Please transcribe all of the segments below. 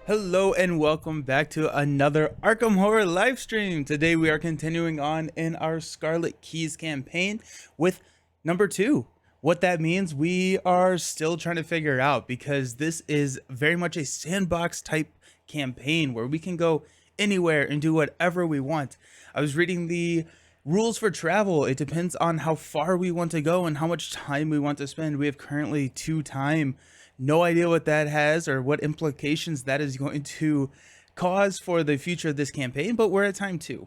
Hello and welcome back to another Arkham Horror live stream. Today we are continuing on in our Scarlet Keys campaign with number 2. What that means we are still trying to figure out, because this is very much a sandbox type campaign where we can go anywhere and do whatever we want. I was reading the rules for travel. It depends on how far we want to go and how much time we want to spend. We have currently 2 time. No idea what that has or what implications that is going to cause for the future of this campaign, but we're at time 2.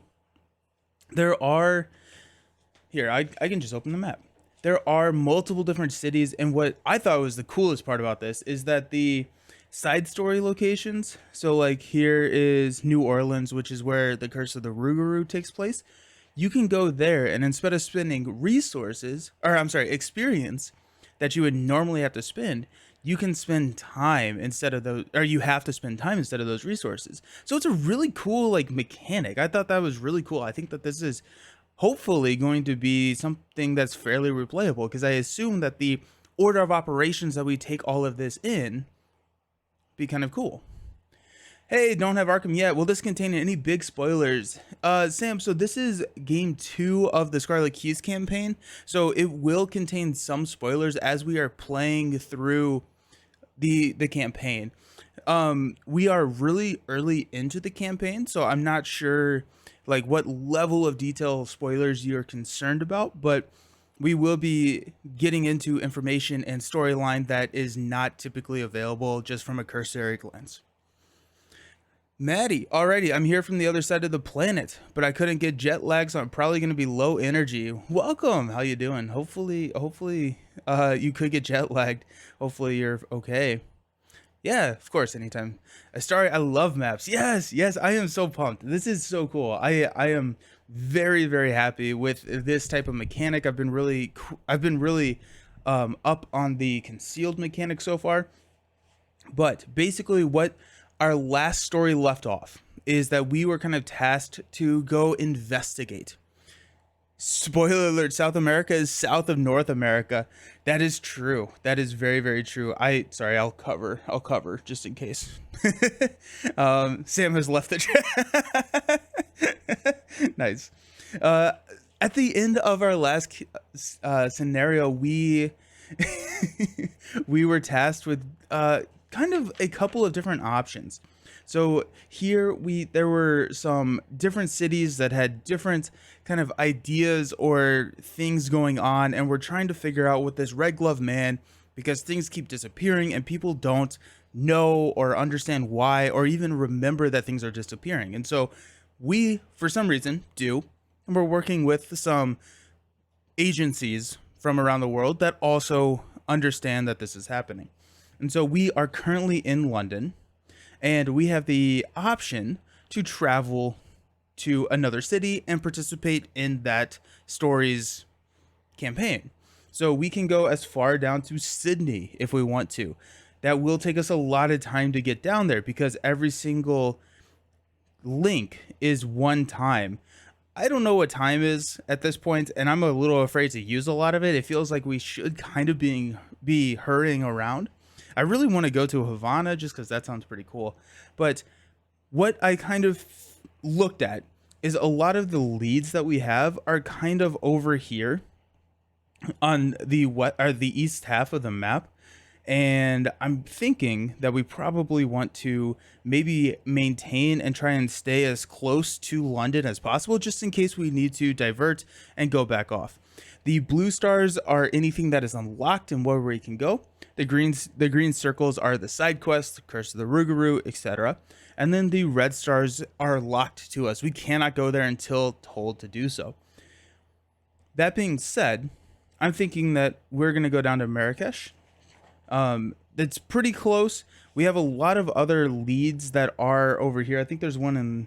There are, here, I can just open the map. There are multiple different cities, and what I thought was the coolest part about this is that the side story locations, so like here is New Orleans, which is where the Curse of the Rougarou takes place. You can go there, and instead of spending experience that you would normally have to spend, you can spend time instead of those, or you have to spend time instead of those resources. So it's a really cool like mechanic. I thought that was really cool. I think that this is hopefully going to be something that's fairly replayable, because I assume that the order of operations that we take all of this in be kind of cool. Hey, don't have Arkham yet. Will this contain any big spoilers? Sam, so this is game 2 of the Scarlet Keys campaign, so it will contain some spoilers as we are playing through the campaign. We are really early into the campaign, so I'm not sure like what level of detail spoilers you're concerned about, but we will be getting into information and storyline that is not typically available just from a cursory glance. Maddie, alrighty, I'm here from the other side of the planet, but I couldn't get jet lag, so I'm probably going to be low energy. Welcome, how you doing? Hopefully, you could get jet lagged. Hopefully you're okay. Yeah, of course, anytime. Sorry, I love maps. Yes, I am so pumped. This is so cool. I am very, very happy with this type of mechanic. I've been really up on the concealed mechanic so far. But basically what our last story left off is that we were kind of tasked to go investigate. Spoiler alert, South America is south of North America. That is true. That is very, very true. I'll cover just in case. Sam has left the chat. Nice. At the end of our last scenario, we we were tasked with kind of a couple of different options. So here there were some different cities that had different kind of ideas or things going on, and we're trying to figure out what this Red Glove Man, because things keep disappearing and people don't know or understand why or even remember that things are disappearing. And so we, for some reason, do, and we're working with some agencies from around the world that also understand that this is happening. And so we are currently in London, and we have the option to travel to another city and participate in that story's campaign. So we can go as far down to Sydney if we want to. That will take us a lot of time to get down there, because every single link is 1 time. I don't know what time is at this point, and I'm a little afraid to use a lot of it. It feels like we should kind of be hurrying around. I really want to go to Havana just because that sounds pretty cool. But what I kind of looked at is a lot of the leads that we have are kind of over here on the east half of the map. And I'm thinking that we probably want to maybe maintain and try and stay as close to London as possible, just in case we need to divert and go back off. The blue stars are anything that is unlocked and where we can go. The green circles are the side quests, Curse of the Rougarou, etc. And then the red stars are locked to us. We cannot go there until told to do so. That being said, I'm thinking that we're going to go down to Marrakesh. It's pretty close. We have a lot of other leads that are over here. I think there's one in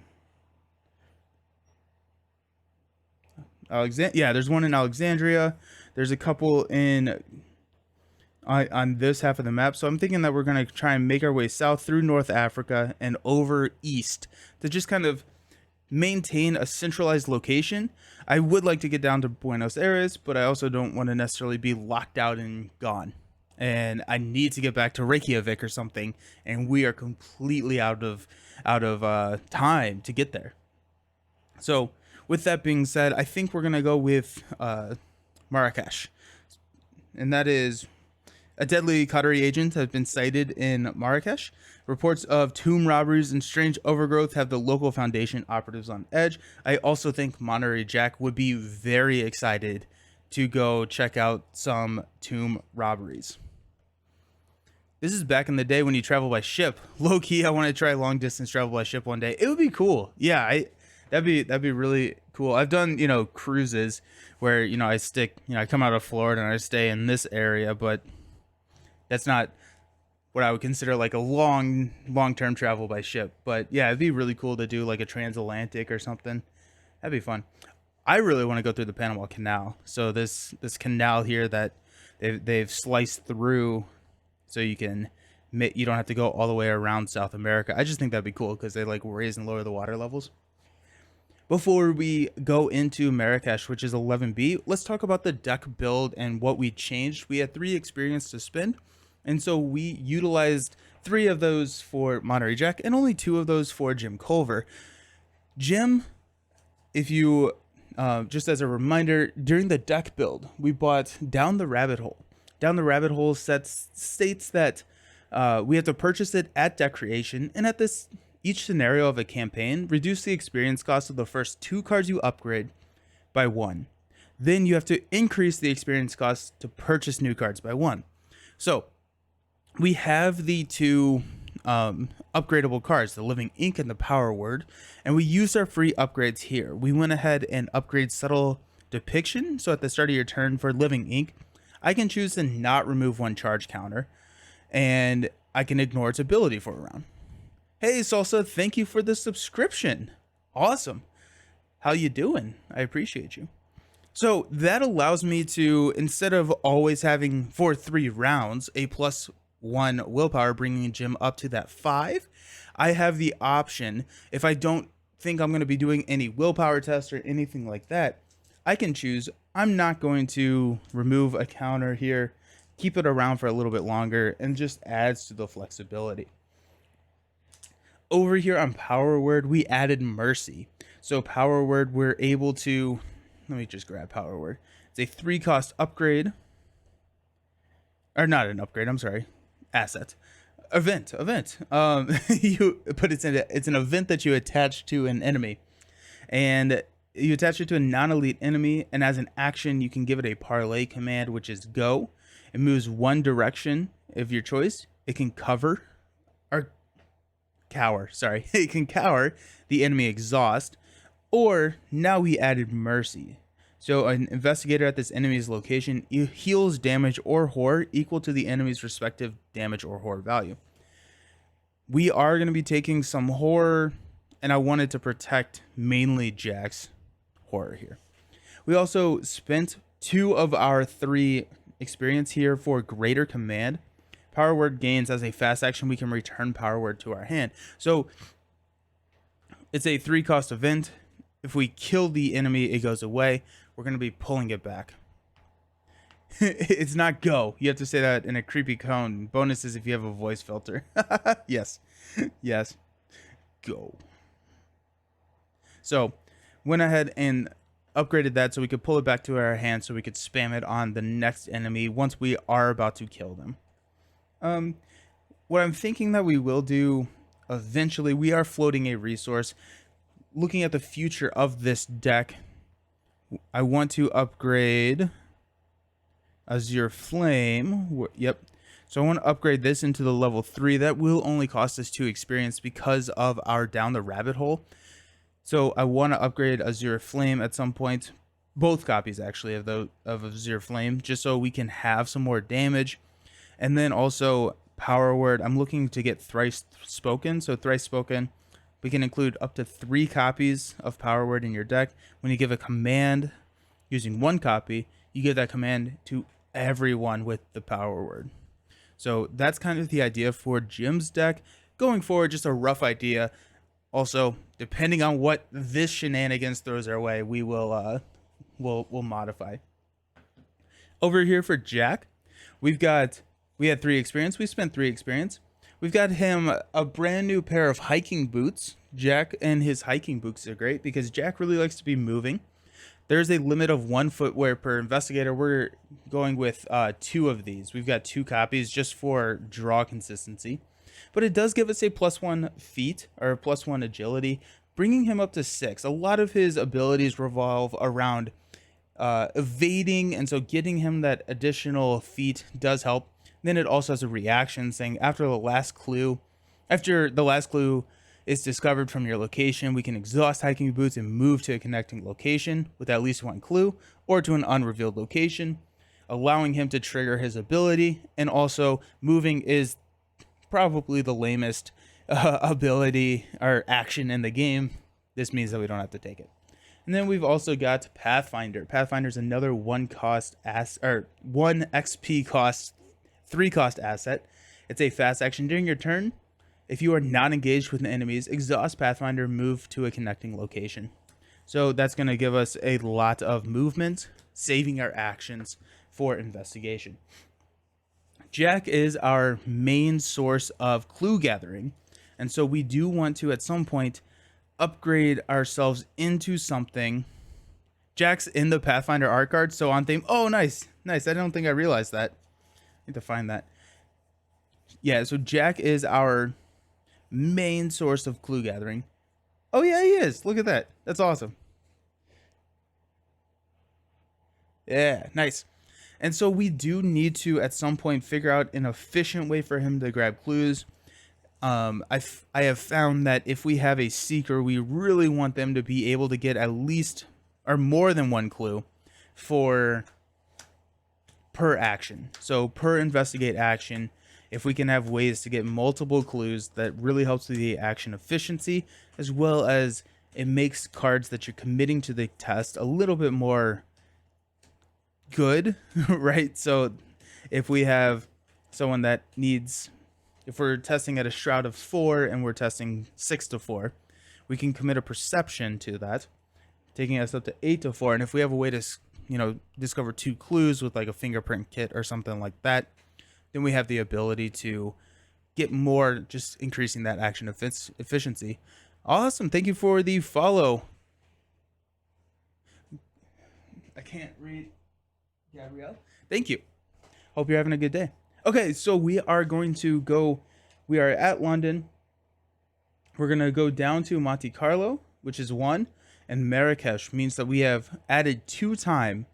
there's one in Alexandria. There's a couple in on this half of the map. So I'm thinking that we're going to try and make our way south through North Africa and over east to just kind of maintain a centralized location. I would like to get down to Buenos Aires, but I also don't want to necessarily be locked out and gone. and I need to get back to Reykjavik or something, and we are completely out of time to get there. So, with that being said, I think we're gonna go with Marrakesh, and that is a deadly Qatari agent has been sighted in Marrakesh. Reports of tomb robberies and strange overgrowth have the local Foundation operatives on edge. I also think Monterey Jack would be very excited to go check out some tomb robberies. This is back in the day when you travel by ship. Low key, I want to try long distance travel by ship one day. It would be cool. Yeah, that'd be really cool. I've done, cruises where, I come out of Florida and I stay in this area, but that's not what I would consider like a long-term travel by ship. But yeah, it'd be really cool to do like a transatlantic or something. That'd be fun. I really want to go through the Panama Canal. So this canal here that they've sliced through, so you don't have to go all the way around South America. I just think that'd be cool because they like raise and lower the water levels. Before we go into Marrakesh, which is 11B, let's talk about the deck build and what we changed. We had 3 experience to spend, and so we utilized 3 of those for Monterey Jack and only 2 of those for Jim Culver. Jim, if you, just as a reminder, during the deck build, we bought Down the Rabbit Hole. Down the Rabbit Hole states that we have to purchase it at deck creation, and at each scenario of a campaign, reduce the experience cost of the first 2 cards you upgrade by 1. Then you have to increase the experience cost to purchase new cards by 1. So we have the 2 upgradable cards, the Living Ink and the Power Word, and we used our free upgrades here. We went ahead and upgrade Subtle Depiction. So at the start of your turn for Living Ink, I can choose to not remove 1 charge counter, and I can ignore its ability for a round. Hey Salsa, thank you for the subscription. Awesome. How you doing? I appreciate you. So that allows me to, instead of always having for 3 rounds a +1 willpower, bringing Jim up to that 5, I have the option, if I don't think I'm going to be doing any willpower tests or anything like that, I can choose, I'm not going to remove a counter here, keep it around for a little bit longer, and just adds to the flexibility. Over here on Power Word, we added Mercy. So Power Word, we're able to, let me just grab Power Word. It's a 3 cost upgrade, or not an upgrade, I'm sorry, asset. Event. It's an event that you attach to an enemy, and you attach it to a non-elite enemy, and as an action, you can give it a parlay command, which is go. It moves 1 direction of your choice. It can cover, or cower, sorry. It can cower the enemy exhaust, or now we added Mercy. So an investigator at this enemy's location heals damage or horror equal to the enemy's respective damage or horror value. We are going to be taking some horror, and I wanted to protect mainly Jack's horror here. We also spent 2 of our 3 experience here for Greater Command. Power Word gains as a fast action, we can return Power Word to our hand. So it's a 3 cost event. If we kill the enemy, it goes away. We're going to be pulling it back. It's not go. You have to say that in a creepy tone. Bonus is if you have a voice filter. Yes. Yes. Go. So went ahead and upgraded that so we could pull it back to our hand so we could spam it on the next enemy once we are about to kill them. What I'm thinking that we will do eventually, we are floating a resource. Looking at the future of this deck, I want to upgrade Azure Flame. Yep. So I want to upgrade this into the level 3. That will only cost us 2 experience because of our Down the Rabbit Hole. So I want to upgrade Azure Flame at some point. Both copies actually of Azure Flame, just so we can have some more damage. And then also Power Word, I'm looking to get Thrice Spoken. So Thrice Spoken, we can include up to 3 copies of Power Word in your deck. When you give a command using 1 copy, you give that command to everyone with the Power Word. So that's kind of the idea for Jim's deck. Going forward, just a rough idea. Also, depending on what this shenanigans throws our way, we will we'll modify. Over here for Jack, we've got We had 3 experience. We spent 3 experience. We've got him a brand new pair of hiking boots. Jack and his hiking boots are great because Jack really likes to be moving. There's a limit of 1 footwear per investigator. We're going with 2 of these. We've got 2 copies just for draw consistency. But it does give us a +1 feet or +1 agility, bringing him up to 6. A lot of his abilities revolve around evading, and so getting him that additional feat does help. Then it also has a reaction saying after the last clue is discovered from your location, we can exhaust hiking boots and move to a connecting location with at least 1 clue or to an unrevealed location, allowing him to trigger his ability. And also moving is probably the lamest ability or action in the game. This means that we don't have to take it. And then we've also got Pathfinder. Pathfinder is another 1 XP cost, 3 cost asset. It's a fast action during your turn. If you are not engaged with enemies, exhaust Pathfinder, move to a connecting location. So that's going to give us a lot of movement, saving our actions for investigation. Jack is our main source of clue gathering, and so we do want to at some point upgrade ourselves into something. Jack's in the Pathfinder art card, so on theme. Oh, nice. I don't think I realized that. I need to find that. Yeah, so Jack is our main source of clue gathering. Oh yeah, he is. Look at that. That's awesome. Yeah, nice. And so we do need to at some point figure out an efficient way for him to grab clues. I have found that if we have a seeker, we really want them to be able to get at least or more than 1 clue per action. So per investigate action, if we can have ways to get multiple clues, that really helps with the action efficiency, as well as it makes cards that you're committing to the test a little bit more good, right? So if we have someone that needs, if we're testing at a shroud of 4 and we're testing 6 to 4, we can commit a perception to that, taking us up to 8 to 4. And if we have a way to, discover 2 clues with like a fingerprint kit or something like that, then we have the ability to get more, just increasing that action efficiency. Awesome. Thank you for the follow. I can't read. Gabrielle. Thank you. Hope you're having a good day. Okay, so we are going to go. We are at London. We're going to go down to Monte Carlo, which is 1, and Marrakesh means that we have added 2 time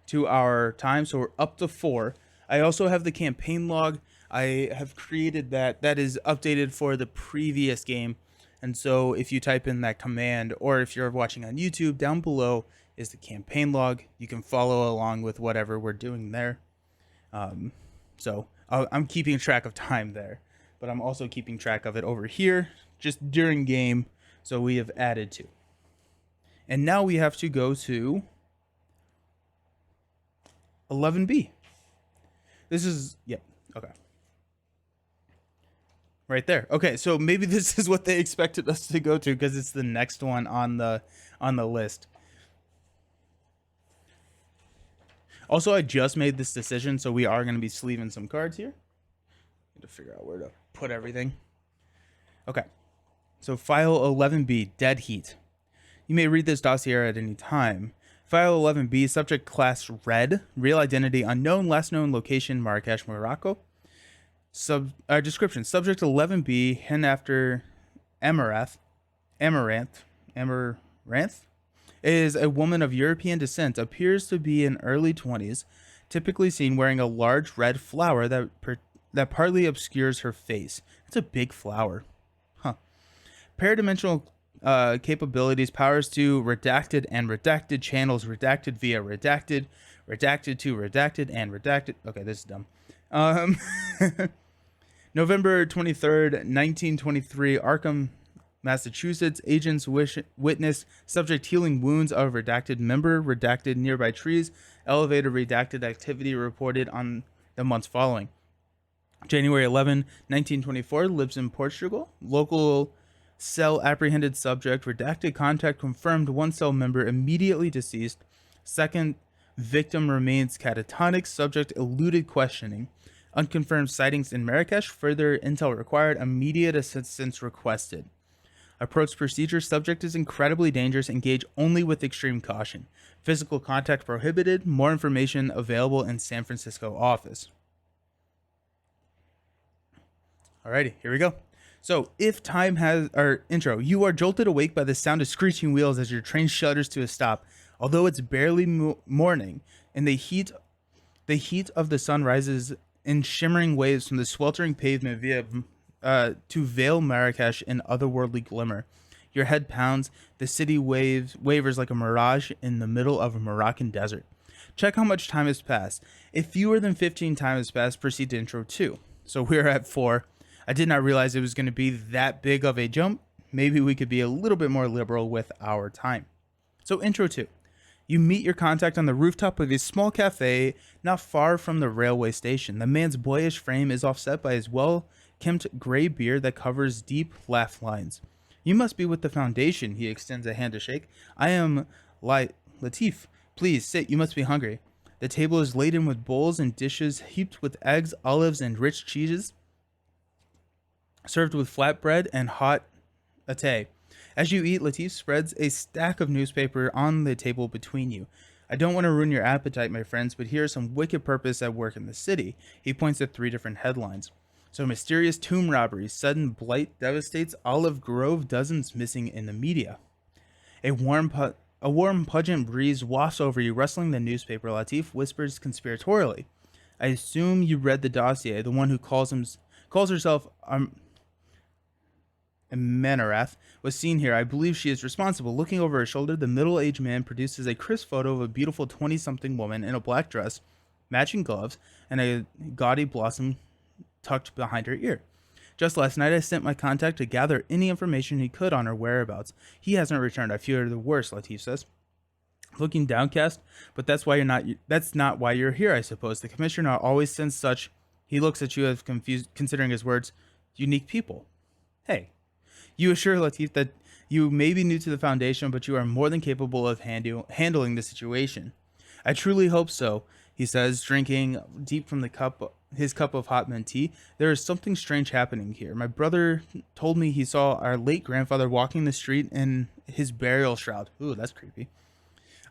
to our time, so we're up to 4. I also have the campaign log. I have created that is updated for the previous game. And so if you type in that command, or if you're watching on YouTube, down below is the campaign log. You can follow along with whatever we're doing there. So I'm keeping track of time there, but I'm also keeping track of it over here just during game. So we have added 2. And now we have to go to 11B. This is, yep, okay. Right there. Okay, so maybe this is what they expected us to go to because it's the next one on the list. Also, I just made this decision, so we are going to be sleeving some cards here. Need to figure out where to put everything. Okay, so file 11B, Dead Heat. You may read this dossier at any time. File 11B, subject class red, real identity unknown, last known location Marrakesh, Morocco. Description, subject 11B, hint after Amaranth, is a woman of European descent, appears to be in early 20s, typically seen wearing a large red flower that partly obscures her face. It's a big flower. Huh. Paradimensional capabilities, powers to redacted and redacted channels, redacted via redacted, redacted to redacted and redacted. Okay, this is dumb. November 23rd, 1923, Arkham, Massachusetts. Agents witness subject healing wounds of redacted member, redacted nearby trees, elevator redacted activity reported on the months following. January 11, 1924, lives in Portugal. Local cell apprehended subject, redacted contact confirmed, 1 cell member immediately deceased. Second victim remains catatonic, subject eluded questioning. Unconfirmed sightings in Marrakesh. Further intel required. Immediate assistance requested. Approach procedure. Subject is incredibly dangerous. Engage only with extreme caution. Physical contact prohibited. More information available in San Francisco office. Alrighty, here we go. So, if time has, or intro, you are jolted awake by the sound of screeching wheels as your train shudders to a stop. Although it's barely morning, and the heat of the sun rises in shimmering waves from the sweltering pavement to veil Marrakesh in otherworldly glimmer. Your head pounds. The city wavers like a mirage in the middle of a Moroccan desert. Check how much time has passed. If fewer than 15 times has passed, proceed to intro 2. So we're at 4. I did not realize it was going to be that big of a jump. Maybe we could be a little bit more liberal with our time. So intro 2. You meet your contact on the rooftop of a small cafe not far from the railway station. The man's boyish frame is offset by his well-kempt gray beard that covers deep laugh lines. You must be with the Foundation. He extends a hand to shake. I am Latif. Please sit. You must be hungry. The table is laden with bowls and dishes heaped with eggs, olives, and rich cheeses, served with flatbread and hot atay. As you eat, Latif spreads a stack of newspaper on the table between you. I don't want to ruin your appetite, my friends, but here is some wicked purpose at work in the city. He points at 3 different headlines. So, mysterious tomb robbery, sudden blight devastates Olive Grove, dozens missing in the media. A warm, pungent breeze wafts over you, rustling the newspaper. Latif whispers conspiratorially. I assume you read the dossier, the one who calls herself Manarath was seen here. I believe she is responsible. Looking over her shoulder, the middle-aged man produces a crisp photo of a beautiful 20-something woman in a black dress, matching gloves, and a gaudy blossom tucked behind her ear. Just last night, I sent my contact to gather any information he could on her whereabouts. He hasn't returned. I fear the worst, Latif says. Looking downcast, but that's not why you're here, I suppose. The commissioner always sends such. He looks at you as confused, considering his words, unique people. Hey. You assure Latif that you may be new to the Foundation, but you are more than capable of handling the situation. I truly hope so, he says, drinking deep from his cup of hot mint tea. There is something strange happening here. My brother told me he saw our late grandfather walking the street in his burial shroud. Ooh, that's creepy.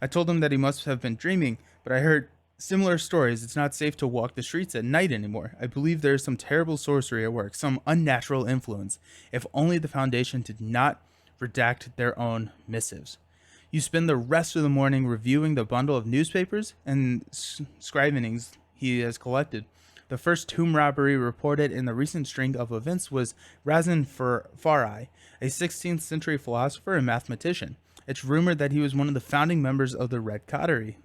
I told him that he must have been dreaming, but I heard similar stories. It's not safe to walk the streets at night anymore. I believe there is some terrible sorcery at work, some unnatural influence. If only the Foundation did not redact their own missives. You spend the rest of the morning reviewing the bundle of newspapers and scrivenings he has collected. The first tomb robbery reported in the recent string of events was Razan Farai, a 16th century philosopher and mathematician. It's rumored that he was one of the founding members of the Red Coterie.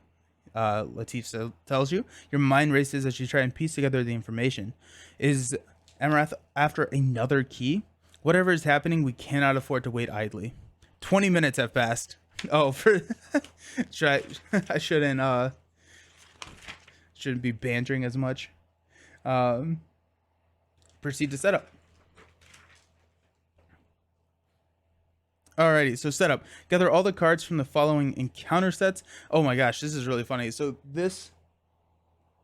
Latif tells you. Your mind races as you try and piece together the information. Is Amarath after another key? Whatever is happening, we cannot afford to wait idly. 20 minutes have passed. Oh, I shouldn't be bantering as much. Proceed to setup. Alrighty, so setup. Gather all the cards from the following encounter sets. Oh my gosh, this is really funny. So this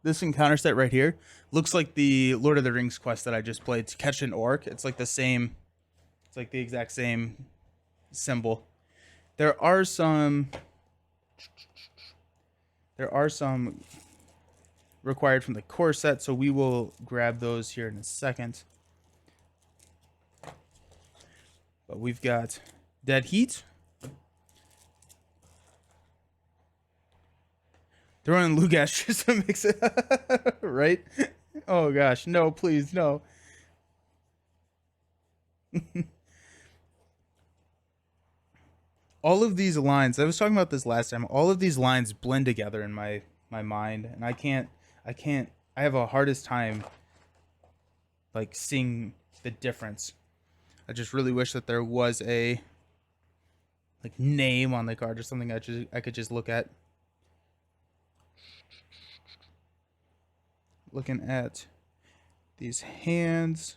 encounter set right here looks like the Lord of the Rings quest that I just played to catch an orc. It's like the exact same symbol. There are some required from the core set, so we will grab those here in a second. But we've got Dead Heat. Throw in Lugash just to mix it. Right? Oh gosh, no, please, no. All of these lines, I was talking about this last time, all of these lines blend together in my mind, and I have a hardest time like seeing the difference. I just really wish that there was a like name on the card or something I could just look at. Looking at these hands,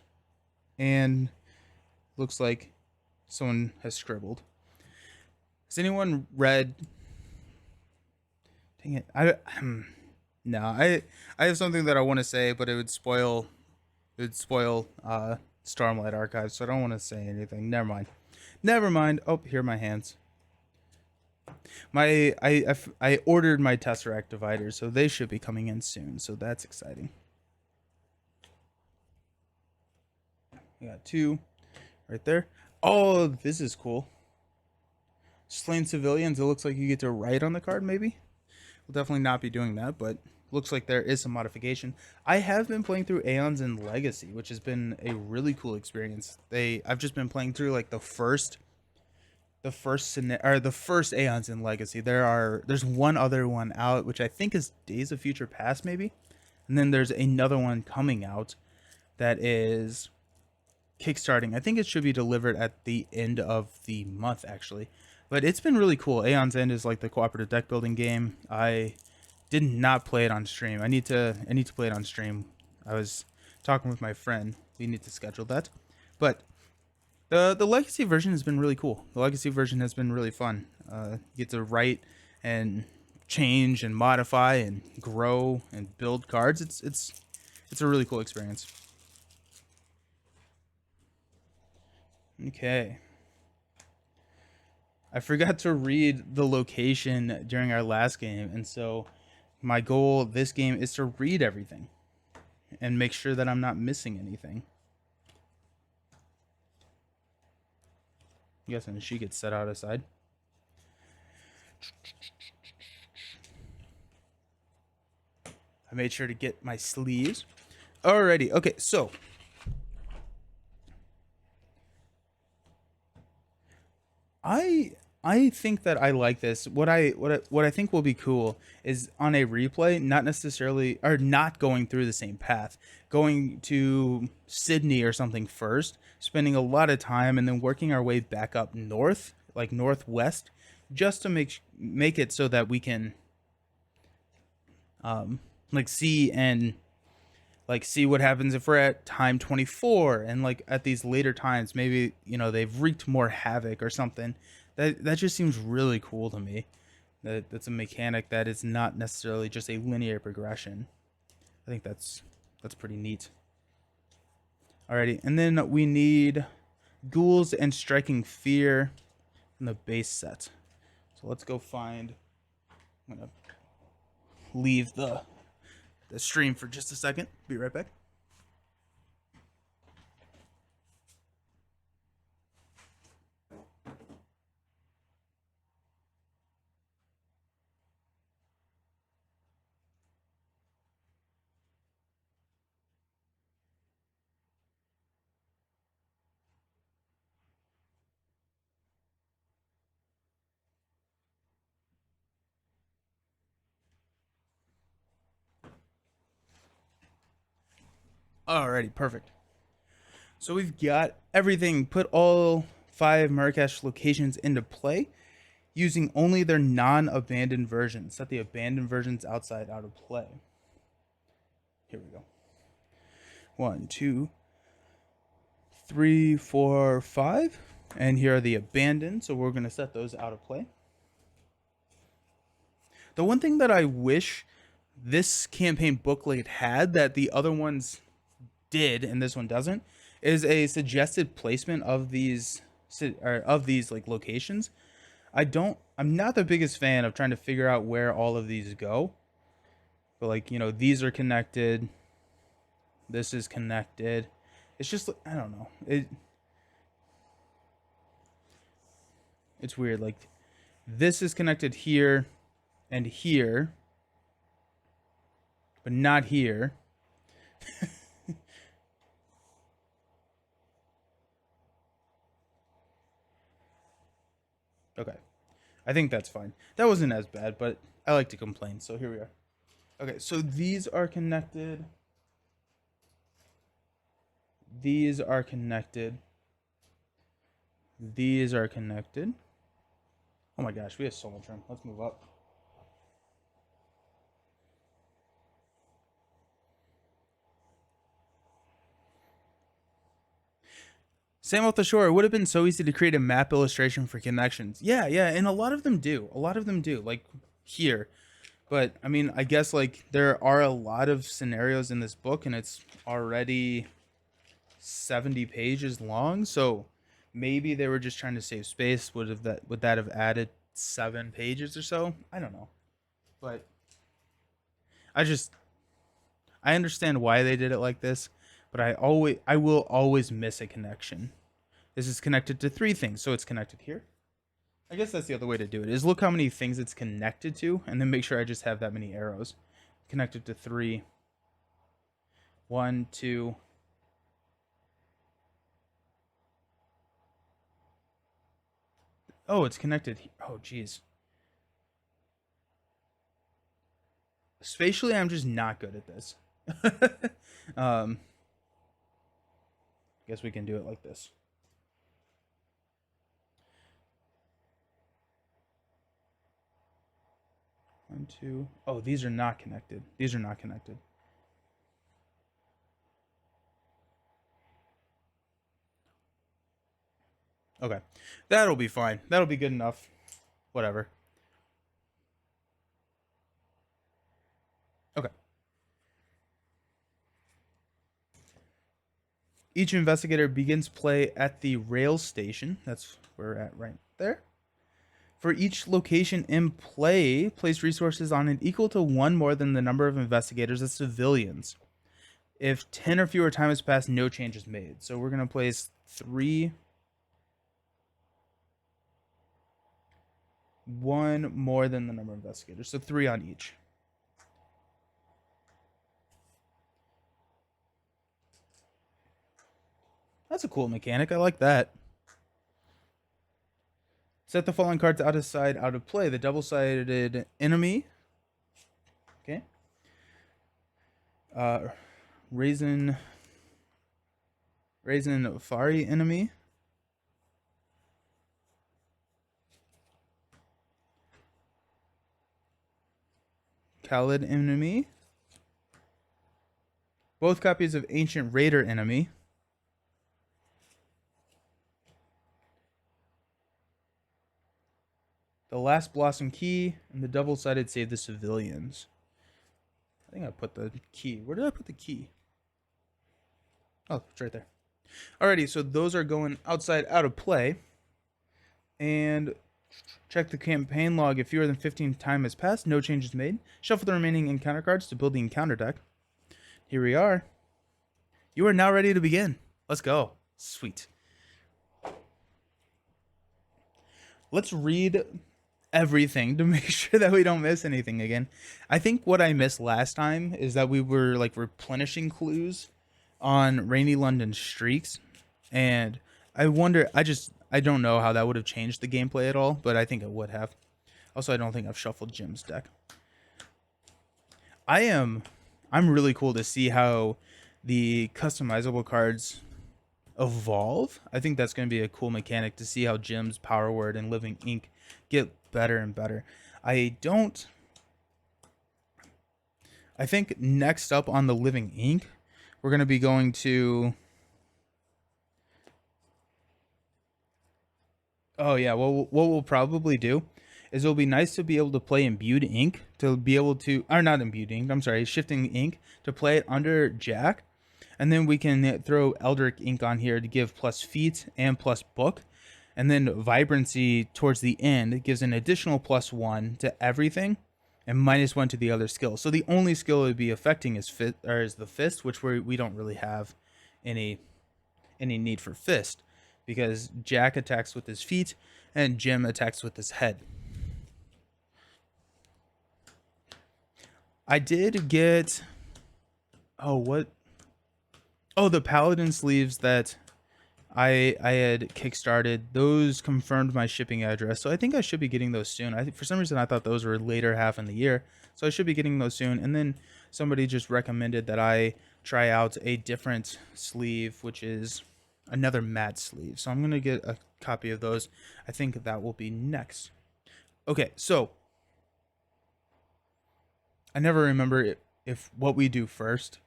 and looks like someone has scribbled. Has anyone read? Dang it! No, I have something that I want to say, but it would spoil Stormlight Archive, so I don't want to say anything. Never mind. Never mind. Oh, here are my hands. I ordered my Tesseract dividers, so they should be coming in soon. So that's exciting. We got two right there. Oh, this is cool. Slain civilians. It looks like you get to write on the card. Maybe we'll definitely not be doing that, but looks like there is some modification. I have been playing through Aeons and Legacy, which has been a really cool experience. I've just been playing through like the first Aeons in Legacy. There's one other one out, which I think is Days of Future Past, maybe, and then there's another one coming out that is kickstarting. I think it should be delivered at the end of the month, actually. But it's been really cool. Aeon's End is like the cooperative deck building game. I did not play it on stream. I need to play it on stream. I was talking with my friend. We need to schedule that. But the legacy version has been really cool. The legacy version has been really fun. You get to write and change and modify and grow and build cards. It's a really cool experience. Okay. I forgot to read the location during our last game, and so my goal this game is to read everything and make sure that I'm not missing anything. I'm guessing she gets set out aside. I made sure to get my sleeves. Alrighty, okay, so I think that I like this. What I think will be cool is on a replay, not necessarily or not going through the same path, going to Sydney or something first, spending a lot of time, and then working our way back up north, like northwest, just to make it so that we can like see what happens if we're at time 24, and like at these later times maybe they've wreaked more havoc or something. That just seems really cool to me. That's a mechanic that is not necessarily just a linear progression. I think that's pretty neat. Alrighty, and then we need ghouls and striking fear in the base set. So let's go find. I'm gonna leave the stream for just a second. Be right back. Alrighty, perfect. So we've got everything, put all 5 Marrakesh locations into play using only their non-abandoned versions. Set the abandoned versions outside out of play. Here we go. 1, 2, 3, 4, 5. And here are the abandoned, so we're going to set those out of play. The one thing that I wish this campaign booklet had that the other ones did and this one doesn't is a suggested placement of these like locations. I'm not the biggest fan of trying to figure out where all of these go, but like these are connected, this is connected. It's just, I don't know, it's weird. Like this is connected here and here, but not here. Okay, I think that's fine. That wasn't as bad, but I like to complain, so here we are. Okay, so these are connected. These are connected. These are connected. Oh my gosh, we have so much room. Let's move up. Same off the shore. It would have been so easy to create a map illustration for connections. Yeah, and a lot of them do. Like here. But I mean, I guess like there are a lot of scenarios in this book, and it's already 70 pages long. So maybe they were just trying to save space. Would that have added 7 pages or so? I don't know. But I just I understand why they did it like this, but I will always miss a connection. This is connected to 3 things, so it's connected here. I guess that's the other way to do it. Is look how many things it's connected to, and then make sure I just have that many arrows connected to 3. 1, 2. Oh, it's connected. Oh, geez. Spatially, I'm just not good at this. um, guess we can do it like this. One, two. Oh, these are not connected. These are not connected. Okay. That'll be fine. That'll be good enough. Whatever. Okay. Each investigator begins play at the rail station. That's where we're at right there. For each location in play, place resources on an equal to 1 more than the number of investigators as civilians. If 10 or fewer time has passed, no change is made. So we're going to place 3. 1 more than the number of investigators. So 3 on each. That's a cool mechanic. I like that. Set the following cards out of side, out of play. The double-sided enemy. Okay. Raisin Fari enemy. Khalid enemy. Both copies of Ancient Raider enemy. The Last Blossom Key and the double-sided Save the Civilians. I think I put the key. Where did I put the key? Oh, it's right there. Alrighty, so those are going outside out of play. And check the campaign log. If fewer than 15 time has passed, no changes made. Shuffle the remaining encounter cards to build the encounter deck. Here we are. You are now ready to begin. Let's go. Sweet. Let's read everything to make sure that we don't miss anything again. I think what I missed last time is that we were like replenishing clues on Rainy London Streaks, and I wonder, I don't know how that would have changed the gameplay at all, but I think it would have. Also, I don't think I've shuffled Jim's deck. I'm really cool to see how the customizable cards evolve. I think that's going to be a cool mechanic to see how Jim's Power Word and Living Ink get better and better. I think next up on the Living Ink, we're going to be going to... Oh yeah, well, what we'll probably do is it'll be nice to be able to play Imbued Ink, to be able to... Or not Imbued Ink, I'm sorry, Shifting Ink, to play it under Jack. And then we can throw Eldritch Ink on here to give plus feat and plus book. And then Vibrancy towards the end gives an additional +1 to everything and -1 to the other skill. So the only skill it would be affecting is the fist, which we don't really have any need for fist, because Jack attacks with his feet and Jim attacks with his head. I did get... Oh, what? Oh, the Paladin sleeves that I had kickstarted. Those confirmed my shipping address, so I think I should be getting those soon. I think for some reason I thought those were later half in the year, so I should be getting those soon. And then somebody just recommended that I try out a different sleeve, which is another matte sleeve. So I'm gonna get a copy of those. I think that will be next. Okay, so I never remember if what we do first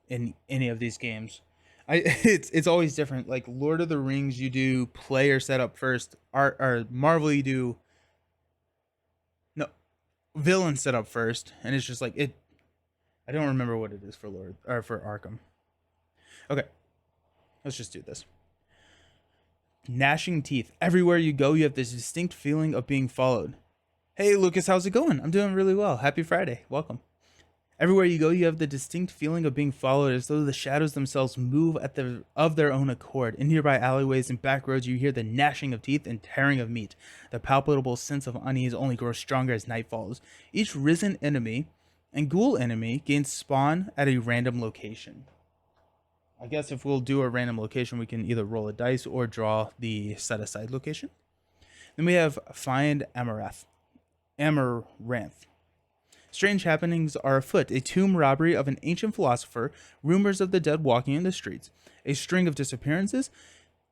in any of these games. It's always different. Like Lord of the Rings, you do player setup first. Or Marvel, you do... No. villain set up first, and it's just like it. I don't remember what it is for Lord or for Arkham. Okay, let's just do this. Gnashing teeth. Everywhere you go, you have this distinct feeling of being followed. Hey, Lucas, how's it going? I'm doing really well. Happy Friday. Welcome. Everywhere you go, you have the distinct feeling of being followed, as though the shadows themselves move of their own accord. In nearby alleyways and back roads, you hear the gnashing of teeth and tearing of meat. The palpable sense of unease only grows stronger as night falls. Each risen enemy and ghoul enemy gains spawn at a random location. I guess if we'll do a random location, we can either roll a dice or draw the set aside location. Then we have Find Amaranth. Strange happenings are afoot. A tomb robbery of an ancient philosopher, rumors of the dead walking in the streets, a string of disappearances.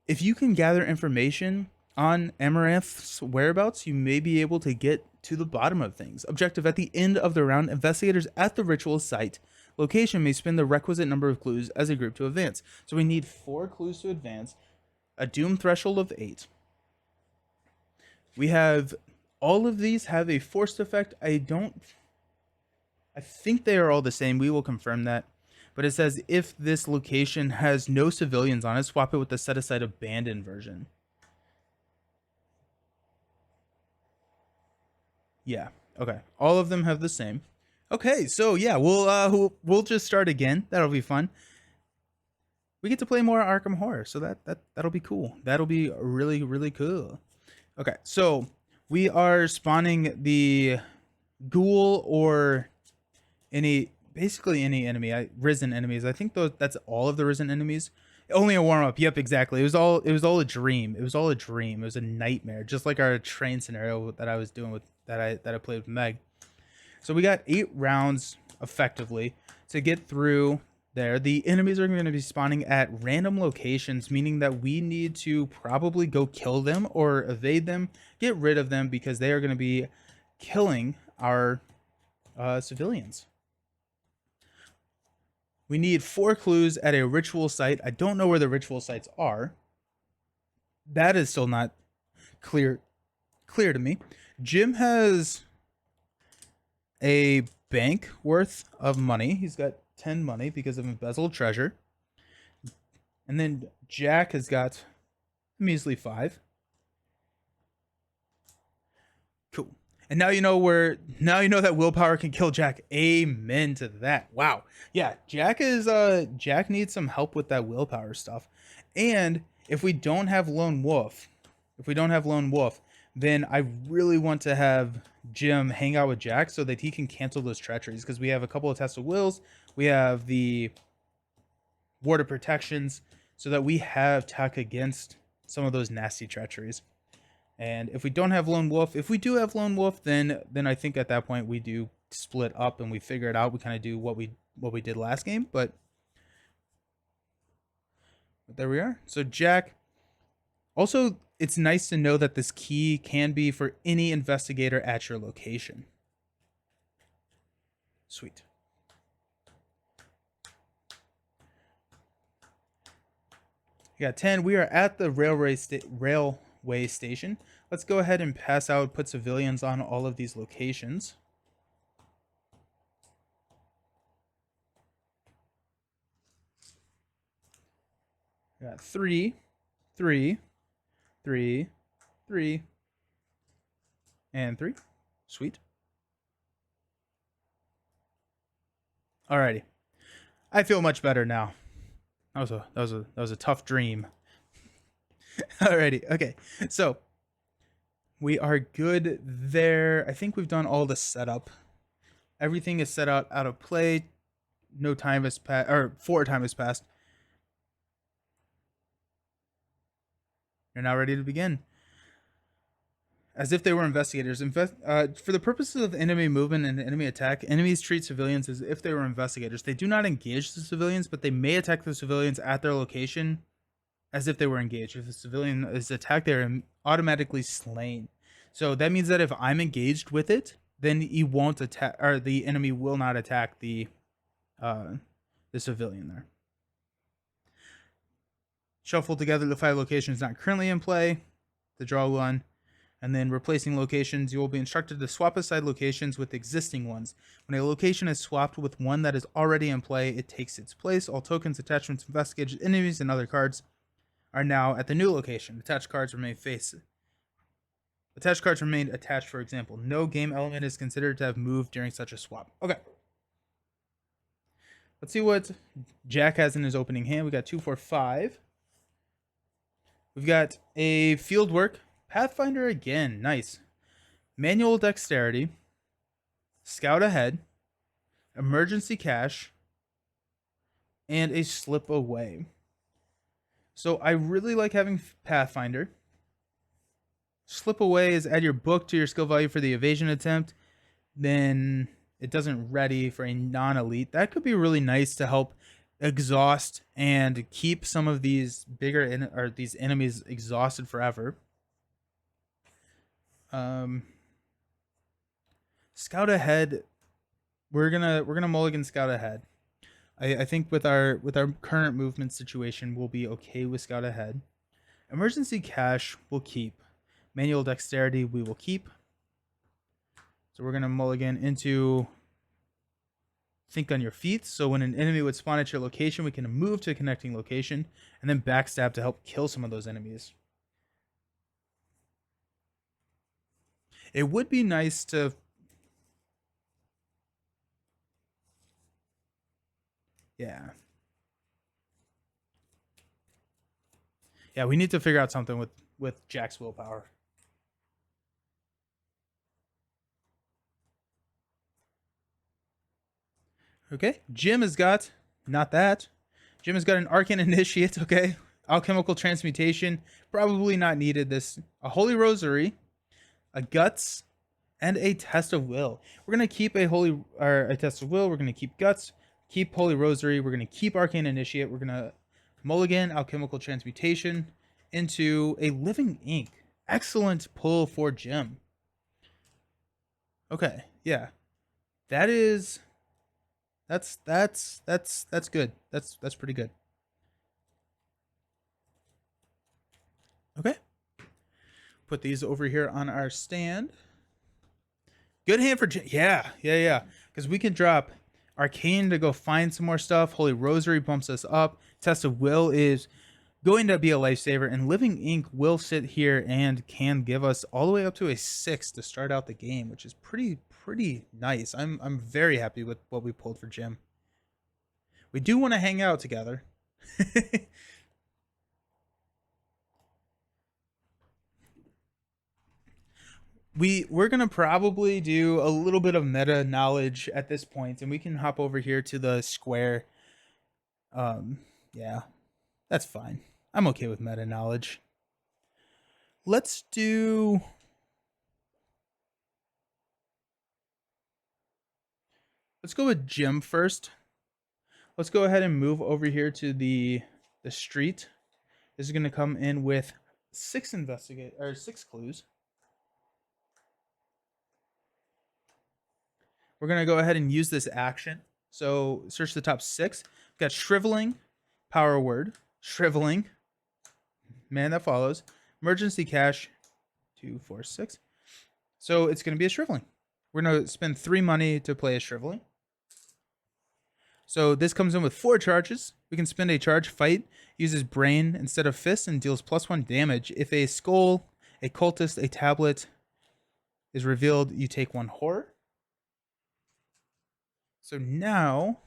If you can gather information on Amaranth's whereabouts, you may be able to get to the bottom of things. Objective: at the end of the round, investigators at the ritual site location may spend the requisite number of clues as a group to advance. So we need 4 clues to advance, a doom threshold of 8. We have all of these have a forced effect. I think they are all the same. We will confirm that. But it says if this location has no civilians on it, swap it with the set aside abandoned version. Yeah. Okay. All of them have the same. Okay, so yeah, we'll just start again. That'll be fun. We get to play more Arkham Horror, so that'll be cool. That'll be really, really cool. Okay, so we are spawning the ghoul or basically any enemy. Risen enemies. I think that's all of the risen enemies. Only a warm up. Yep, exactly. It was all a dream. It was all a dream. It was a nightmare, just like our train scenario that I was doing with that I played with Meg. So we got 8 rounds effectively to get through there. The enemies are going to be spawning at random locations, meaning that we need to probably go kill them or evade them, get rid of them, because they are going to be killing our civilians. We need 4 clues at a ritual site. I don't know where the ritual sites are. That is still not clear to me. Jim has a bank worth of money. He's got 10 money because of embezzled treasure. And then Jack has got a measly 5. Cool. And now you know that willpower can kill Jack. Amen to that. Wow. Yeah, Jack needs some help with that willpower stuff. And if we don't have Lone Wolf, then I really want to have Jim hang out with Jack so that he can cancel those treacheries, because we have a couple of tests of wills, we have the ward of protections, so that we have tech against some of those nasty treacheries. And if we don't have Lone Wolf, if we do have Lone Wolf, then I think at that point we do split up and we figure it out. We kind of do what we did last game, but there we are. So Jack. Also, it's nice to know that this key can be for any investigator at your location. Sweet. You got 10. We are at the railway station. Let's go ahead and pass out, put civilians on all of these locations. We got 3, 3, 3, 3, and 3. Sweet. Alrighty. I feel much better now. That was a tough dream. Alrighty. Okay. So we are good there. I think we've done all the setup. Everything is set out of play. No time has passed, or 4 time has passed. You're now ready to begin. As if they were investigators. For the purposes of enemy movement and enemy attack, enemies treat civilians as if they were investigators. They do not engage the civilians, but they may attack the civilians at their location as if they were engaged. If the civilian is attacked, they are automatically slain. So that means that if I'm engaged with it, then he won't attack, or the enemy will not attack the civilian there. Shuffle together the 5 locations not currently in play to draw one. And then replacing locations, you will be instructed to swap aside locations with existing ones. When a location is swapped with one that is already in play, it takes its place. All tokens, attachments, investigated enemies, and other cards are now at the new location. Attached cards remain attached, for example. No game element is considered to have moved during such a swap. Okay. Let's see what Jack has in his opening hand. We got 2, 4, 5. We've got a Fieldwork. Pathfinder again. Nice. Manual Dexterity. Scout Ahead. Emergency Cash. And a Slip Away. So I really like having Pathfinder. Slip Away is add your book to your skill value for the evasion attempt. Then it doesn't ready for a non-elite. That could be really nice to help exhaust and keep some of these these enemies exhausted forever. Scout Ahead. We're gonna mulligan Scout Ahead. I think with our current movement situation, we'll be okay with Scout Ahead. Emergency Cash we'll keep. Manual Dexterity we will keep. So we're gonna mulligan into Think on Your Feet. So when an enemy would spawn at your location, we can move to a connecting location and then backstab to help kill some of those enemies. It would be nice to Yeah, we need to figure out something with Jack's willpower. Okay, Jim has got not that. Jim has got an Arcane Initiate. Okay, Alchemical Transmutation, probably not needed. A Holy Rosary, a Guts, and a Test of Will. We're gonna keep a Test of Will. We're gonna keep Guts, keep Holy Rosary. We're gonna keep Arcane Initiate. We're gonna mulligan Alchemical Transmutation into a Living Ink. Excellent pull for Jim. Okay, yeah, that's good. That's pretty good. Okay, put these over here on our stand. Good hand for Jim. Yeah. Because we can drop Arcane to go find some more stuff. Holy Rosary bumps us up. Test of Will is going to be a lifesaver, and Living Ink will sit here and can give us all the way up to a 6 to start out the game, which is pretty nice. I'm very happy with what we pulled for Jim. We do want to hang out together. We're gonna probably do a little bit of meta knowledge at this point, and we can hop over here to the square. Yeah, that's fine. I'm okay with meta knowledge. Let's go with Jim first. Let's go ahead and move over here to the street. This is gonna come in with 6 clues. We're going to go ahead and use this action. So search the top 6. We've got Shriveling, Power Word, Shriveling, Man That Follows, Emergency Cash, 2, 4, 6. So it's going to be a Shriveling. We're going to spend 3 money to play a Shriveling. So this comes in with 4 charges. We can spend a charge, Fight, uses Brain instead of Fist, and deals +1 damage. If a Skull, a Cultist, a Tablet is revealed, you take 1 Horror. So now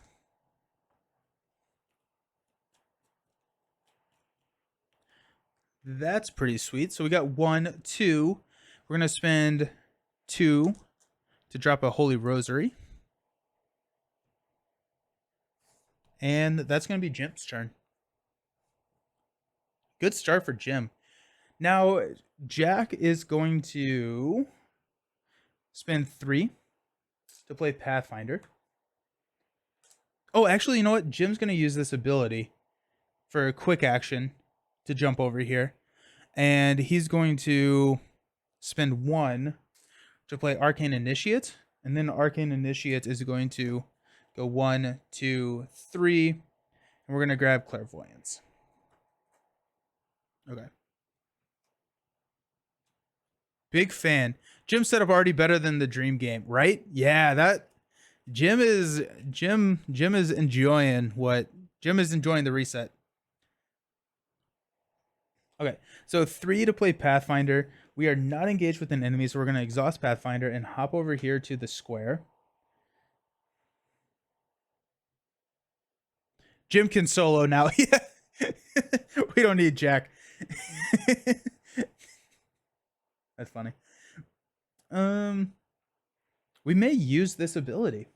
that's pretty sweet. So we got 1, 2. We're going to spend 2 to drop a Holy Rosary. And that's going to be Jim's turn. Good start for Jim. Now, Jack is going to spend 3 to play Pathfinder. Oh, actually, you know what? Jim's going to use this ability for a quick action to jump over here. And he's going to spend 1 to play Arcane Initiate. And then Arcane Initiate is going to go 1, 2, 3. And we're going to grab Clairvoyance. Okay. Big fan. Jim setup already better than the dream game, right? Yeah, that Jim is enjoying the reset. Okay, so 3 to play Pathfinder. We are not engaged with an enemy, so we're going to exhaust Pathfinder and hop over here to the square. Jim can solo now. Yeah. We don't need Jack. That's funny. We may use this ability.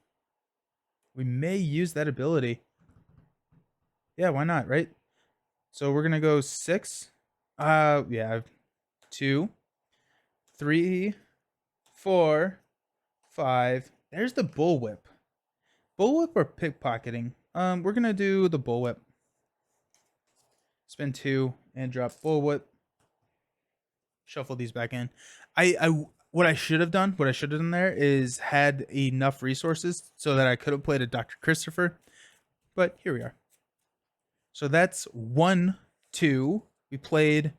We may use that ability. Yeah, why not, right? So we're gonna go 6. Yeah, 2, 3, 4, 5. There's the bullwhip. Bullwhip or pickpocketing? We're gonna do the bullwhip. Spend 2 and drop bullwhip. Shuffle these back in. What I should have done there is had enough resources so that I could have played a Dr. Christopher, but here we are. So that's 1, 2. We played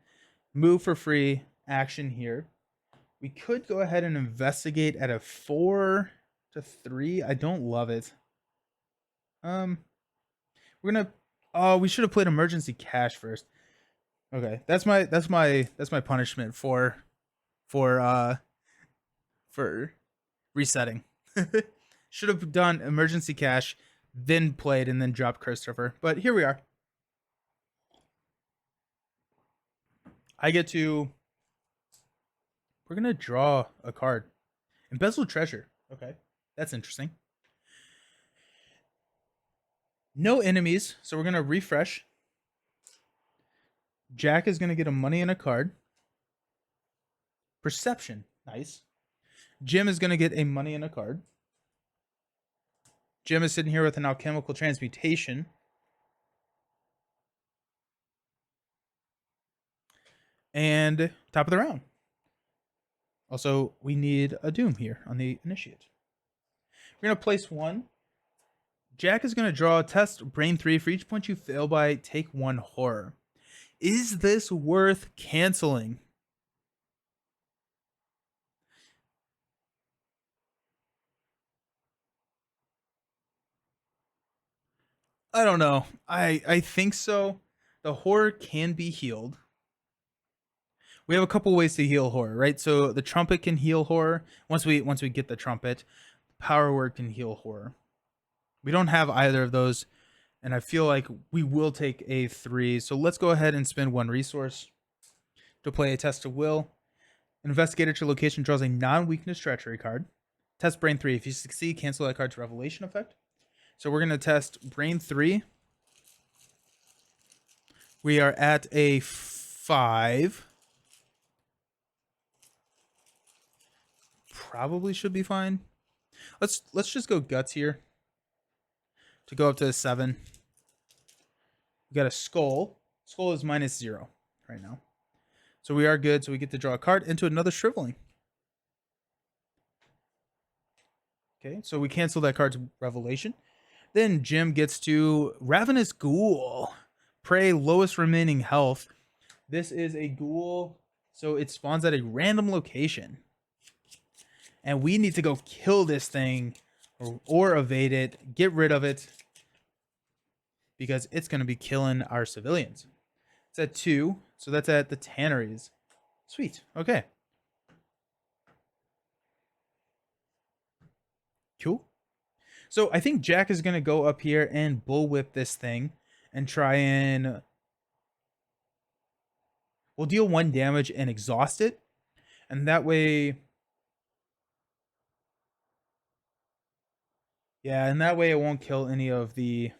move for free action here. We could go ahead and investigate at a 4 to 3. I don't love it. We're gonna. Oh, we should have played emergency cash first. Okay, that's my punishment for resetting. Should have done emergency cash, then played, and then dropped Christopher. But here we are. I get to. We're gonna draw a card. Embezzled treasure. Okay, that's interesting. No enemies, so we're gonna refresh. Jack is gonna get a money and a card. Perception, nice. Jim is gonna get a money and a card. Jim is sitting here with an alchemical transmutation. And top of the round. Also, we need a doom here on the initiate. We're going to place 1. Jack is going to draw a test brain 3. For each point you fail by, take 1 horror. Is this worth canceling? I don't know. I think so. The horror can be healed. We have a couple ways to heal horror, right? So the trumpet can heal horror. Once we get the trumpet, power word can heal horror. We don't have either of those, and I feel like we will take a 3. So let's go ahead and spend 1 resource to play a test of will. Investigate at your location draws a non-weakness treachery card. Test brain 3. If you succeed, cancel that card's revelation effect. So we're going to test brain 3. We are at a 5. Probably should be fine. Let's just go guts here to go up to a 7. We got a skull. Skull is -0 right now. So we are good. So we get to draw a card into another shriveling. Okay, so we cancel that card's revelation. Then Jim gets to Ravenous Ghoul. Prey lowest remaining health. This is a ghoul, so it spawns at a random location. And we need to go kill this thing or evade it, get rid of it, because it's going to be killing our civilians. It's at 2, so that's at the tanneries. Sweet, okay. Cool. So I think Jack is going to go up here and bullwhip this thing and try and... We'll deal 1 damage and exhaust it. And that way... Yeah, and that way it won't kill any of the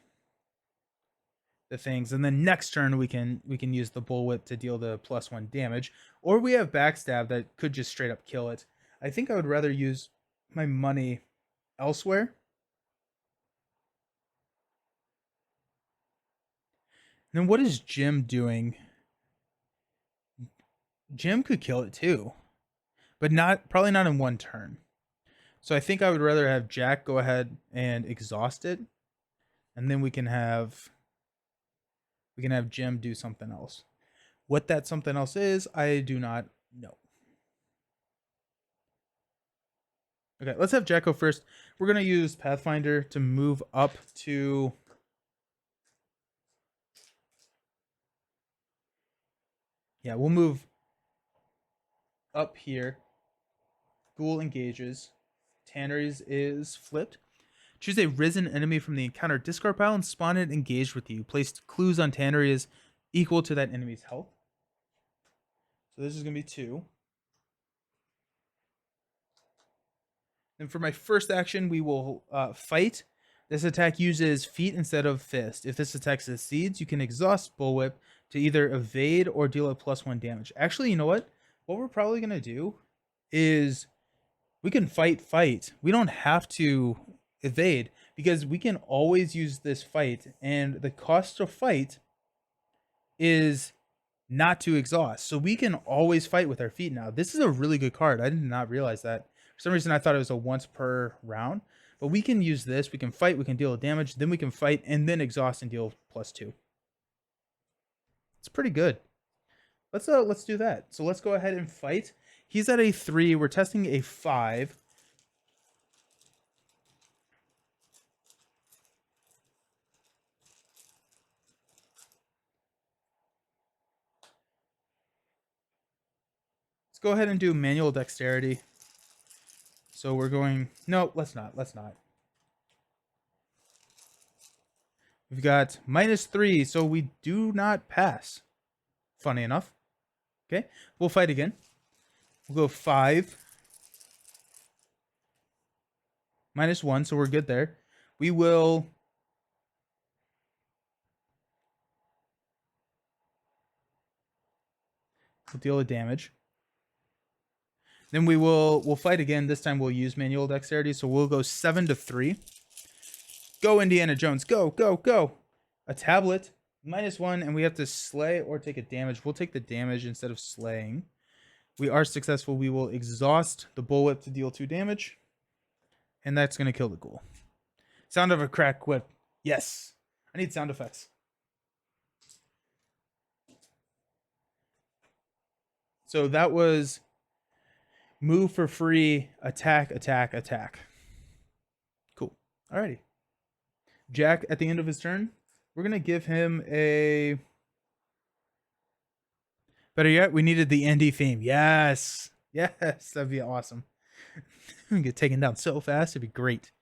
things. And then next turn we can use the bullwhip to deal the +1 damage. Or we have backstab that could just straight up kill it. I think I would rather use my money elsewhere. And then what is Jim doing? Jim could kill it too, but probably not in 1 turn. So I think I would rather have Jack go ahead and exhaust it, and then we can have Jim do something else. What that something else is, I do not know. Okay, let's have Jack go first. We're going to use Pathfinder to move up to... Yeah, we'll move up here. Ghoul engages. Tanneries is flipped. Choose a risen enemy from the encounter discard pile and spawn it engaged with you. Place clues on Tanneries equal to that enemy's health. So this is going to be 2. And for my first action, we will fight. This attack uses feet instead of fist. If this attack succeeds, you can exhaust Bullwhip to either evade or deal a +1 damage. Actually, you know what? What we're probably going to do is we can fight. We don't have to evade because we can always use this fight. And the cost to fight is not to exhaust. So we can always fight with our feet now. This is a really good card. I did not realize that. For some reason, I thought it was a once per round. But we can use this. We can fight. We can deal damage. Then we can fight and then exhaust and deal +2. It's pretty good. Let's do that. So let's go ahead and fight. He's at a 3. We're testing a 5. Let's go ahead and do manual dexterity. So we're going... No, let's not. We've got -3, so we do not pass. Funny enough. Okay, we'll fight again. We'll go 5. -1, so we're good there. We will... We'll deal with damage. Then we'll fight again. This time we'll use manual dexterity, so we'll go 7 to 3. Go, Indiana Jones. Go. A tablet, -1, and we have to slay or take a damage. We'll take the damage instead of slaying. We are successful. We will exhaust the Bullwhip to deal 2 damage. And that's going to kill the ghoul. Sound of a crack whip. Yes. I need sound effects. So that was move for free, attack. Cool. Alrighty. Jack, at the end of his turn, we're going to give him a... Better yet, we needed the Indy theme. Yes, that'd be awesome. We get taken down so fast, it'd be great.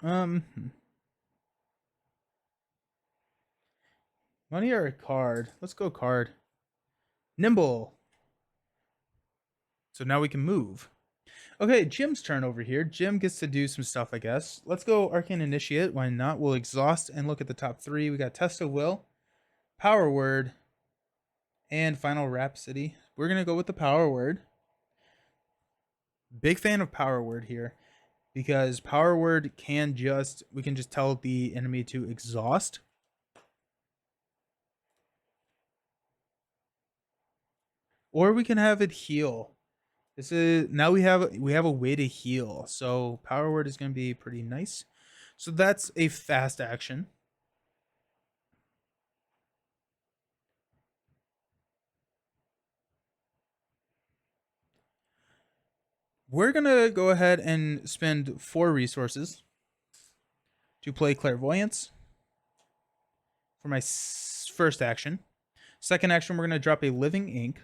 Money or a card? Let's go card. Nimble. So now we can move. Okay, Jim's turn over here. Jim gets to do some stuff, I guess. Let's go Arcane Initiate. Why not? We'll exhaust and look at the top 3. We got Test of Will, Power Word, and Final Rhapsody. We're going to go with the Power Word. Big fan of Power Word here because Power Word can just... We can just tell the enemy to exhaust. Or we can have it heal. This is now we have a way to heal. So Power Word is going to be pretty nice. So that's a fast action. We're going to go ahead and spend 4 resources to play Clairvoyance for my first action. Second action, we're going to drop a Living Ink.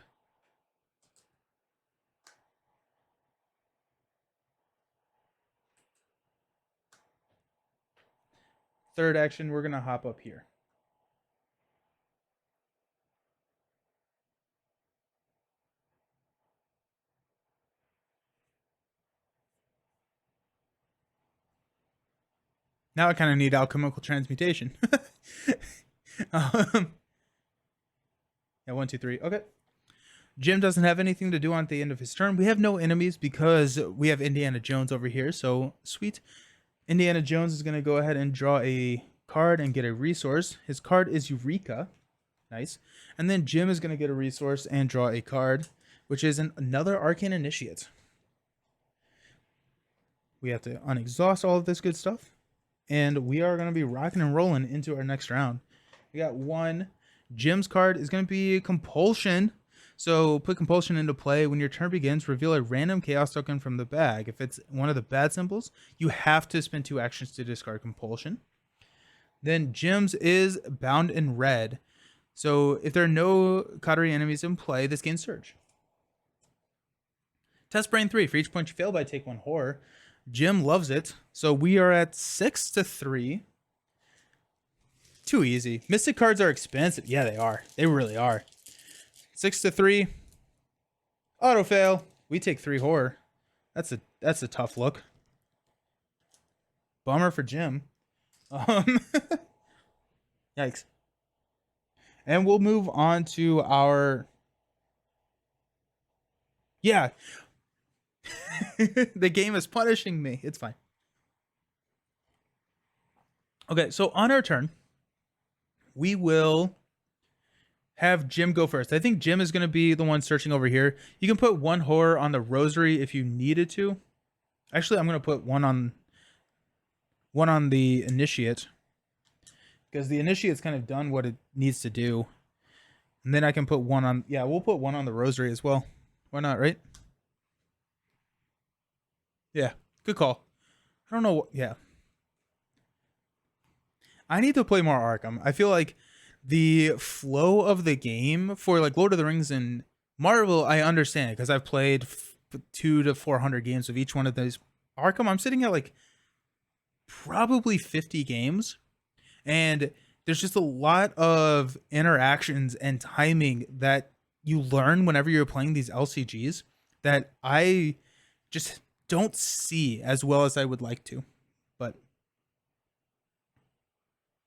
Third action, we're going to hop up here. Now I kind of need alchemical transmutation. Yeah, 1, 2, 3. Okay. Jim doesn't have anything to do on the end of his turn. We have no enemies because we have Indiana Jones over here. So sweet. Indiana Jones is going to go ahead and draw a card and get a resource. His card is Eureka. Nice. And then Jim is going to get a resource and draw a card, which is another Arcane Initiate. We have to unexhaust all of this good stuff. And we are going to be rocking and rolling into our next round. We got 1. Jim's card is going to be Compulsion. So put compulsion into play. When your turn begins, reveal a random chaos token from the bag. If it's one of the bad symbols, you have to spend 2 actions to discard compulsion. Then Gems is bound in red. So if there are no Coterie enemies in play, this gains Surge. Test Brain 3. For each point you fail by, take 1 horror. Jim loves it. So we are at 6-3. Too easy. Mystic cards are expensive. Yeah, they are. They really are. 6-3. Auto fail. We take 3 horror. That's a tough look. Bummer for Jim. Yikes. And we'll move on to our... Yeah. The game is punishing me. It's fine. Okay, so on our turn, we will have Jim go first. I think Jim is going to be the one searching over here. You can put 1 horror on the rosary if you needed to. Actually, I'm going to put one on the initiate, because the initiate's kind of done what it needs to do. And then I can put 1 on... Yeah, we'll put 1 on the rosary as well. Why not, right? Yeah, good call. I don't know. Yeah. I need to play more Arkham. I feel like the flow of the game for like Lord of the Rings and Marvel, I understand it because I've played 200 to 400 games of each one of those. Arkham, I'm sitting at like probably 50 games, and there's just a lot of interactions and timing that you learn whenever you're playing these LCGs that I just don't see as well as I would like to. But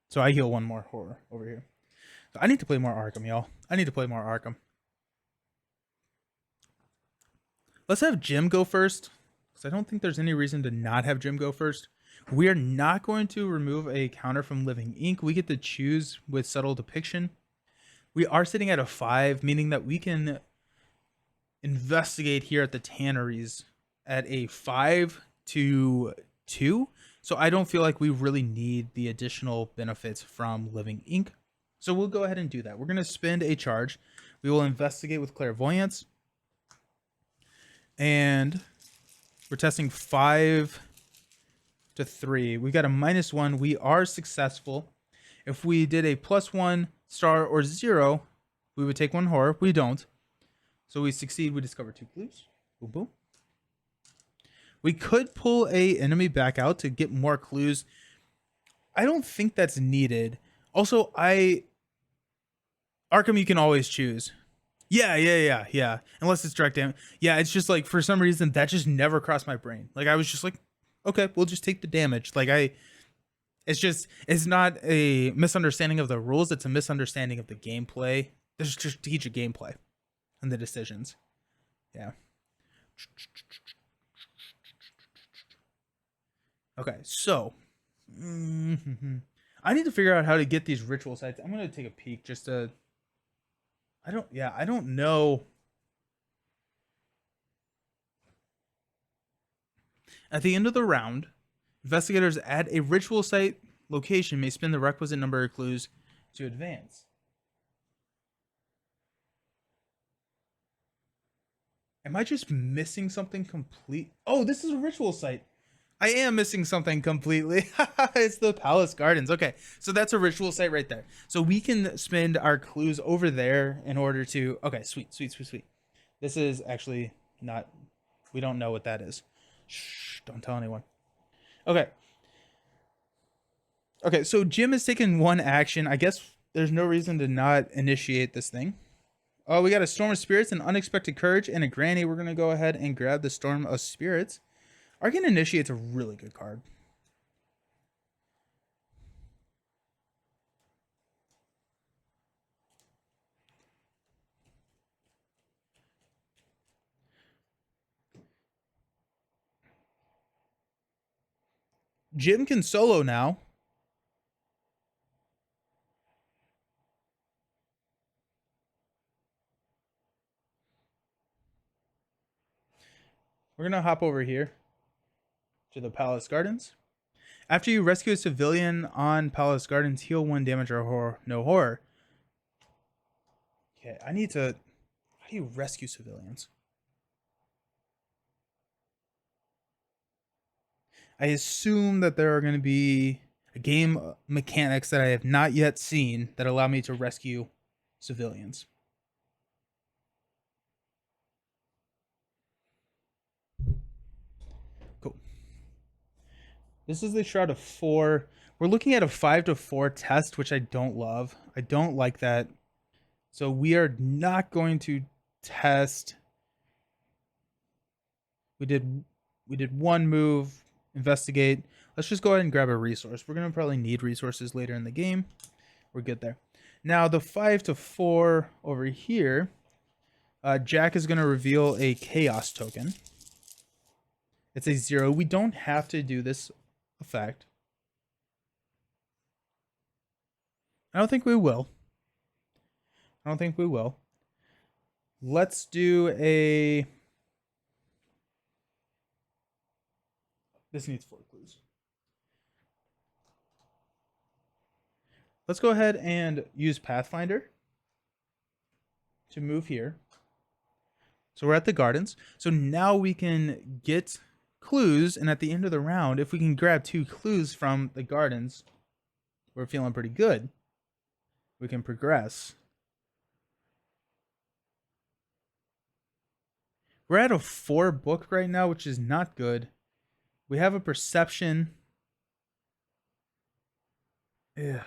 so I heal 1 more horror over here. So I need to play more Arkham, y'all. I need to play more Arkham. Let's have Jim go first, because I don't think there's any reason to not have Jim go first. We are not going to remove a counter from Living Ink. We get to choose with Subtle Depiction. We are sitting at a 5, meaning that we can investigate here at the Tanneries at a 5-2. So I don't feel like we really need the additional benefits from Living Ink. So we'll go ahead and do that. We're going to spend a charge. We will investigate with Clairvoyance. And we're testing 5-3. We got a -1. We are successful. If we did a +1, star, or 0, we would take 1 horror. We don't. So we succeed. We discover 2 clues. Boom, boom. We could pull a enemy back out to get more clues. I don't think that's needed. Also, Arkham, you can always choose. Yeah. Unless it's direct damage. Yeah, it's just like, for some reason, that just never crossed my brain. Like, I was just like, okay, we'll just take the damage. Like, it's not a misunderstanding of the rules. It's a misunderstanding of the gameplay. The strategic gameplay and the decisions. Yeah. Okay, so I need to figure out how to get these ritual sites. I'm gonna take a peek just to. I don't know. At the end of the round, investigators at a ritual site location may spend the requisite number of clues to advance. Am I just missing something complete? Oh, this is a ritual site. I am missing something completely. It's the Palace Gardens. Okay, so that's a ritual site right there. So we can spend our clues over there in order to... Okay, sweet. This is actually not... We don't know what that is. Shh, don't tell anyone. Okay. Okay, so Jim has taken 1 action. I guess there's no reason to not initiate this thing. Oh, we got a Storm of Spirits, an Unexpected Courage, and a Granny. We're going to go ahead and grab the Storm of Spirits. Arcane Initiate's a really good card. Jim can solo now. We're going to hop over here to the Palace Gardens. After you rescue a civilian on Palace Gardens, heal 1 damage or no horror. Okay, I do you rescue civilians? I assume that there are going to be a game mechanics that I have not yet seen that allow me to rescue civilians. Cool. This is the Shroud of 4. We're looking at a 5 to 4 test, which I don't love. I don't like that. So we are not going to test. We did one move, investigate. Let's just go ahead and grab a resource. We're going to probably need resources later in the game. We're good there. Now the 5 to 4 over here, Jack is going to reveal a chaos token. It's a 0. We don't have to do this effect. I don't think we will. Let's do a... This needs 4 clues. Let's go ahead and use Pathfinder to move here. So we're at the gardens. So now we can get clues, and at the end of the round, if we can grab 2 clues from the gardens, we're feeling pretty good. We can progress. We're at a 4 book right now, which is not good. We have a perception. Ugh.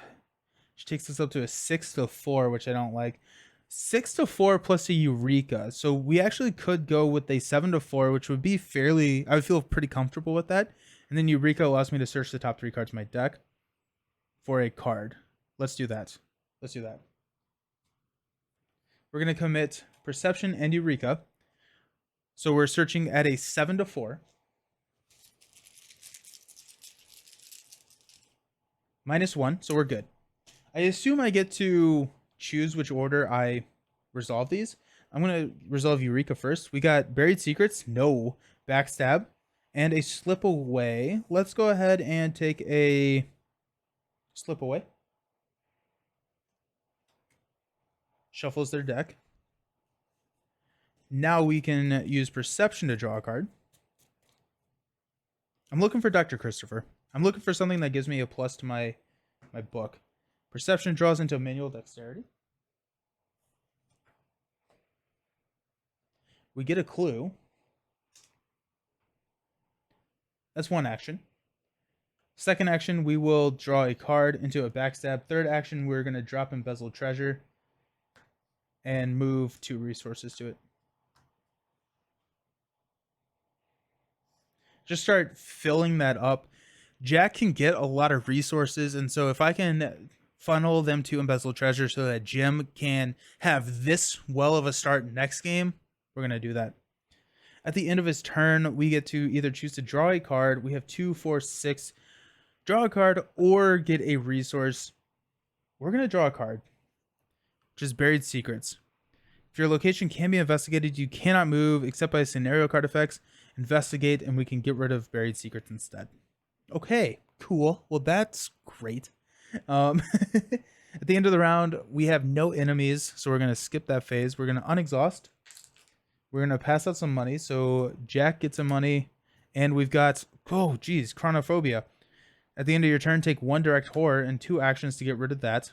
Which takes us up to a 6 to 4, which I don't like. 6 to 4 plus a Eureka. So we actually could go with a 7 to 4, which would be fairly... I would feel pretty comfortable with that. And then Eureka allows me to search the top 3 cards of my deck for a card. Let's do that. We're going to commit Perception and Eureka. So we're searching at a 7 to 4. -1, so we're good. I assume I get to choose which order I resolve these. I'm going to resolve Eureka first. We got Buried Secrets, no. Backstab, and a Slip Away. Let's go ahead and take a Slip Away. Shuffles their deck. Now we can use Perception to draw a card. I'm looking for Dr. Christopher. I'm looking for something that gives me a plus to my book. Perception draws into Manual Dexterity. We get a clue. That's one action. Second action, we will draw a card into a Backstab. Third action, we're going to drop Embezzled Treasure and move 2 resources to it. Just start filling that up. Jack can get a lot of resources, and so if I can funnel them to Embezzled Treasure so that Jim can have this well of a start next game, we're going to do that. At the end of his turn, we get to either choose to draw a card. We have 2, 4, 6. Draw a card or get a resource. We're going to draw a card, which is Buried Secrets. If your location can be investigated, you cannot move except by scenario card effects. Investigate, and we can get rid of Buried Secrets instead. Okay, cool. Well, that's great. At the end of the round, we have no enemies, so we're going to skip that phase. We're going to unexhaust. We're going to pass out some money. So Jack gets some money, and we've got, oh, geez, Chronophobia. At the end of your turn, take 1 Direct Horror and 2 actions to get rid of that.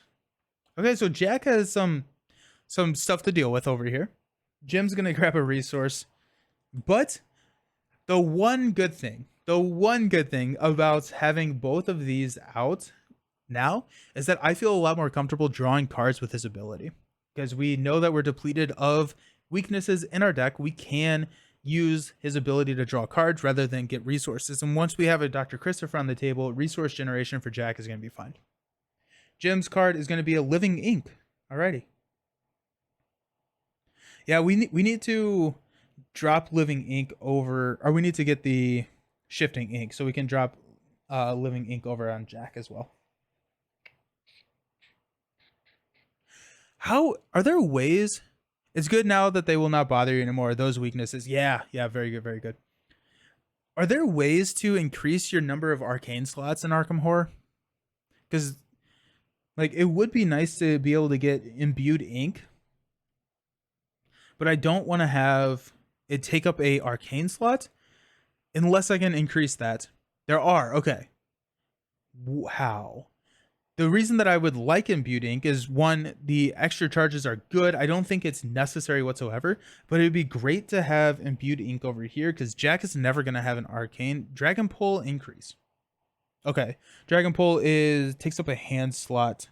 Okay, so Jack has some stuff to deal with over here. Jim's going to grab a resource. But the one good thing about having both of these out now is that I feel a lot more comfortable drawing cards with his ability. Because we know that we're depleted of weaknesses in our deck. We can use his ability to draw cards rather than get resources. And once we have a Dr. Christopher on the table, resource generation for Jack is going to be fine. Jim's card is going to be a Living Ink. Alrighty. Yeah, we need to drop Living Ink over, or we need to get the Shifting Ink so we can drop Living Ink over on Jack as well. How are there ways? It's good now that they will not bother you anymore. Those weaknesses. Yeah, very good, very good. Are there ways to increase your number of arcane slots in Arkham Horror? Because, like, it would be nice to be able to get Imbued Ink. but I don't want to have it take up a arcane slot unless I can increase that. There are, okay. How? The reason that I would like Imbued Ink is, one, the extra charges are good. I don't think it's necessary whatsoever, but it would be great to have Imbued Ink over here because Jack is never going to have an arcane. Dragon Pull increase. Okay. Dragon Pull takes up a hand slot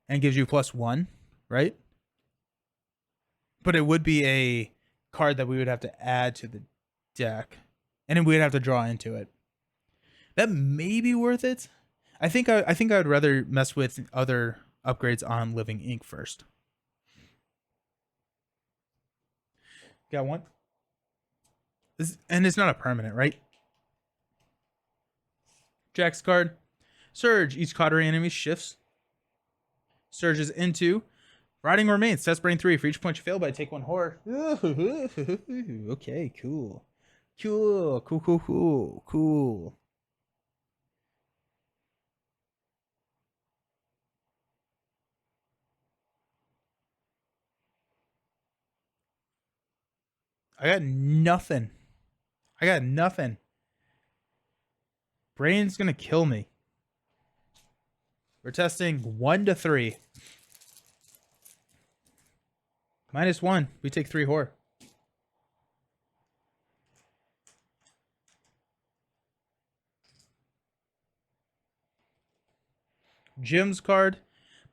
and gives you +1, right? But it would be a card that we would have to add to the deck, and then we'd have to draw into it. That may be worth it. I think I would rather mess with other upgrades on Living Ink first. Got one. And it's not a permanent, right? Jack's card. Surge. Each coterie enemy shifts. Surges into Rotting Remains. Test Brain 3. For each point you fail by, take 1 horror. Okay, cool. Cool. I got nothing. Brain's gonna kill me. We're testing 1 to 3. -1. We take 3 horror. Jim's card.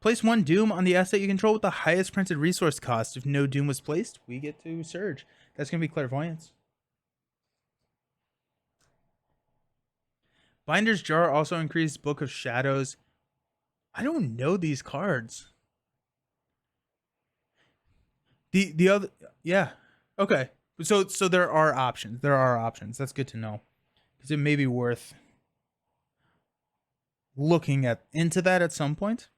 Place 1 Doom on the asset you control with the highest printed resource cost. If no Doom was placed, we get to Surge. That's going to be Clairvoyance. Binder's Jar also increased Book of Shadows. I don't know these cards. The other, yeah. Okay. So there are options. That's good to know. Because it may be worth looking into that at some point.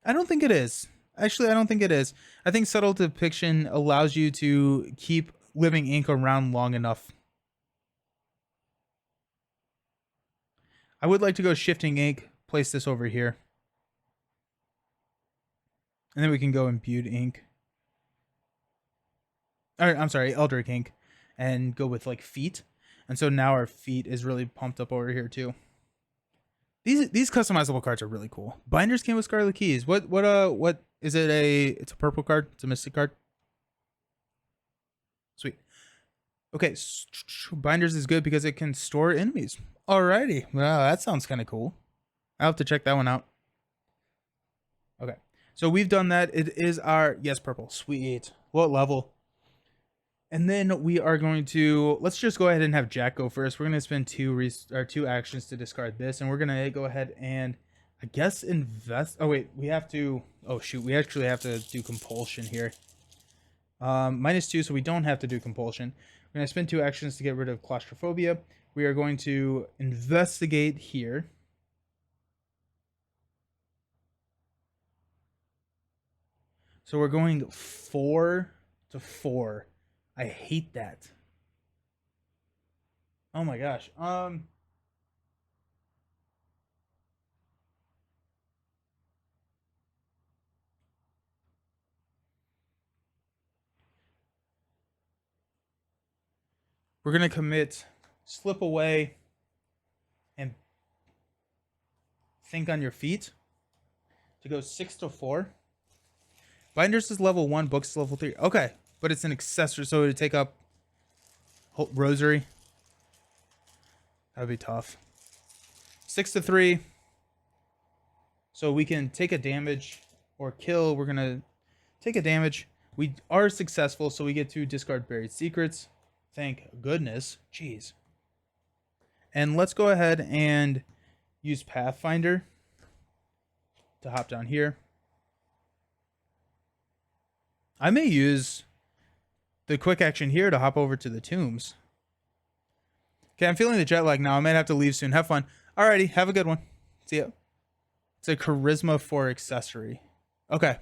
I don't think it is. Actually, I don't think it is. I think Subtle Depiction allows you to keep Living Ink around long enough. I would like to go Shifting Ink, place this over here. And then we can go Imbued Ink. I'm sorry, Eldritch Ink. And go with like Feet. And so now our Feet is really pumped up over here too. These customizable cards are really cool. Binders came with Scarlet Keys. What is it? It's a purple card. It's a mystic card. Sweet. Okay, Binders is good because it can store enemies. Alrighty. Well, that sounds kind of cool. I'll have to check that one out. Okay, so we've done that. It is our, yes, purple. Sweet. What level? And then we are going to, let's just go ahead and have Jack go first. We're going to spend 2 actions to discard this. And we're going to go ahead and, I guess, invest. Oh, wait, we have to, oh, shoot. We actually have to do Compulsion here. -2, so we don't have to do Compulsion. We're going to spend 2 actions to get rid of Claustrophobia. We are going to investigate here. So we're going 4 to 4. I hate that. Oh my gosh. We're going to commit Slip Away and Think on Your Feet to go 6 to 4. Binders is level 1, Books is level 3. Okay, but it's an accessory, so it would take up Rosary. That would be tough. 6 to 3. So we can take a damage or kill. We're going to take a damage. We are successful, so we get to discard Buried Secrets. Thank goodness. Jeez. And let's go ahead and use Pathfinder to hop down here. I may use the quick action here to hop over to the tombs. Okay, I'm feeling the jet lag now. I might have to leave soon. Have fun. Alrighty, have a good one. See ya. It's a Charisma for accessory. Okay.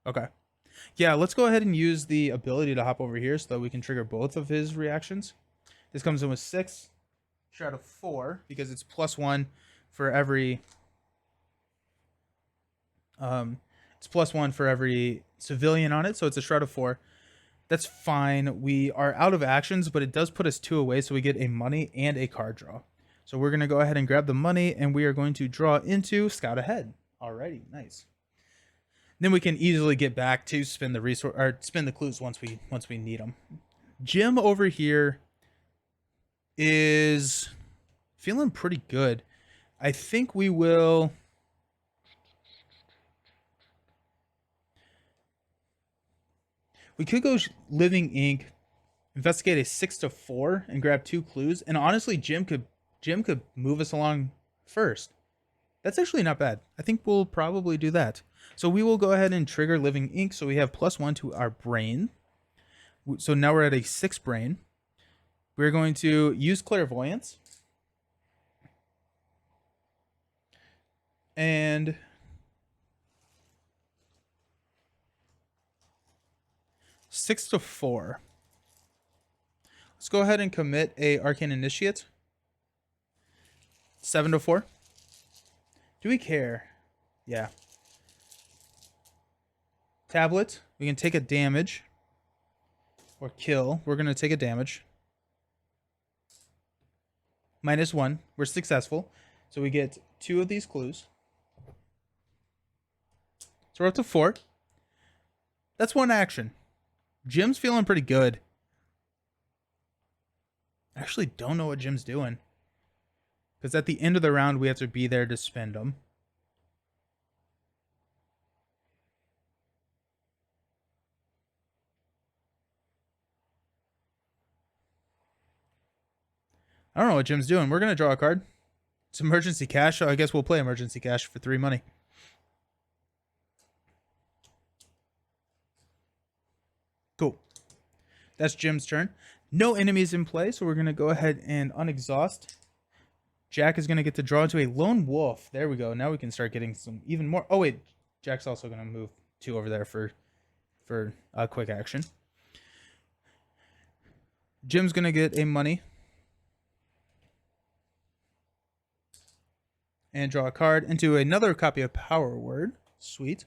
Okay. Yeah, let's go ahead and use the ability to hop over here so that we can trigger both of his reactions. This comes in with 6. Shroud of 4 because it's +1 for every. It's +1 for every civilian on it, so it's a Shroud of 4. That's fine. We are out of actions, but it does put us 2 away, so we get a money and a card draw. So we're going to go ahead and grab the money, and we are going to draw into Scout Ahead. Alrighty, nice. Then we can easily get back to spin the resource or spin the clues once we need them. Jim over here is feeling pretty good. I think we will. We could go Living Ink, investigate a 6-4, and grab 2 clues. And honestly, Jim could move us along first. That's actually not bad. I think we'll probably do that. So we will go ahead and trigger Living Ink. So we have +1 to our brain. So now we're at a 6 brain. We're going to use Clairvoyance. And (6-4). Let's go ahead and commit a Arcane Initiate. 7-4. Do we care? Yeah. Tablet. We can take a damage. Or kill. We're going to take a damage. -1. We're successful. So we get 2 of these clues. So we're up to 4. That's 1 action. Jim's feeling pretty good. I actually don't know what Jim's doing. Because at the end of the round, we have to be there to spend them. I don't know what Jim's doing. We're going to draw a card. It's emergency cash, so I guess we'll play emergency cash for 3 money. Cool. That's Jim's turn. No enemies in play, so we're going to go ahead and unexhaust. Jack is going to get to draw into a lone wolf. There we go. Now we can start getting some even more. Oh, wait. Jack's also going to move 2 over there for a quick action. Jim's going to get a money. And draw a card into another copy of Power Word. Sweet.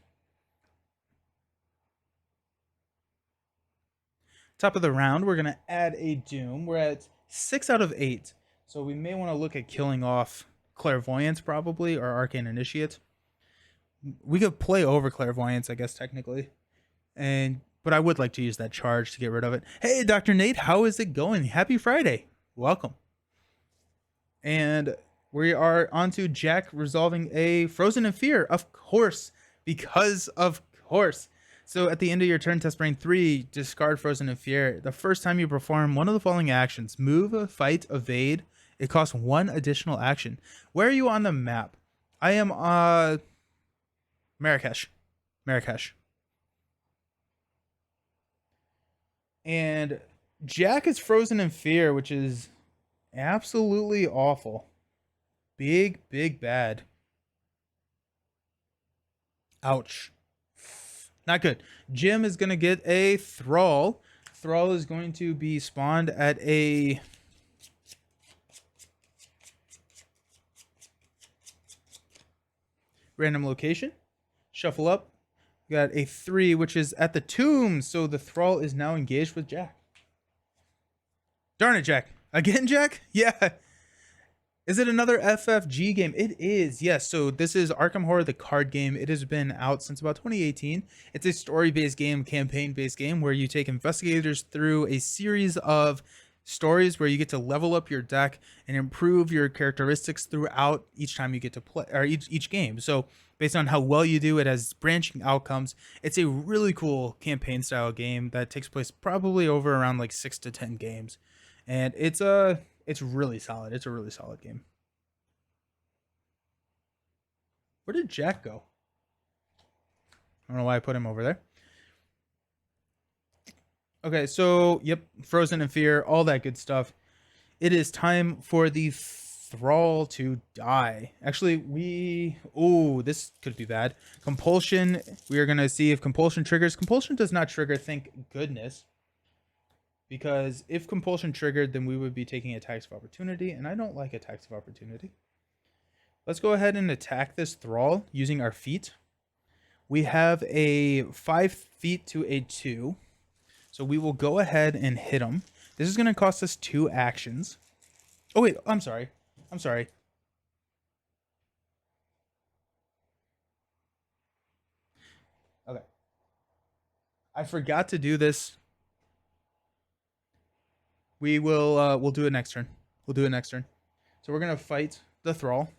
Top of the round, we're going to add a Doom. We're at 6 out of 8. So we may want to look at killing off Clairvoyance probably, or Arcane Initiate. We could play over Clairvoyance, I guess, technically. But I would like to use that charge to get rid of it. Hey, Dr. Nate, how is it going? Happy Friday. Welcome. And we are on to Jack resolving a Frozen in Fear, of course, because of course. So at the end of your turn, test brain 3, discard Frozen in Fear. The first time you perform one of the following actions: move, fight, evade. It costs 1 additional action. Where are you on the map? I am Marrakesh. And Jack is Frozen in Fear, which is absolutely awful. Big, big bad. Ouch. Not good. Jim is going to get a Thrall. Thrall is going to be spawned at a random location. Shuffle up. We got a 3, which is at the tomb. So the Thrall is now engaged with Jack. Darn it, Jack. Again, Jack? Yeah. Is it another FFG game? It is, yes. So this is Arkham Horror, the card game. It has been out since about 2018. It's a story-based game, campaign-based game, where you take investigators through a series of stories where you get to level up your deck and improve your characteristics throughout each time you get to play, or each game. So based on how well you do, it has branching outcomes. It's a really cool campaign-style game that takes place probably over around like 6 to 10 games. And it's really solid. It's a really solid game. Where did Jack go? I don't know why I put him over there. Okay, so, yep, Frozen in Fear, all that good stuff. It is time for the Thrall to die. Actually, this could be bad. Compulsion, we are going to see if Compulsion triggers. Compulsion does not trigger, thank goodness. Because if Compulsion triggered, then we would be taking attacks of opportunity, and I don't like attacks of opportunity. Let's go ahead and attack this Thrall using our feet. We have a 5 feet to a 2. So we will go ahead and hit him. This is going to cost us 2 actions. Oh, wait. I'm sorry. I'm sorry. Okay. I forgot to do this. We'll do it next turn. We'll do it next turn. So we're going to fight the Thrall.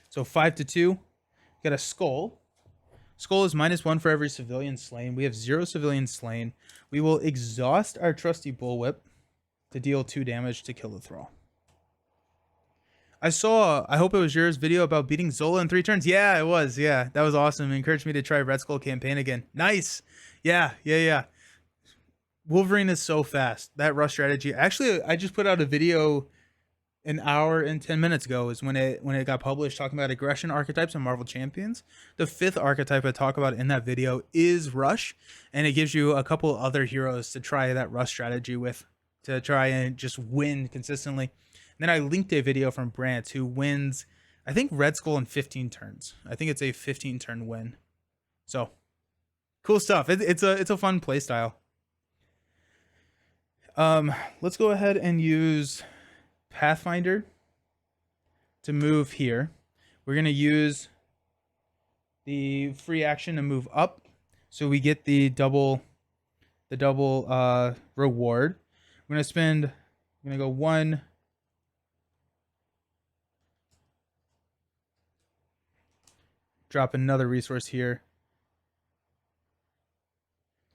So 5 to 2. Got a Skull. Skull is -1 for every civilian slain. We have 0 civilians slain. We will exhaust our trusty Bullwhip to deal 2 damage to kill the Thrall. I hope it was yours, video about beating Zola in 3 turns. Yeah, it was. Yeah, that was awesome. It encouraged me to try Red Skull campaign again. Nice. Yeah. Wolverine is so fast. That rush strategy. Actually, I just put out a video an hour and 10 minutes ago is when it got published, talking about aggression archetypes and Marvel Champions. The 5th archetype I talk about in that video is Rush, and it gives you a couple other heroes to try that Rush strategy with to try and just win consistently. And then I linked a video from Brant who wins, I think, Red Skull in 15 turns. I think it's a 15 turn win. So cool stuff. It's a fun play style. Let's go ahead and use Pathfinder to move here. We're going to use the free action to move up, so we get the double reward. We're going to go 1, drop another resource here.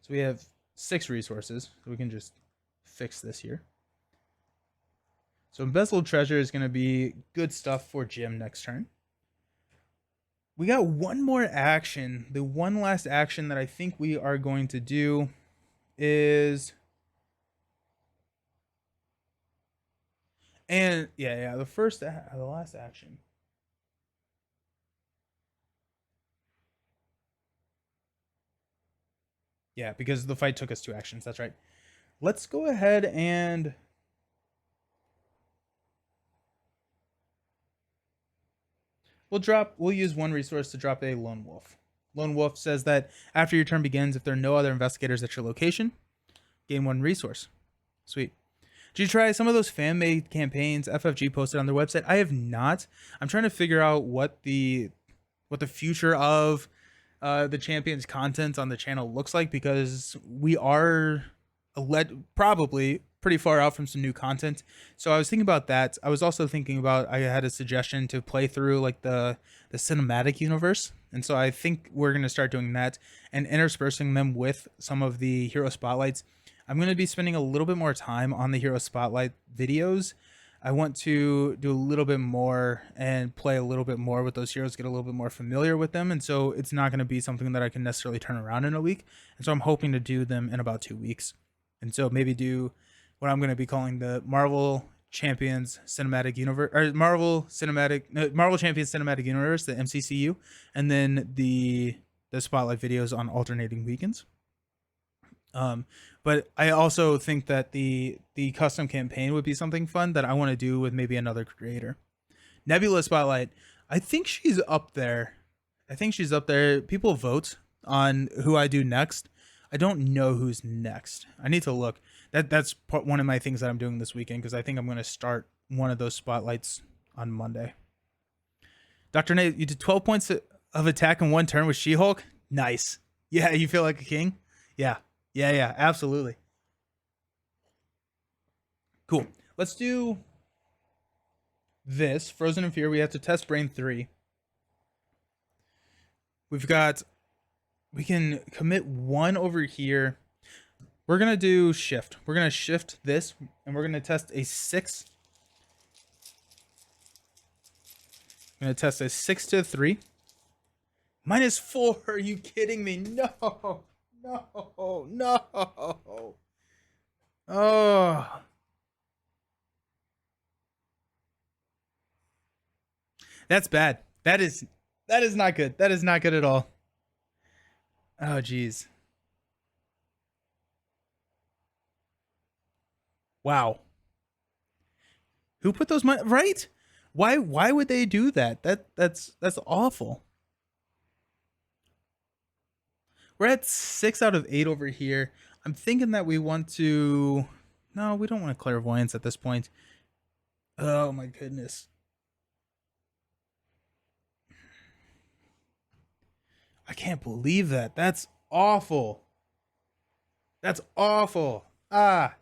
So we have 6 resources, so we can just fix this here. So Embezzled Treasure is going to be good stuff for Jim next turn. We got one more action. The one last action that I think we are going to do is... And yeah, the last action. Yeah, because the fight took us 2 actions. That's right. Let's go ahead and... We'll use 1 resource to drop a Lone Wolf. Lone Wolf says that after your turn begins, if there are no other investigators at your location, gain 1 resource. Sweet. Did you try some of those fan-made campaigns FFG posted on their website? I have not. I'm trying to figure out what the future of the Champions content on the channel looks like, because we are probably pretty far out from some new content. So I was thinking about that. I was also thinking about, I had a suggestion to play through like the cinematic universe. And so I think we're going to start doing that and interspersing them with some of the hero spotlights. I'm going to be spending a little bit more time on the hero spotlight videos. I want to do a little bit more and play a little bit more with those heroes, get a little bit more familiar with them. And so it's not going to be something that I can necessarily turn around in a week. And so I'm hoping to do them in about 2 weeks. And so maybe do what I'm going to be calling the Marvel Champions Cinematic Universe, or Marvel Champions Cinematic Universe, the MCCU, and then the spotlight videos on alternating weekends. But I also think that the custom campaign would be something fun that I want to do with maybe another creator. Nebula Spotlight, I think she's up there. People vote on who I do next. I don't know who's next. I need to look. That's one of my things that I'm doing this weekend, because I think I'm going to start one of those spotlights on Monday. Dr. Nate, you did 12 points of attack in 1 turn with She-Hulk. Nice. Yeah, you feel like a king? Yeah, absolutely. Cool. Let's do this. Frozen in Fear. We have to test Brain 3. We can commit 1 over here. We're going to do shift. We're going to shift this, and we're going to test a 6. I'm going to test a 6 to 3. -4. Are you kidding me? No. Oh. That's bad. That is not good. That is not good at all. Oh, geez. Wow. Who put those money right? Why would they do that? That's awful. We're at 6 out of 8 over here. I'm thinking that we want to... No, we don't want a clairvoyance at this point. Oh my goodness. I can't believe that. That's awful. That's awful. Ah.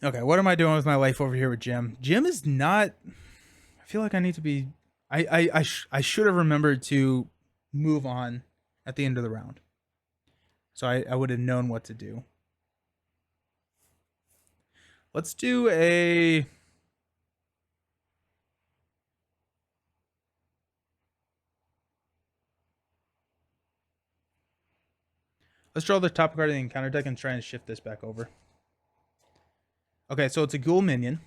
Okay, what am I doing with my life over here with Jim? Jim is not... I feel like I need to be... I should have remembered to move on at the end of the round. So I would have known what to do. Let's do a... Let's draw the top card of the encounter deck and try and shift this back over. Okay, so it's a ghoul minion.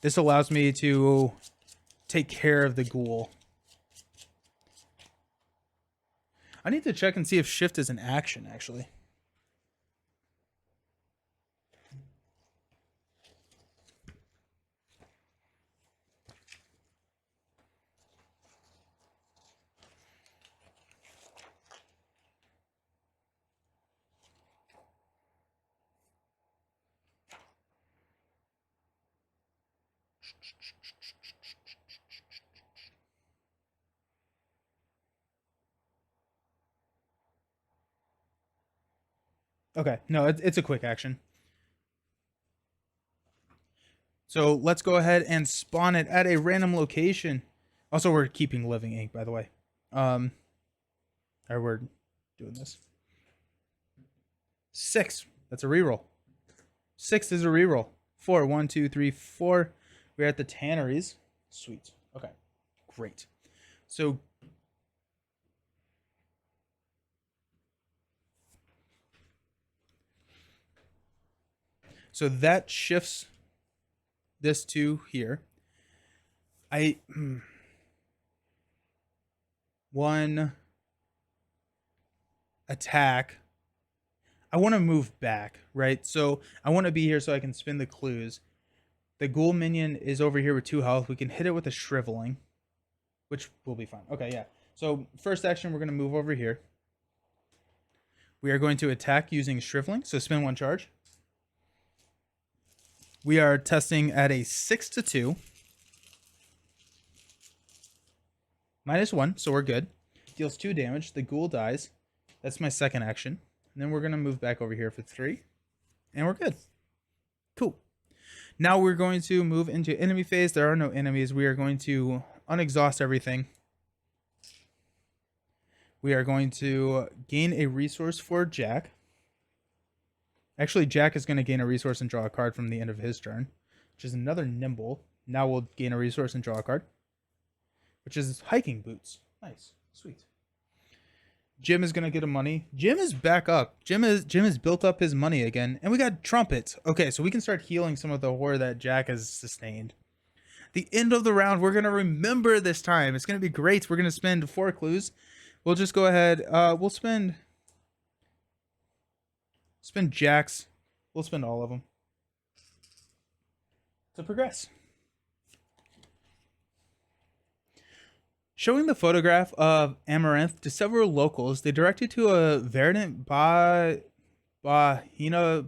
This allows me to take care of the ghoul. I need to check and see if shift is an action, actually. Okay, no, it's a quick action. So let's go ahead and spawn it at a random location. Also, we're keeping living ink, by the way. Or we're doing this. 6. That's a reroll. 6 is a reroll. 4. 1, 2, 3, 4. We're at the tanneries. Sweet. Okay. Great. So that shifts this to here. One attack. I want to move back, right? So I want to be here so I can spin the clues. The ghoul minion is over here with 2 health. We can hit it with a shriveling, which will be fine. Okay, yeah. So first action, we're going to move over here. We are going to attack using shriveling. So spin 1 charge. We are testing at a 6 to 2. -1, so we're good. Deals 2 damage. The ghoul dies. That's my second action. And then we're going to move back over here for 3. And we're good. Cool. Now we're going to move into enemy phase. There are no enemies. We are going to unexhaust everything. We are going to gain a resource for Jack. Actually, Jack is going to gain a resource and draw a card from the end of his turn, which is another nimble. Now we'll gain a resource and draw a card, which is hiking boots. Nice. Sweet. Jim is going to get a money. Jim is back up. Jim has built up his money again. And we got trumpet. Okay, so we can start healing some of the horror that Jack has sustained. The end of the round, we're going to remember this time. It's going to be great. We're going to spend 4 clues. We'll just go ahead. We'll spend Jack's. We'll spend all of them to progress. Showing the photograph of Amaranth to several locals, they directed to a verdant Bahina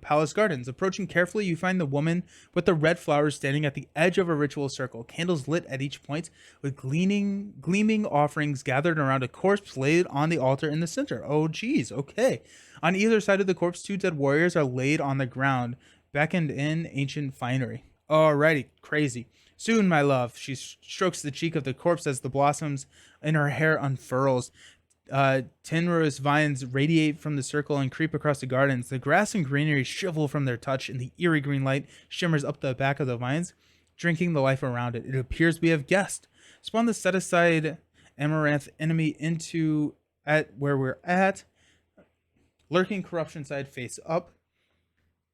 Palace Gardens. Approaching carefully, you find the woman with the red flowers standing at the edge of a ritual circle, candles lit at each point, with gleaming offerings gathered around a corpse laid on the altar in the center. Oh, geez, okay. On either side of the corpse, 2 dead warriors are laid on the ground, beckoned in ancient finery. Alrighty, crazy. Soon, my love, she strokes the cheek of the corpse as the blossoms in her hair unfurls. Tenrose vines radiate from the circle and creep across the gardens. The grass and greenery shrivel from their touch, and the eerie green light shimmers up the back of the vines, drinking the life around it. It appears we have guessed. Spawn the set-aside Amaranth enemy into at where we're at. Lurking corruption side face up.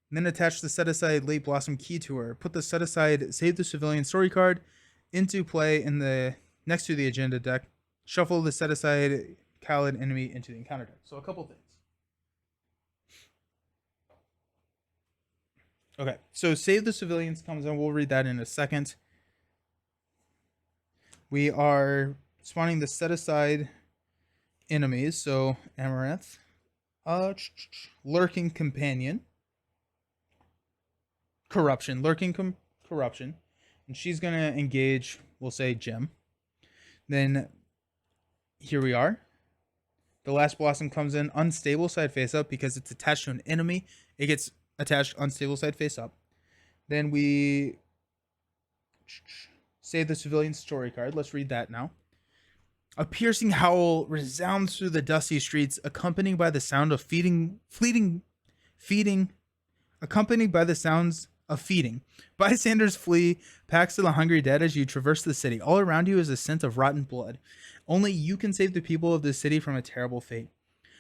And then attach the set-aside Late Blossom key to her. Put the set-aside Save the Civilian story card into play in the next to the agenda deck. Shuffle the set-aside Khaled enemy into the encounter deck. So a couple things. Okay, so Save the Civilians comes in. We'll read that in a second. We are spawning the set aside enemies. So Amaranth, lurking companion, corruption, corruption, and she's gonna engage. We'll say Gem. Then here we are. The last blossom comes in unstable side face up because it's attached to an enemy. It gets attached unstable side face up. Then we save the civilian story card. Let's read that now. A piercing howl resounds through the dusty streets, accompanied by the sound of feeding, accompanied by the sounds of feeding. Bystanders flee, packs of the hungry dead as you traverse the city. All around you is a scent of rotten blood. Only you can save the people of this city from a terrible fate.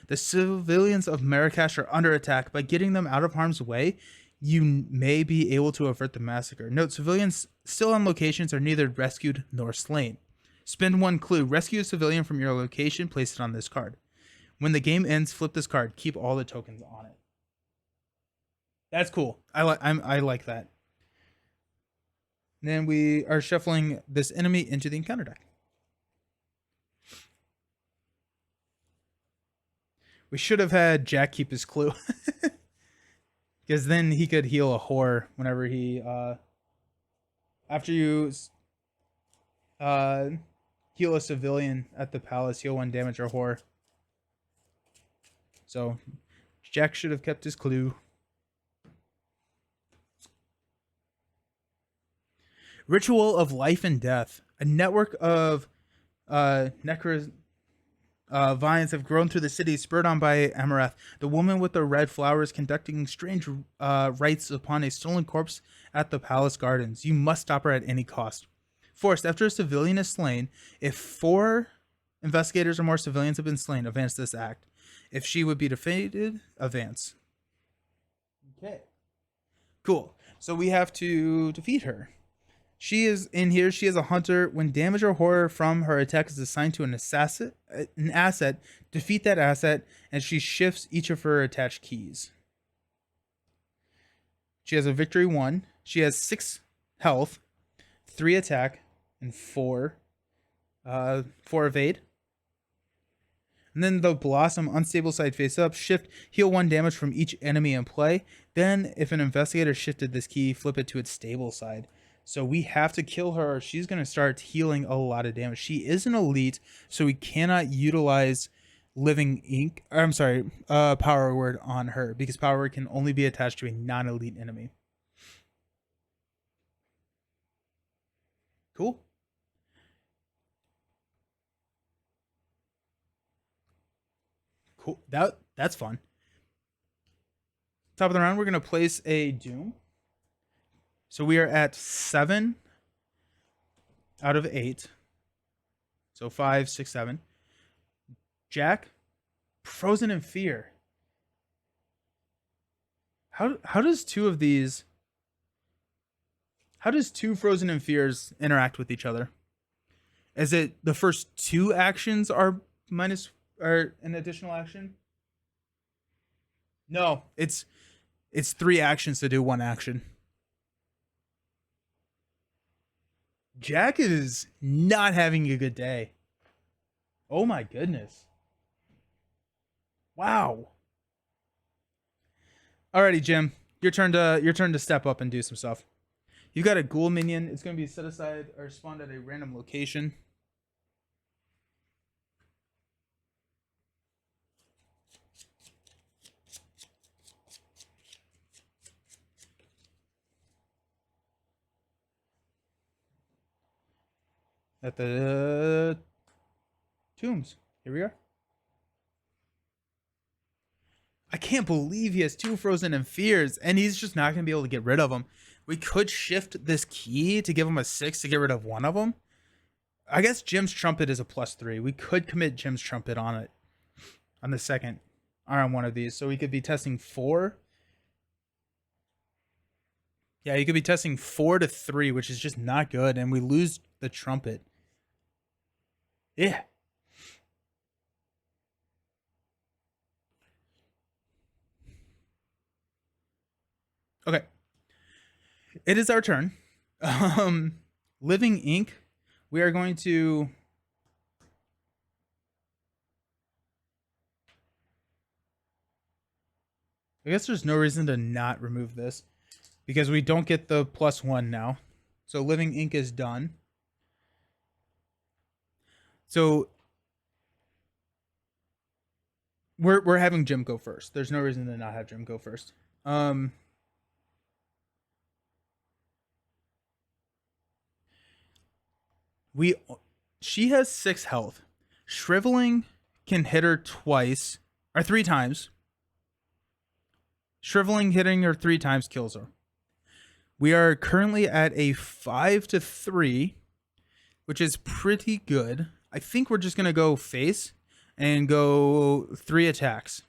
The civilians of Marrakesh are under attack. By getting them out of harm's way, you may be able to avert the massacre. Note, civilians still on locations are neither rescued nor slain. Spend one clue. Rescue a civilian from your location. Place it on this card. When the game ends, flip this card. Keep all the tokens on it. That's cool. I like that. Then we are shuffling this enemy into the encounter deck. We should have had Jack keep his clue. Because then he could heal a whore whenever he... after you heal a civilian at the palace, heal 1 damage or whore. So, Jack should have kept his clue. Ritual of Life and Death. A network of vines have grown through the city, spurred on by Amaranth. The woman with the red flowers conducting strange rites upon a stolen corpse at the palace gardens. You must stop her at any cost. Forced, after a civilian is slain, if 4 investigators or more civilians have been slain, advance this act. If she would be defeated, advance. Okay. Cool. So we have to defeat her. She is in here. She is a hunter. When damage or horror from her attack is assigned to an asset, defeat that asset, and she shifts each of her attached keys. She has a victory 1. She has 6 health, 3 attack, and 4 evade. And then the Blossom, unstable side face up, shift, heal 1 damage from each enemy in play. Then, if an investigator shifted this key, flip it to its stable side. So we have to kill her, or she's going to start healing a lot of damage. She is an elite, so we cannot utilize Living Ink. I'm sorry, Power Word on her, because Power Word can only be attached to a non-elite enemy. Cool. Cool. That's fun. Top of the round, we're going to place a Doom. So we are at 7 out of 8. So 5, 6, 7. Jack, Frozen in Fear. How does 2 of these... How does 2 Frozen in Fears interact with each other? Is it the first 2 actions are an additional action? No, it's 3 actions to do 1 action. Jack is not having a good day. Oh my goodness. Wow. Alrighty, Jim. Your turn to step up and do some stuff. You got a ghoul minion. It's going to be set aside or spawned at a random location. At the tombs. Here we are. I can't believe he has 2 Frozen in Fears, and he's just not going to be able to get rid of them. We could shift this key to give him a 6 to get rid of one of them. I guess Jim's Trumpet is a +3. We could commit Jim's Trumpet on it. On the second. Or on one of these. So we could be testing 4. Yeah, you could be testing 4 to 3, which is just not good. And we lose the Trumpet. Yeah. Okay. It is our turn. Living Ink We are going to... I guess there's no reason to not remove this because we don't get the +1 now. So living ink is done. So we're having Jim go first. There's no reason to not have Jim go first. She has 6 health. Shriveling can hit her twice or 3 times. Shriveling hitting her 3 times kills her. We are currently at a 5-3, which is pretty good. I think we're just gonna go face and go 3 attacks.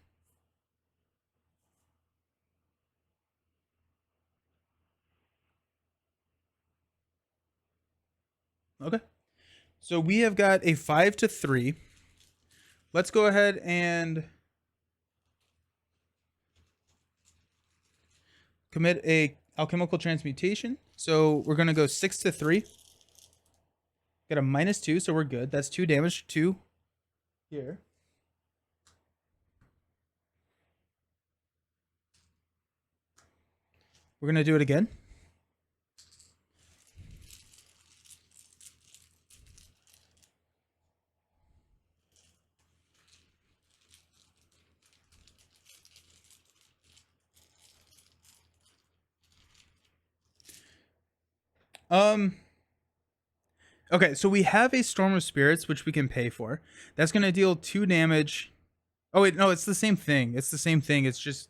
Okay. So we have got a 5-3. Let's go ahead and commit a alchemical transmutation. So we're gonna go 6-3. Got a -2, so we're good. That's 2 damage. 2 here. We're gonna do it again. Okay, so we have a Storm of Spirits, which we can pay for. That's going to deal 2 damage. Oh, wait, no, it's the same thing. It's the same thing. It's just...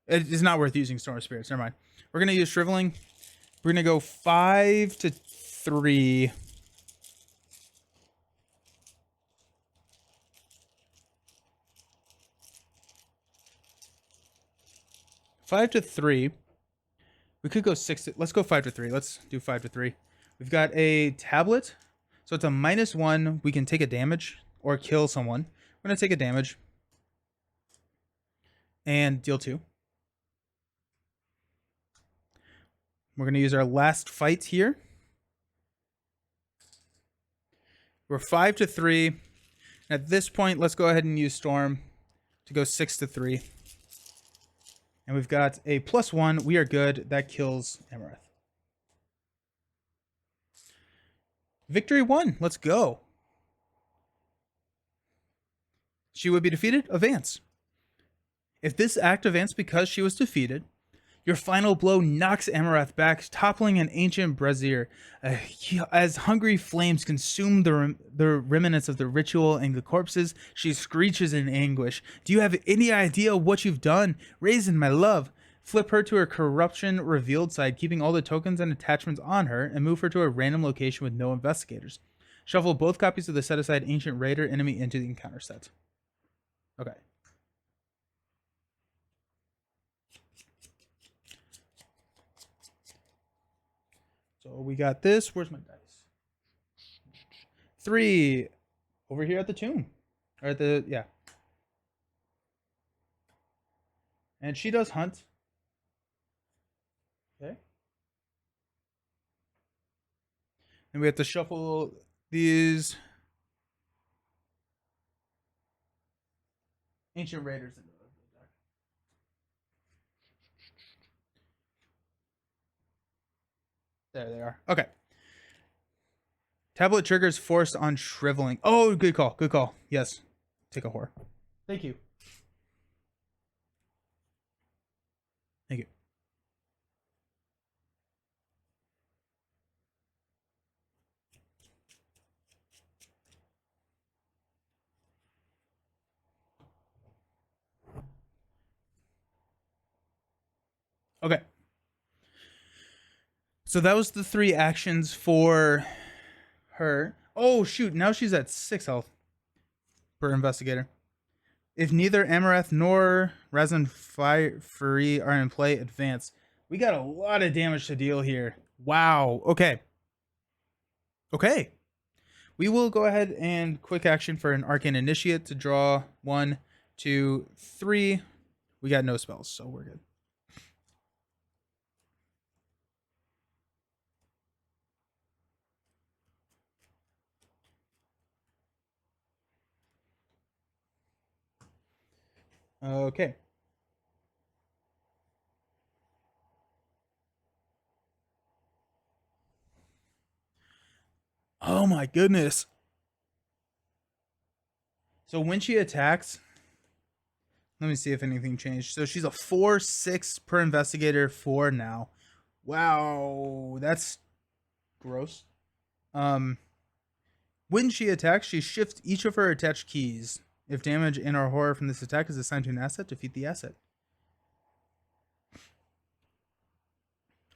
It's not worth using Storm of Spirits. Never mind. We're going to use Shriveling. We're going to go 5-3. We could go 6. Let's go 5-3. Let's do 5-3. We've got a tablet. So it's a -1. We can take a damage or kill someone. We're going to take a damage. And deal 2. We're going to use our last fight here. We're 5-3. At this point, let's go ahead and use Storm to go 6-3. And we've got a +1. We are good. That kills Amaranth. Victory 1. Let's go. She would be defeated. Advance. If this act advanced because she was defeated, your final blow knocks Amaranth back, toppling an ancient brazier. As hungry flames consume the remnants of the ritual and the corpses, she screeches in anguish. Do you have any idea what you've done? Raisin, my love. Flip her to her corruption revealed side, keeping all the tokens and attachments on her, and move her to a random location with no investigators. Shuffle both copies of the set-aside Ancient Raider enemy into the encounter set. Okay. So we got this. Where's my dice? 3 over here at the tomb. Or at the, yeah. And she does hunt. Okay. And we have to shuffle these Ancient Raiders into the deck. There they are. Okay. Tablet triggers forced on Shriveling. Oh, good call. Good call. Yes. Take a whore. Thank you. Thank you. Okay. So that was the 3 actions for her. Oh, shoot. Now she's at 6 health per investigator. If neither Amaranth nor Razan Fury are in play, advance. We got a lot of damage to deal here. Wow. Okay. Okay. We will go ahead and quick action for an Arcane Initiate to draw 1, 2, 3. We got no spells, so we're good. Okay. Oh my goodness. So when she attacks, let me see if anything changed. So she's a 4/6 per investigator 4 now. Wow, that's gross. Um, when she attacks, she shifts each of her attached keys. If damage and or horror from this attack is assigned to an asset, defeat the asset.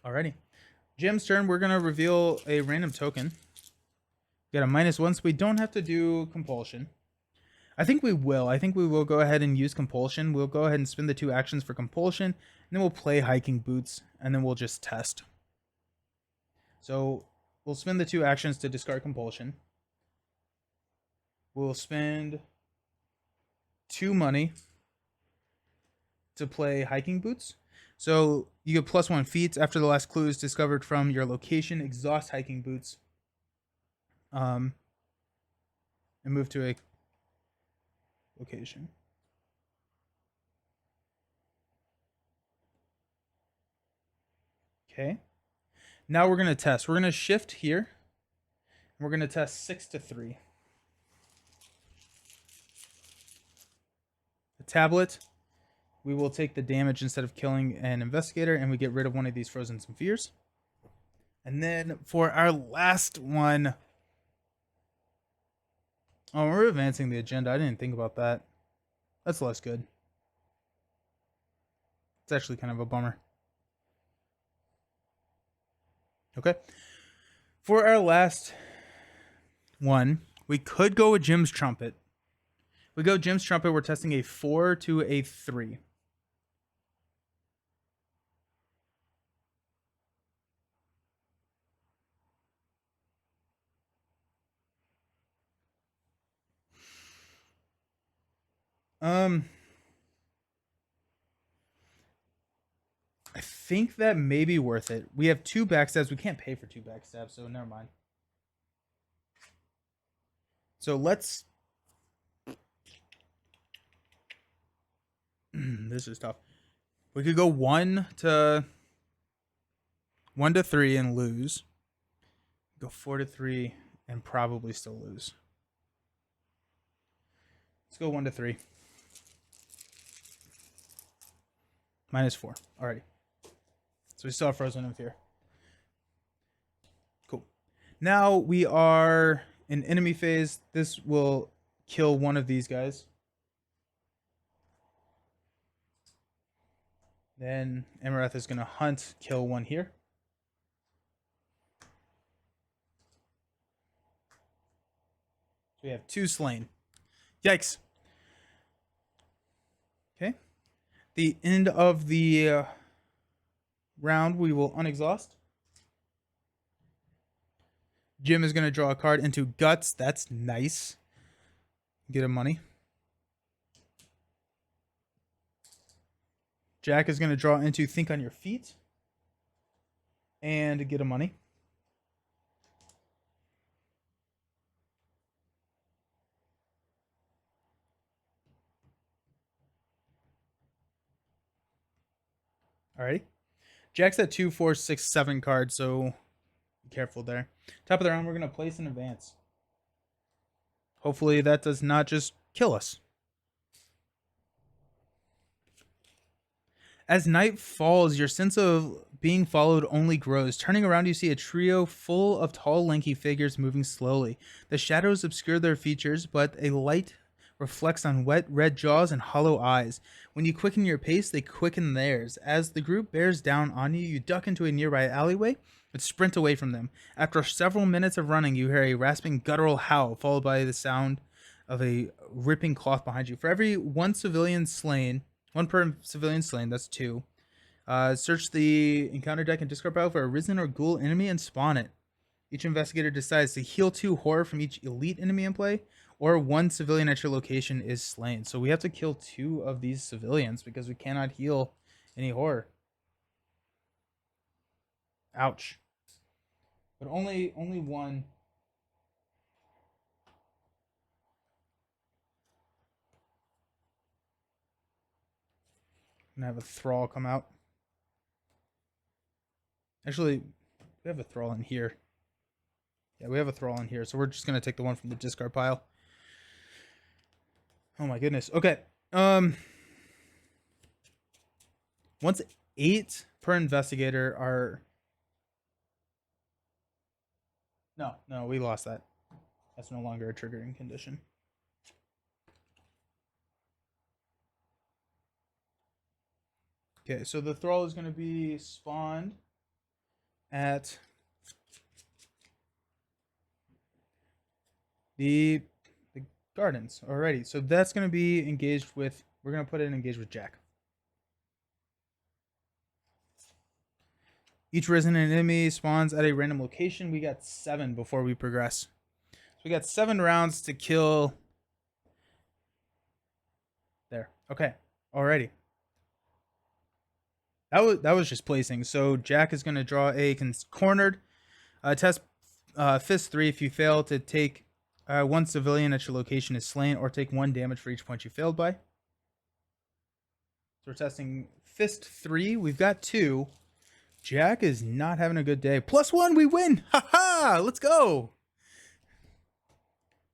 Alrighty. Jim's turn. We're gonna reveal a random token. Got a -1, so we don't have to do compulsion. I think we will. I think we will go ahead and use compulsion. We'll go ahead and spend the 2 actions for compulsion, and then we'll play hiking boots, and then we'll just test. So we'll spend the 2 actions to discard compulsion. We'll spend 2 money to play hiking boots. So you get +1 feats after the last clue is discovered from your location. Exhaust hiking boots. And move to a location. Okay. Now we're gonna test. We're gonna shift here. And we're gonna test 6 to 3. The tablet. We will take the damage instead of killing an investigator, and we get rid of one of these frozen some fears. And then for our last one, oh, we're advancing the agenda. I didn't think about that. That's less good. It's actually kind of a bummer. Okay. For our last one, we could go with Jim's Trumpet. We go Jim's Trumpet. We're testing a 4 to a 3. I think that may be worth it. We have 2 backstabs. We can't pay for 2 backstabs, so never mind. So let's. This is tough. We could go 1 to 3 and lose. Go 4 to 3 and probably still lose. Let's go 1 to 3. -4. Alrighty. So we still have Frozen in Fear. Cool. Now we are in enemy phase. This will kill one of these guys. Then Amareth is going to hunt, kill one here. So we have 2 slain. Yikes. Okay. The end of the round, we will unexhaust. Jim is going to draw a card into Guts. That's nice. Get him money. Jack is going to draw into Think on Your Feet. And get a money. Alrighty. Jack's at 2, 4, 6, 7 cards, so be careful there. Top of the round, we're going to place in advance. Hopefully that does not just kill us. As night falls, your sense of being followed only grows. Turning around, you see a trio full of tall, lanky figures moving slowly. The shadows obscure their features, but a light reflects on wet, red jaws and hollow eyes. When you quicken your pace, they quicken theirs. As the group bears down on you, you duck into a nearby alleyway and sprint away from them. After several minutes of running, you hear a rasping, guttural howl, followed by the sound of a ripping cloth behind you. For every one per civilian slain, that's 2. Search the encounter deck and discard pile for a risen or ghoul enemy and spawn it. Each investigator decides to heal 2 horror from each elite enemy in play, or 1 civilian at your location is slain. So we have to kill 2 of these civilians because we cannot heal any horror. Ouch. But only 1. gonna have a thrall come out. Actually, we have a thrall in here. Yeah, we have a thrall in here, so we're just gonna take the one from the discard pile. Oh my goodness. Okay. Once 8 per investigator are. No, we lost that. That's no longer a triggering condition. Okay, so the thrall is going to be spawned at the gardens. Alrighty, so that's going to be engaged with. We're going to put it engaged with Jack. Each resident enemy spawns at a random location. We got 7 before we progress. So we got 7 rounds to kill. There. Okay. Alrighty. That was just placing. So Jack is going to draw a cornered. Test Fist 3 if you fail to take 1 civilian at your location is slain, or take 1 damage for each point you failed by. So we're testing Fist 3. We've got 2. Jack is not having a good day. +1, we win. Ha! Let's go.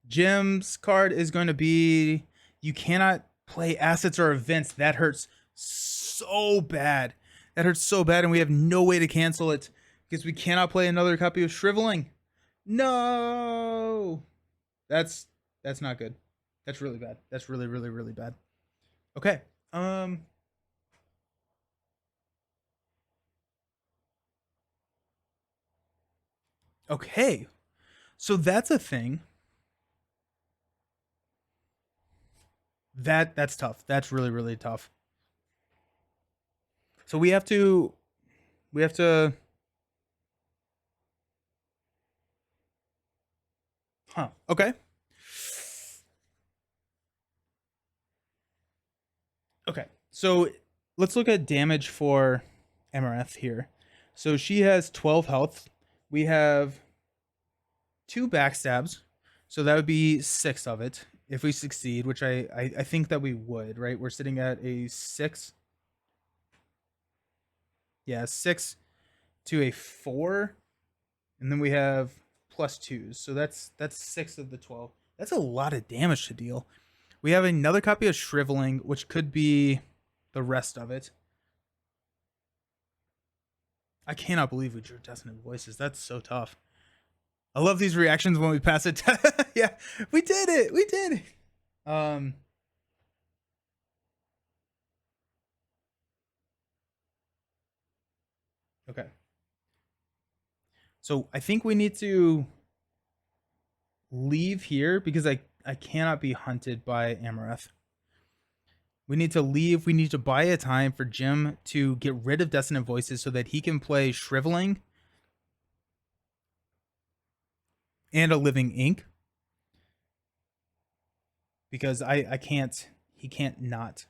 Jim's card is going to be, you cannot play assets or events. That hurts so bad. That hurts so bad, and we have no way to cancel it because we cannot play another copy of Shriveling. No. That's not good. That's really bad. That's really, really, really bad. Okay. Okay, so that's a thing. That's tough. That's really, really tough. So we have to. Huh. Okay. Okay. So let's look at damage for Amareth here. So she has 12 health. We have 2 backstabs. So that would be 6 of it if we succeed, which I think that we would, right? We're sitting at a 6. Yeah, 6 to a 4. And then we have +2s. So that's 6 of the 12. That's a lot of damage to deal. We have another copy of Shriveling, which could be the rest of it. I cannot believe we drew Dissonant Voices. That's so tough. I love these reactions when we pass it. Yeah, we did it. We did it. Okay. So I think we need to leave here because I cannot be hunted by Amareth. We need to leave. We need to buy a time for Jim to get rid of Dissonant Voices so that he can play Shriveling and a Living Ink. Because I can't, he can't not.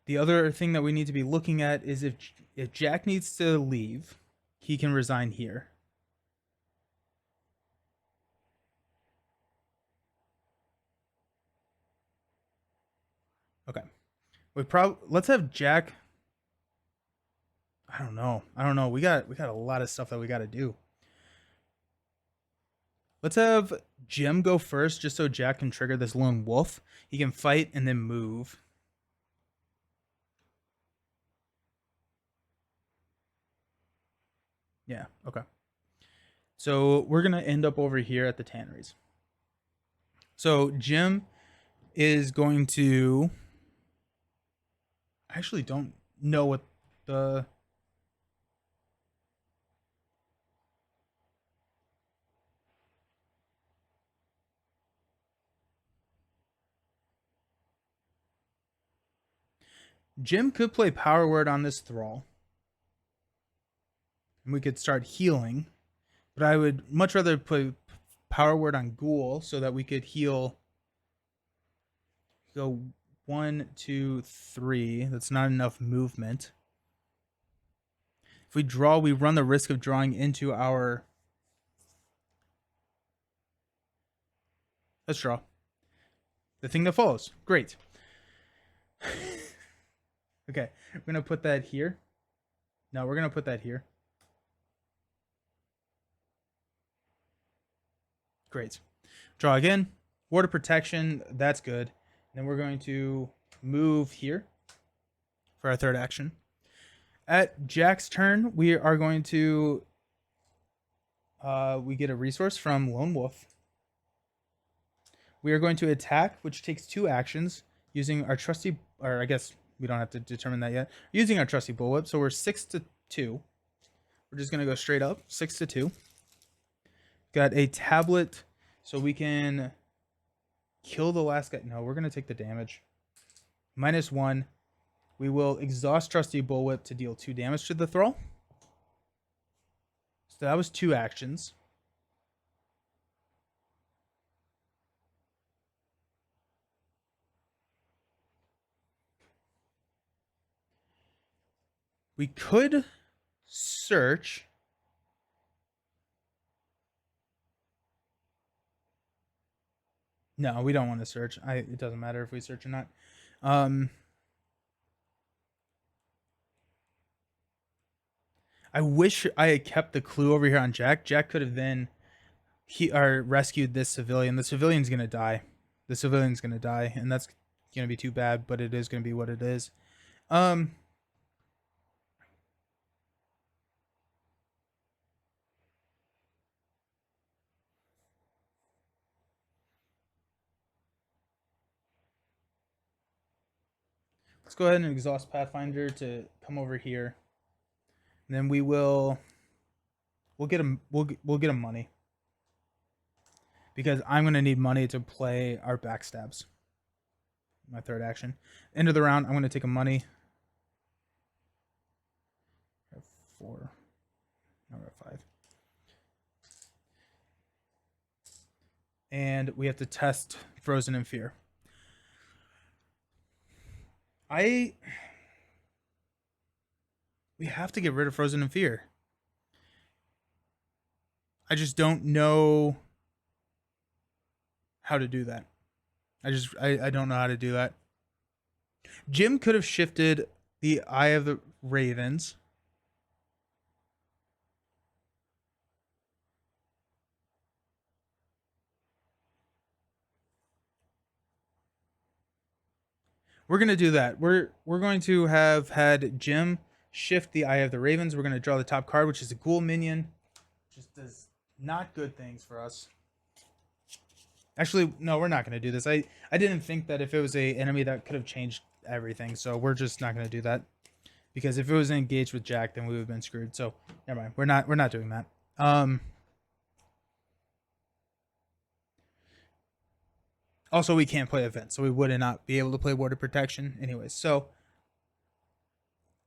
The other thing that we need to be looking at is if Jack needs to leave, he can resign here. Okay. Let's have Jack. I don't know. We got a lot of stuff that we got to do. Let's have Jim go first just so Jack can trigger this lone wolf. He can fight and then move. Yeah, okay. So we're going to end up over here at the tanneries. So Jim is going to... I actually don't know what the... Jim could play Power Word on this Thrall. And we could start healing. But I would much rather play Power Word on Ghoul so that we could heal. Go 1, 2, 3. That's not enough movement. If we draw, we run the risk of drawing into our Let's draw. The thing that follows. Great. Okay, we're going to put that here. No, we're going to put that here. Great. Draw again. Water protection, that's good. Then we're going to move here for our third action. At Jack's turn, we are going to we get a resource from Lone Wolf. We are going to attack, which takes 2 actions, using our trusty, or I guess we don't have to determine that yet. Using our trusty bullwhip, so we're 6-2. We're just gonna go straight up, 6-2. Got a tablet, so we can kill the last guy. No, we're gonna take the damage. -1. We will exhaust trusty bullwhip to deal 2 damage to the thrall. So that was 2 actions. We could search. No, we don't want to search. It doesn't matter if we search or not. I wish I had kept the clue over here on Jack. Jack could have then rescued this civilian. The civilian's gonna die. The civilian's gonna die, and that's gonna be too bad. But it is gonna be what it is. Let's go ahead and exhaust Pathfinder to come over here. And then we'll get him money. Because I'm gonna need money to play our backstabs. My third action. End of the round, I'm gonna take a money. I have 4. Now we're at 5. And we have to test Frozen in Fear. We have to get rid of Frozen in Fear. I just don't know how to do that. I don't know how to do that. Jim could have shifted the Eye of the Ravens. We're going to do that. We're going to have had Jim shift the Eye of the Ravens. We're going to draw the top card, which is a ghoul minion. Just does not good things for us. Actually, no, we're not going to do this. I didn't think that if it was a enemy that could have changed everything. So we're just not going to do that. Because if it was engaged with Jack, then we would have been screwed. So never mind. We're not doing that. Also, we can't play events, so we would not be able to play water protection. Anyways, so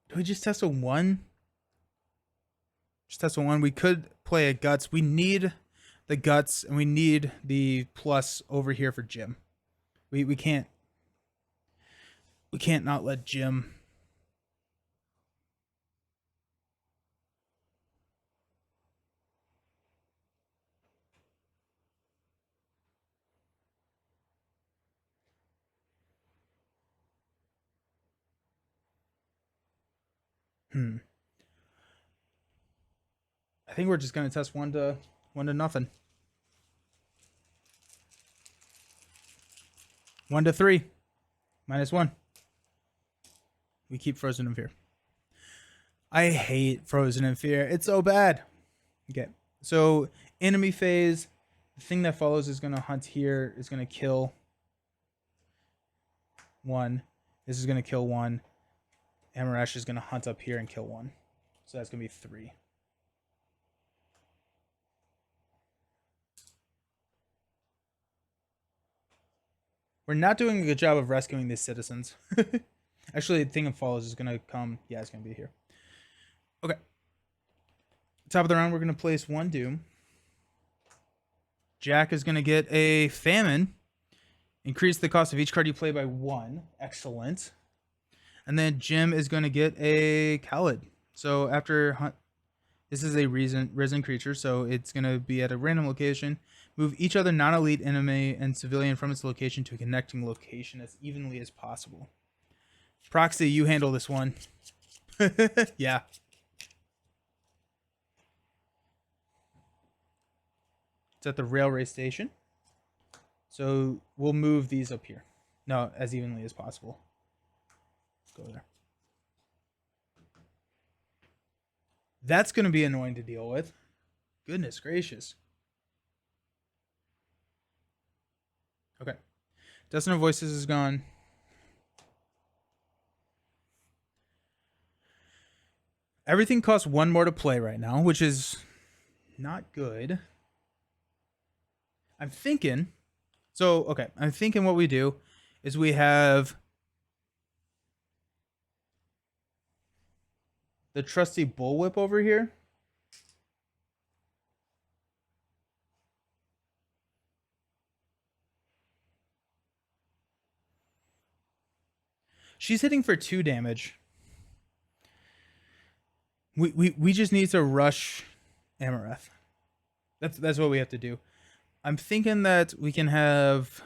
do we just test a 1? Just test a 1. We could play a guts. We need the guts, and we need the plus over here for Jim. We can't not let Jim. I think we're just gonna test 1 to nothing. 1 to 3. -1. We keep Frozen in Fear. I hate Frozen in Fear. It's so bad. Okay. So enemy phase. The thing that follows is gonna hunt here. Is gonna kill 1. This is gonna kill 1. Marrakesh is gonna hunt up here and kill 1. So that's gonna be 3. We're not doing a good job of rescuing these citizens. Actually, the thing that follows is going to come. Yeah, it's going to be here. Okay. Top of the round, we're going to place 1 Doom. Jack is going to get a Famine. Increase the cost of each card you play by 1. Excellent. And then Jim is going to get a Khaled. So after This is a risen creature, so it's going to be at a random location. Move each other non-elite enemy and civilian from its location to a connecting location as evenly as possible. Proxy, you handle this one. Yeah. It's at the railway station. So we'll move these up here. No, as evenly as possible. Go there. That's going to be annoying to deal with. Goodness gracious. Okay. Dustin of Voices is gone. Everything costs one more to play right now, which is not good. I'm thinking. So, okay. I'm thinking what we do is we have the trusty bullwhip over here. She's hitting for 2 damage. We just need to rush Amareth. That's what we have to do. I'm thinking that we can have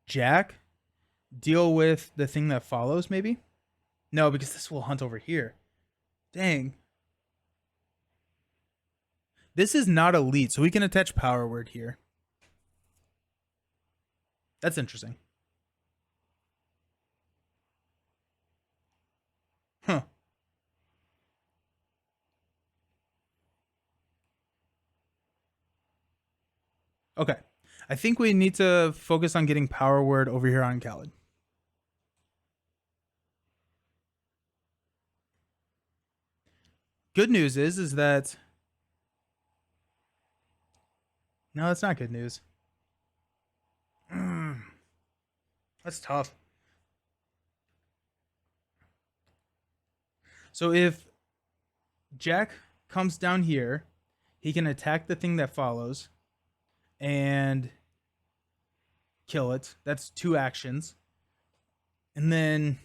Jack deal with the thing that follows, maybe? No, because this will hunt over here. Dang. This is not elite, so we can attach Power Word here. That's interesting. Huh. Okay. I think we need to focus on getting Power Word over here on Khaled. Good news is that... No, that's not good news. That's tough. So if Jack comes down here, he can attack the thing that follows and kill it. That's 2 actions. And then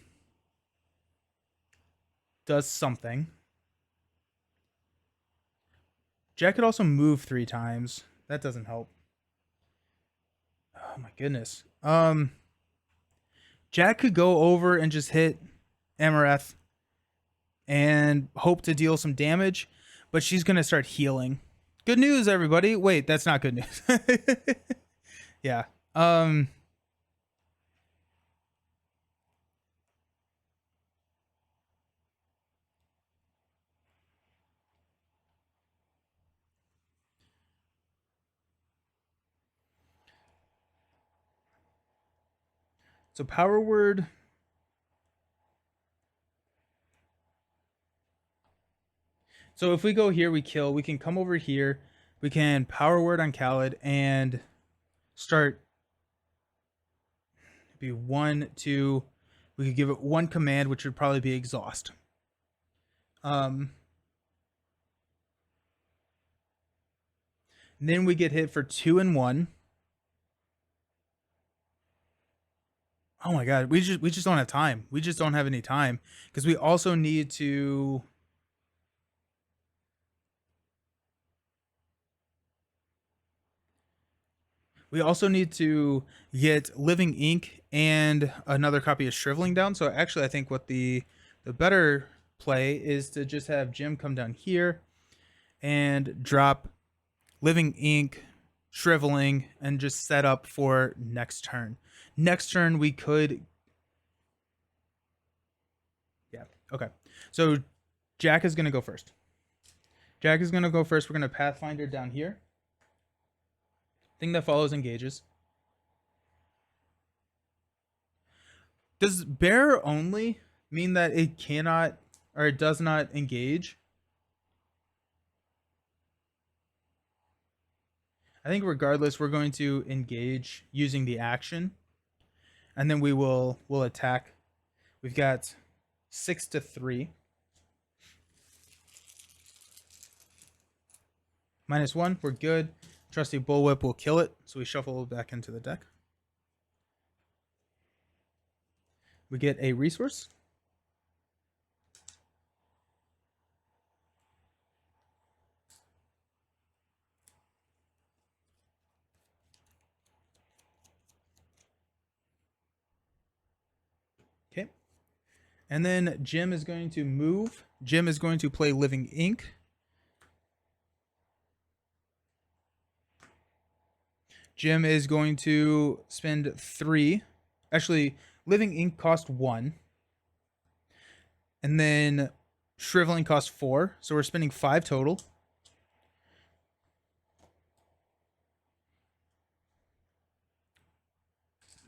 does something. Jack could also move 3 times. That doesn't help. Oh my goodness. Jack could go over and just hit Amareth and hope to deal some damage, but she's going to start healing. Good news, everybody. Wait, that's not good news. Yeah. So Power Word. So if we go here, we kill. We can come over here. We can Power Word on Khaled and start. Be 1, 2. We could give it 1 command, which would probably be exhaust. And then we get hit for 2 and 1. Oh my god, we just don't have time. We just don't have any time because we also need to get Living Ink and another copy of Shriveling down. So actually I think what the better play is to just have Jim come down here and drop Living Ink, Shriveling, and just set up for next turn. Next turn we could... Yeah, okay. So Jack is going to go first. Jack is going to go first. We're going to Pathfinder down here. Thing that follows engages. Does bear only mean that it cannot or it does not engage? I think regardless, we're going to engage using the action. And then we'll attack. We've got 6 to 3. -1, we're good. Trusty Bullwhip will kill it, so we shuffle back into the deck. We get a resource. And then Jim is going to move. Jim is going to play Living Ink. Jim is going to spend 3. Actually, Living Ink cost 1. And then Shriveling cost 4. So we're spending 5 total.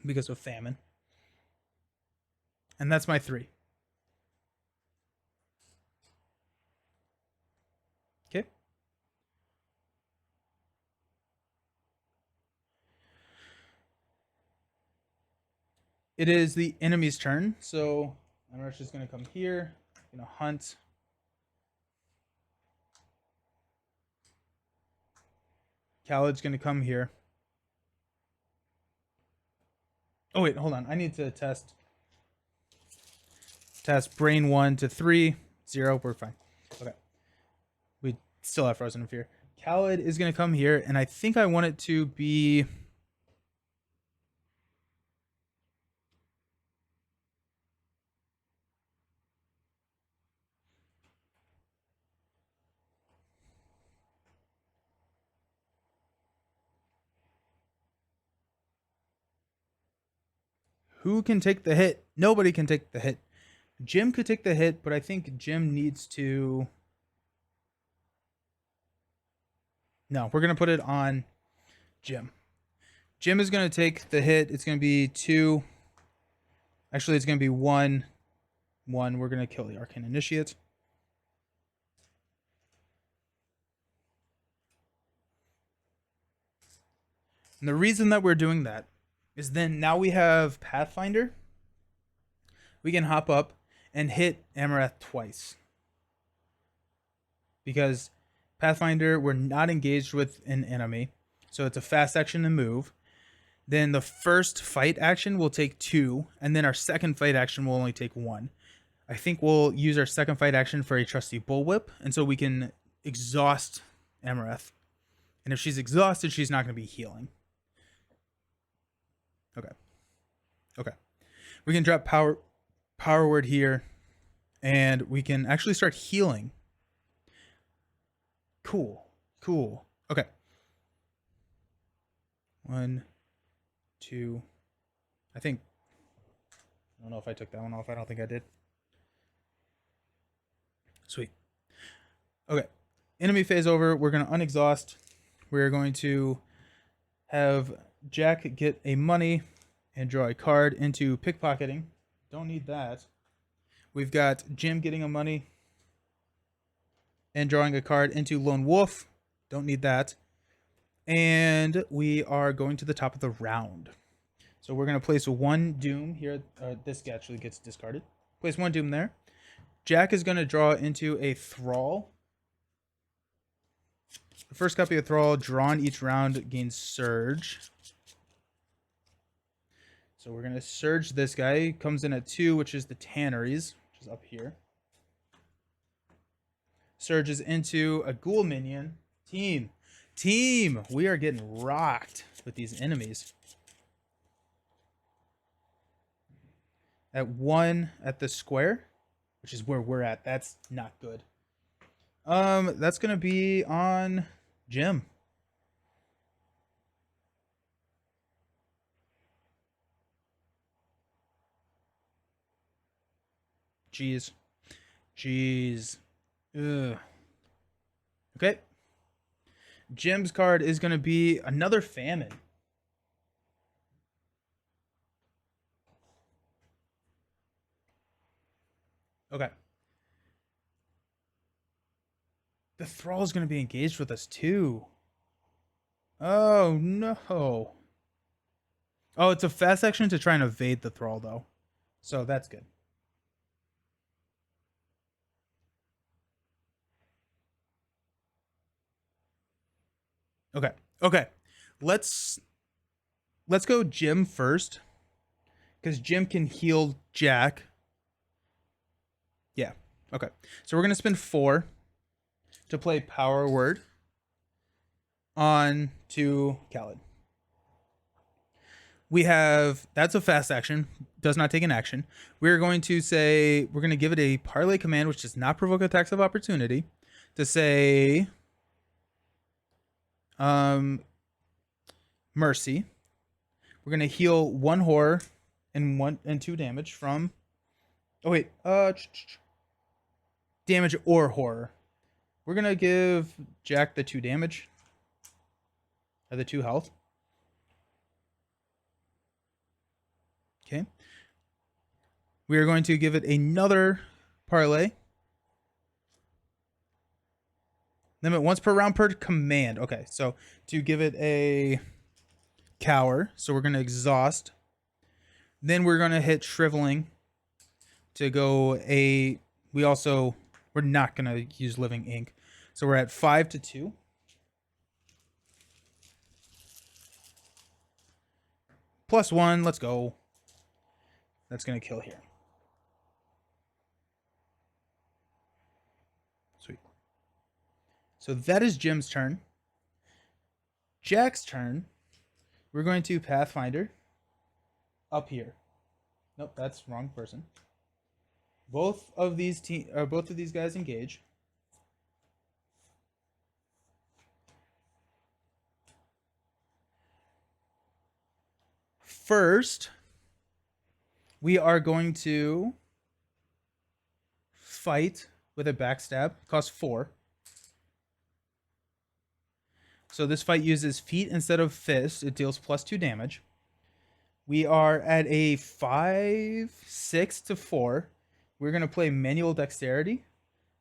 Because of famine. And that's my 3. Okay. It is the enemy's turn, so Amrush is going to come here, going to hunt. Khaled's going to come here. Oh wait, hold on. I need to test brain 1 to 3, 0. We're fine. Okay. We still have Frozen in Fear. Khaled is going to come here, and I think I want it to be... Who can take the hit? Nobody can take the hit. Jim could take the hit, but I think Jim needs to... No, we're going to put it on Jim. Jim is going to take the hit. It's going to be 2. Actually, it's going to be 1. 1. We're going to kill the Arcane Initiate. And the reason that we're doing that is then now we have Pathfinder. We can hop up and hit Amaranth twice. Because Pathfinder, we're not engaged with an enemy. So it's a fast action to move. Then the first fight action will take 2. And then our second fight action will only take 1. I think we'll use our second fight action for a trusty bullwhip. And so we can exhaust Amaranth. And if she's exhausted, she's not going to be healing. Okay. Okay. We can drop power word here. And we can actually start healing. Cool. Cool. Okay. 1, 2. I think... I don't know if I took that one off. I don't think I did. Sweet. Okay. Enemy phase over. We're going to unexhaust. We're going to have Jack get a money and draw a card into pickpocketing. Don't need that. We've got Jim getting a money and drawing a card into Lone Wolf. Don't need that. And we are going to the top of the round. So we're going to place 1 Doom here. This actually gets discarded. Place 1 Doom there. Jack is going to draw into a Thrall. The first copy of Thrall drawn each round gains Surge. So we're going to Surge this guy. Comes in at 2, which is the Tanneries, which is up here. Surges into a Ghoul minion. Team, we are getting rocked with these enemies. At 1 at the square, which is where we're at. That's not good. That's gonna be on Jim. Jeez. Ugh. Okay. Jim's card is going to be another famine. Okay. The Thrall is going to be engaged with us too. Oh, no. Oh, it's a fast action to try and evade the Thrall, though. So that's good. Okay. Let's go Jim first. Because Jim can heal Jack. Yeah. Okay. So we're going to spend 4 to play Power Word on to Khaled. We have, that's a fast action, does not take an action. We're going to say, we're going to give it a parlay command, which does not provoke attacks of opportunity, to say, mercy. We're going to heal 1 horror and 2 damage from, oh wait, damage or horror. We're going to give Jack the 2 damage, or the 2 health. Okay. We are going to give it another parlay. Limit once per round per command. Okay, so to give it a cower, so we're going to exhaust. Then we're going to hit shriveling to go a, we're not going to use living ink. So we're at 5 to 2. +1, let's go. That's going to kill here. Sweet. So that is Jim's turn. Jack's turn. We're going to Pathfinder up here. Nope, that's wrong person. Both of these guys engage. First, we are going to fight with a backstab. Costs 4. So this fight uses feet instead of fist. It deals +2 damage. We are at a 5, 6 to 4. We're going to play manual dexterity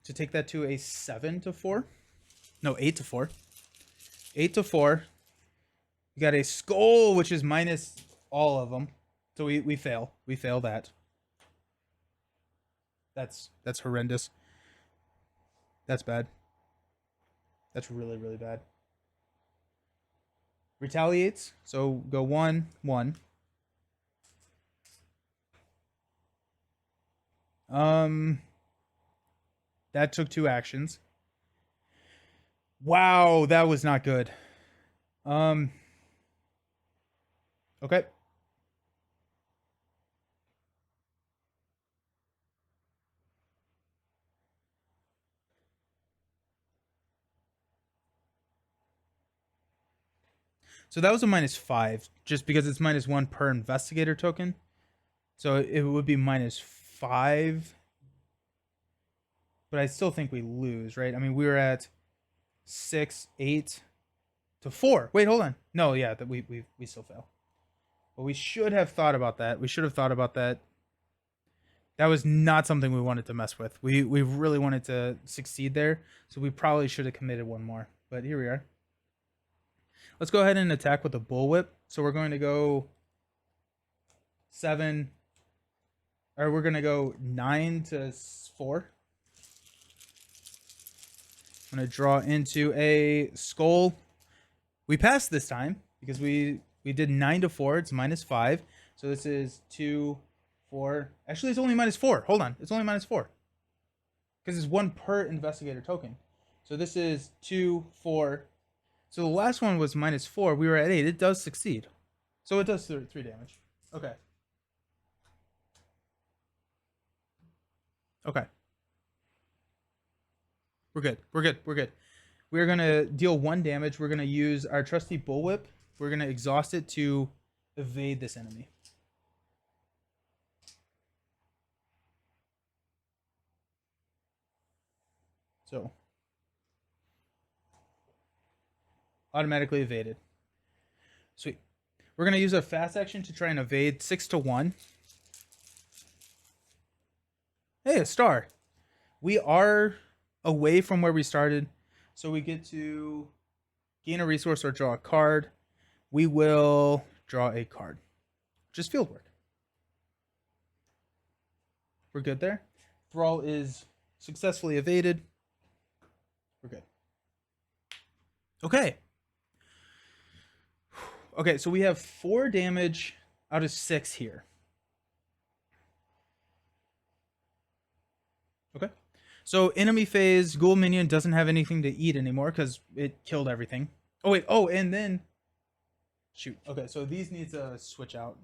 to take that to a 7 to 4. No, 8 to 4. 8 to 4. We got a skull, which is minus all of them. So we fail. We fail that. That's horrendous. That's bad. That's really, really bad. Retaliates. So go 1, 1. That took 2 actions. Wow, that was not good. Okay. So that was a -5, just because it's -1 per investigator token. So it would be -5. But I still think we lose, right? I mean, we were at 6, 8 to 4. Wait, hold on. No, yeah, that we still fail. But we should have thought about that. We should have thought about that. That was not something we wanted to mess with. We really wanted to succeed there, so we probably should have committed 1 more. But here we are. Let's go ahead and attack with the bullwhip. So we're going to go 7, or we're going to go 9 to 4. I'm going to draw into a skull. We passed this time because we did 9 to 4. It's -5. So this is 2, 4. Actually, it's only -4. Hold on. It's only -4. Because it's 1 per investigator token. So this is 2, 4. So the last one was -4. We were at 8. It does succeed. So it does 3 damage. Okay. Okay. We're good. We're good. We're good. We're going to deal 1 damage. We're going to use our trusty bullwhip. We're going to exhaust it to evade this enemy. So, automatically evaded. Sweet. We're going to use a fast action to try and evade 6 to 1. Hey, a star. We are away from where we started, so we get to gain a resource or draw a card. We will draw a card. Just field work. We're good there. Thrall is successfully evaded. We're good. Okay. Okay, so we have 4 damage out of 6 here. Okay. So enemy phase, ghoul minion doesn't have anything to eat anymore because it killed everything. Oh wait, oh, and then Shoot. Okay, so these need to switch out.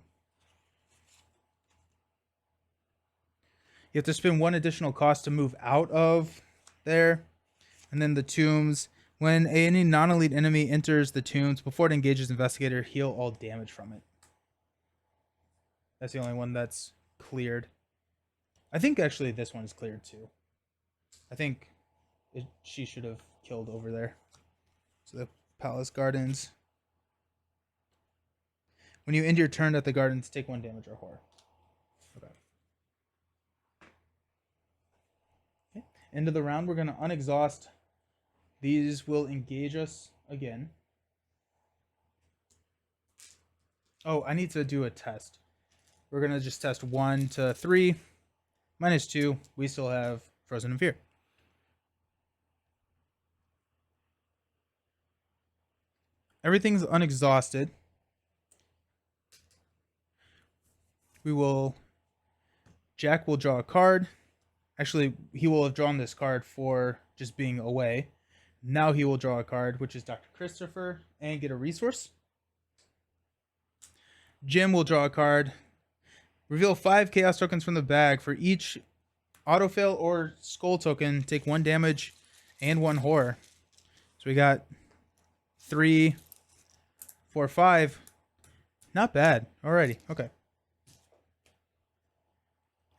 You have to spend 1 additional cost to move out of there. And then the tombs. When any non-elite enemy enters the tombs, before it engages investigator, heal all damage from it. That's the only one that's cleared. I think actually this one is cleared too. I think she should have killed over there. So the Palace Gardens. When you end your turn at the gardens, take 1 damage or horror. Okay. End of the round, we're going to unexhaust. These will engage us again. Oh, I need to do a test. We're going to just test 1 to 3. -2. We still have Frozen in Fear. Everything's unexhausted. Jack will draw a card. Actually, he will have drawn this card for just being away. Now he will draw a card, which is Dr. Christopher, and get a resource. Jim will draw a card. Reveal 5 chaos tokens from the bag. For each autofail or skull token, take 1 damage and 1 horror. So we got 3, 4, 5. Not bad. Alrighty. Okay.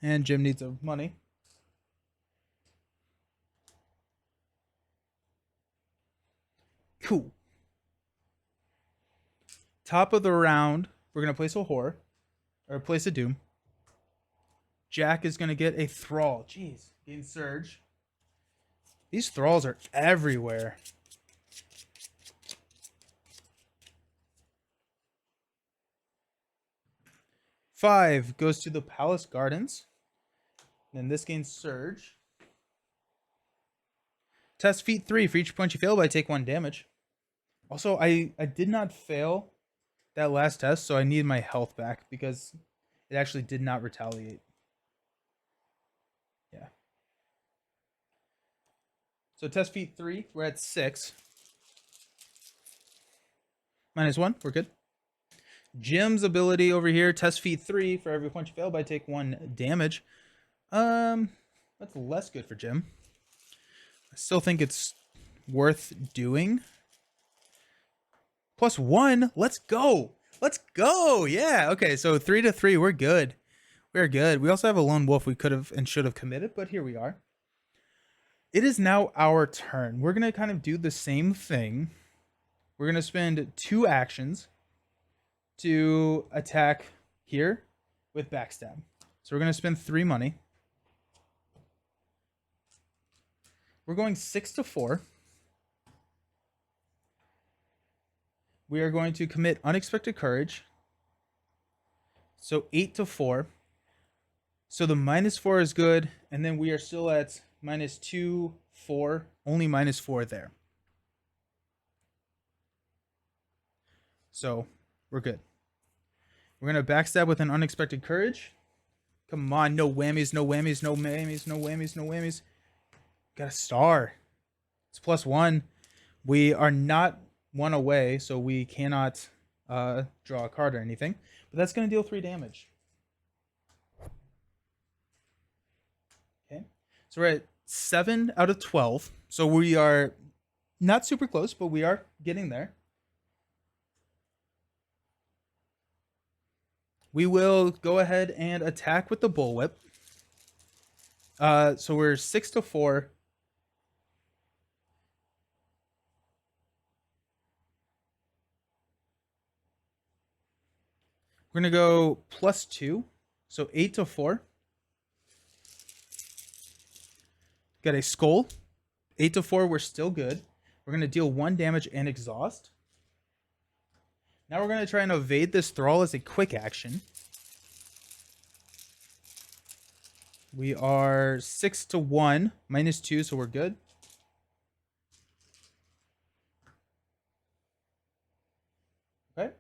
And Jim needs a money. Cool. Top of the round, we're going to place a horror. Or place a doom. Jack is going to get a thrall. Jeez. Gain surge. These thralls are everywhere. Five goes to the Palace Gardens. Then this gains surge. Test feat 3. For each point you fail by, take 1 damage. Also, I did not fail that last test, so I need my health back because it actually did not retaliate. Yeah. So test feat 3, we're at 6. -1, we're good. Jim's ability over here, test feat 3. For every point you fail by, take 1 damage. That's less good for Jim. I still think it's worth doing. +1. Let's go. Let's go. Yeah. Okay. So 3 to 3. We're good. We're good. We also have a lone wolf we could have and should have committed, but here we are. It is now our turn. We're going to kind of do the same thing. We're going to spend 2 actions to attack here with backstab. So we're going to spend 3 money. We're going 6 to 4. We are going to commit unexpected courage. So 8 to 4. So the -4 is good. And then we are still at -2, 4. Only -4 there. So we're good. We're going to backstab with an unexpected courage. Come on. No whammies, no whammies, no whammies, no whammies, no whammies. Got a star. It's +1. We are not 1 away, so we cannot draw a card or anything. But that's going to deal 3 damage. Okay. So we're at 7 out of 12. So we are not super close, but we are getting there. We will go ahead and attack with the bullwhip. So we're 6 to 4. We're going to go +2. So 8 to 4. Got a skull. 8 to 4, we're still good. We're going to deal 1 damage and exhaust. Now we're going to try and evade this thrall as a quick action. We are 6 to 1, -2, so we're good. Okay.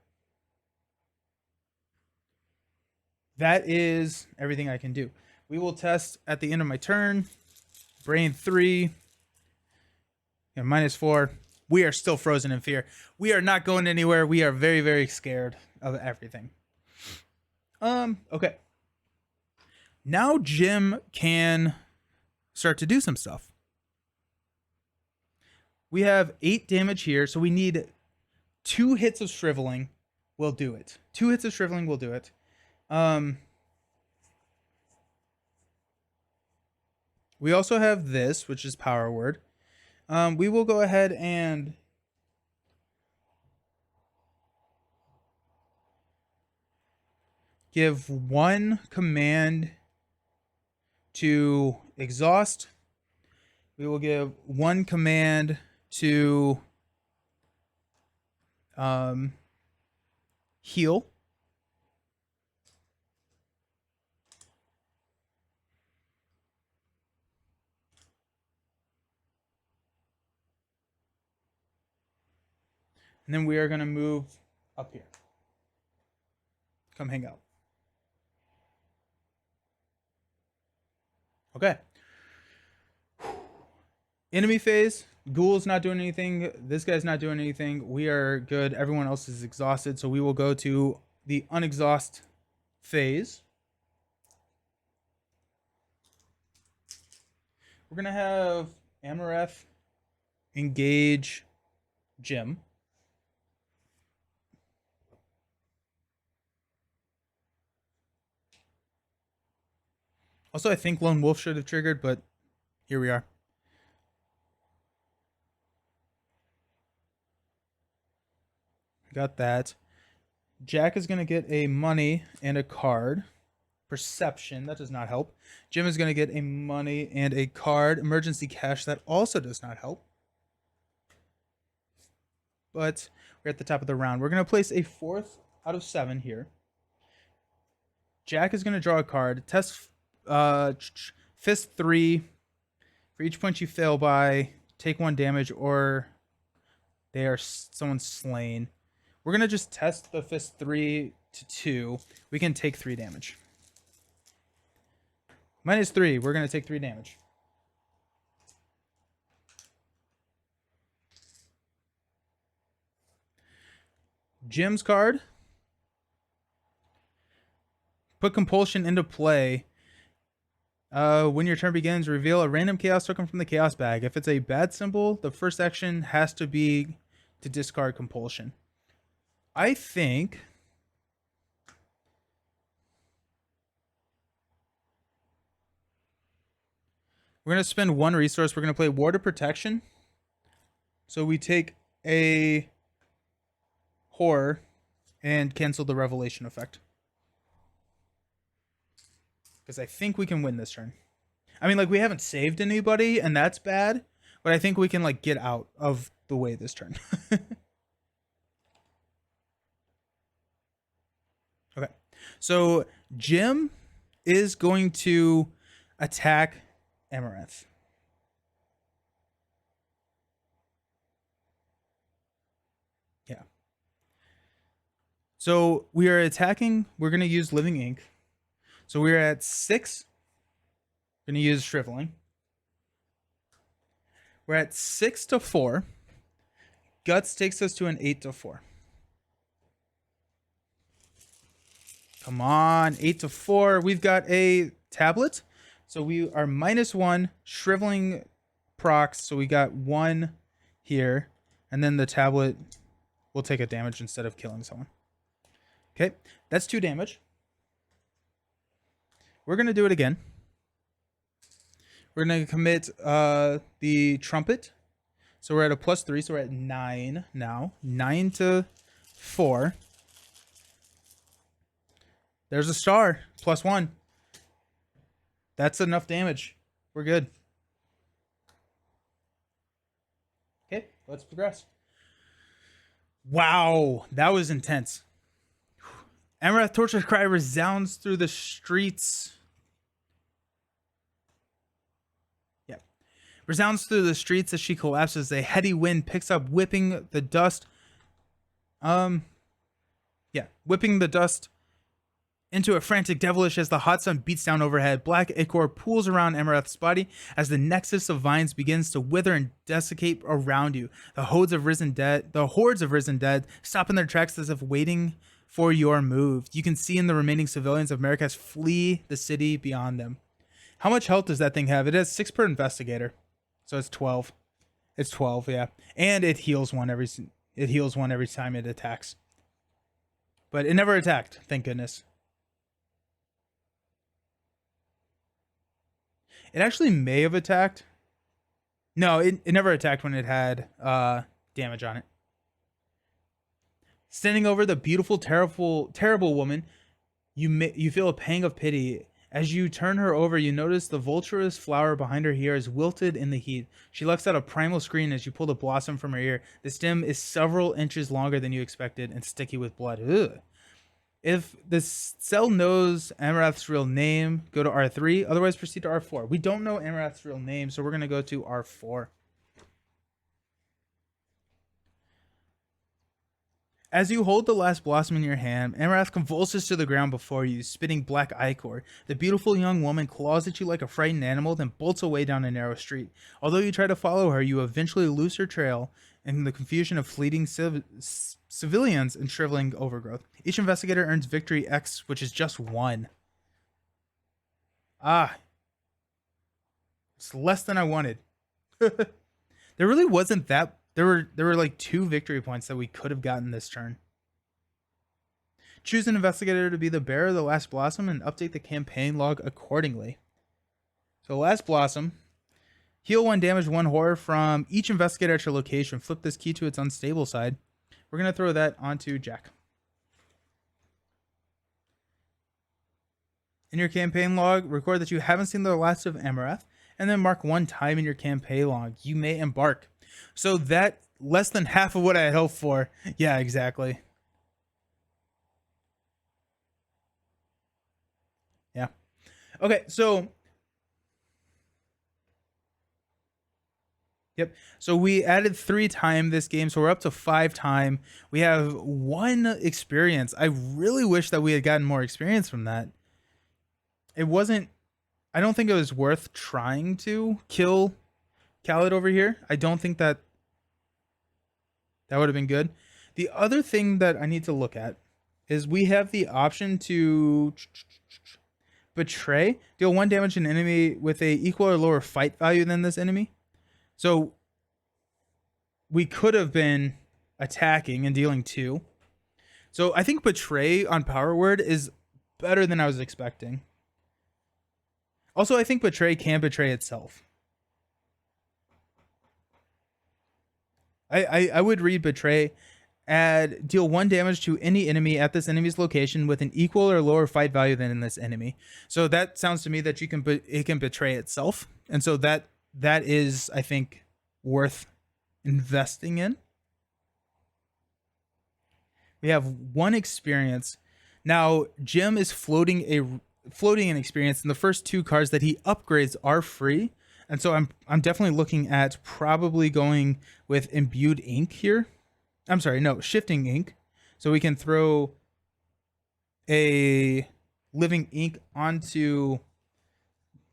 That is everything I can do. We will test at the end of my turn. Brain 3. And -4. We are still frozen in fear. We are not going anywhere. We are very, very scared of everything. Okay. Now Jim can start to do some stuff. We have 8 damage here, so we need 2 hits of shriveling. We'll do it. 2 hits of shriveling will do it. We also have this, which is power word. We will go ahead and give 1 command to exhaust. We will give 1 command to heal. And then we are going to move up here. Come hang out. Okay. Enemy phase. Ghoul's not doing anything. This guy's not doing anything. We are good. Everyone else is exhausted. So we will go to the unexhaust phase. We're going to have Amareth engage Jim. Also, I think Lone Wolf should have triggered, but here we are. Got that. Jack is going to get a money and a card. Perception, that does not help. Jim is going to get a money and a card. Emergency cash, that also does not help. But we're at the top of the round. We're going to place a 4th out of 7 here. Jack is going to draw a card. Test fist 3. For each point you fail by, take 1 damage or someone's slain. We're going to just test the fist 3 to 2. We can take 3 damage. -3. We're going to take 3 damage. Jim's card. Put compulsion into play. When your turn begins, reveal a random chaos token from the chaos bag. If it's a bad symbol, the first action has to be to discard compulsion. I think we're going to spend 1 resource. We're going to play Ward of Protection. So we take a horror and cancel the revelation effect. Because I think we can win this turn. I mean, like, we haven't saved anybody, and that's bad. But I think we can, like, get out of the way this turn. Okay. So, Jim is going to attack Amareth. Yeah. So, we are attacking. We're going to use Living Ink. So we're at 6. Going to use Shriveling. We're at 6 to 4. Guts takes us to an 8 to 4. Come on, 8 to 4. We've got a tablet. So we are -1. Shriveling procs. So we got 1 here. And then the tablet will take a damage instead of killing someone. Okay, that's 2 damage. We're going to do it again. We're going to commit the trumpet. So we're at a +3, so we're at 9 now. 9 to 4. There's a star, +1. That's enough damage. We're good. Okay, let's progress. Wow, that was intense. Amareth torture cry resounds through the streets. Yeah. Resounds through the streets as she collapses. A heady wind picks up, whipping the dust. Whipping the dust into a frantic devilish as the hot sun beats down overhead. Black ichor pools around Emarath's body as the nexus of vines begins to wither and desiccate around you. The hordes of risen dead stop in their tracks as if waiting for your move. You can see in the remaining civilians of Marrakesh flee the city beyond them. How much health does that thing have? It has 6 per investigator, so it's 12. It's 12, yeah, and it heals one every time it attacks. But it never attacked, thank goodness. It actually may have attacked. No, it never attacked when it had damage on it. Standing over the beautiful, terrible woman, you feel a pang of pity. As you turn her over, you notice the vulturous flower behind her ear is wilted in the heat. She lets out a primal scream as you pull the blossom from her ear. The stem is several inches longer than you expected and sticky with blood. Ugh. If the cell knows Amarath's real name, go to R3. Otherwise, proceed to R4. We don't know Amarath's real name, so we're going to go to R4. As you hold the last blossom in your hand, Amarath convulses to the ground before you, spitting black ichor. The beautiful young woman claws at you like a frightened animal, then bolts away down a narrow street. Although you try to follow her, you eventually lose her trail in the confusion of fleeting civilians and shriveling overgrowth. Each investigator earns victory X, which is just 1. Ah. It's less than I wanted. There really wasn't that. There were like 2 victory points that we could have gotten this turn. Choose an investigator to be the bearer of the last blossom and update the campaign log accordingly. So last blossom. Heal 1 damage, 1 horror from each investigator at your location. Flip this key to its unstable side. We're going to throw that onto Jack. In your campaign log, record that you haven't seen the last of Amarath, and then mark 1 time in your campaign log. You may embark. So that less than half of what I had hoped for. Yeah, exactly. Yeah. Okay, so yep. So we added 3 time this game, so we're up to 5 time. We have 1 experience. I really wish that we had gotten more experience from that. It wasn't. I don't think it was worth trying to kill Khaled over here. I don't think that would have been good. The other thing that I need to look at is we have the option to betray. Deal 1 damage to an enemy with a equal or lower fight value than this enemy. So we could have been attacking and dealing 2. So I think betray on power word is better than I was expecting. Also, I think betray can betray itself. I would read betray, add deal 1 damage to any enemy at this enemy's location with an equal or lower fight value than in this enemy. So that sounds to me that it can betray itself, and so that is, I think, worth investing in. We have 1 experience. Now Jim is floating an experience, and the first 2 cards that he upgrades are free. And so I'm definitely looking at probably going with imbued ink here. I'm sorry, no, shifting ink. So we can throw a living ink onto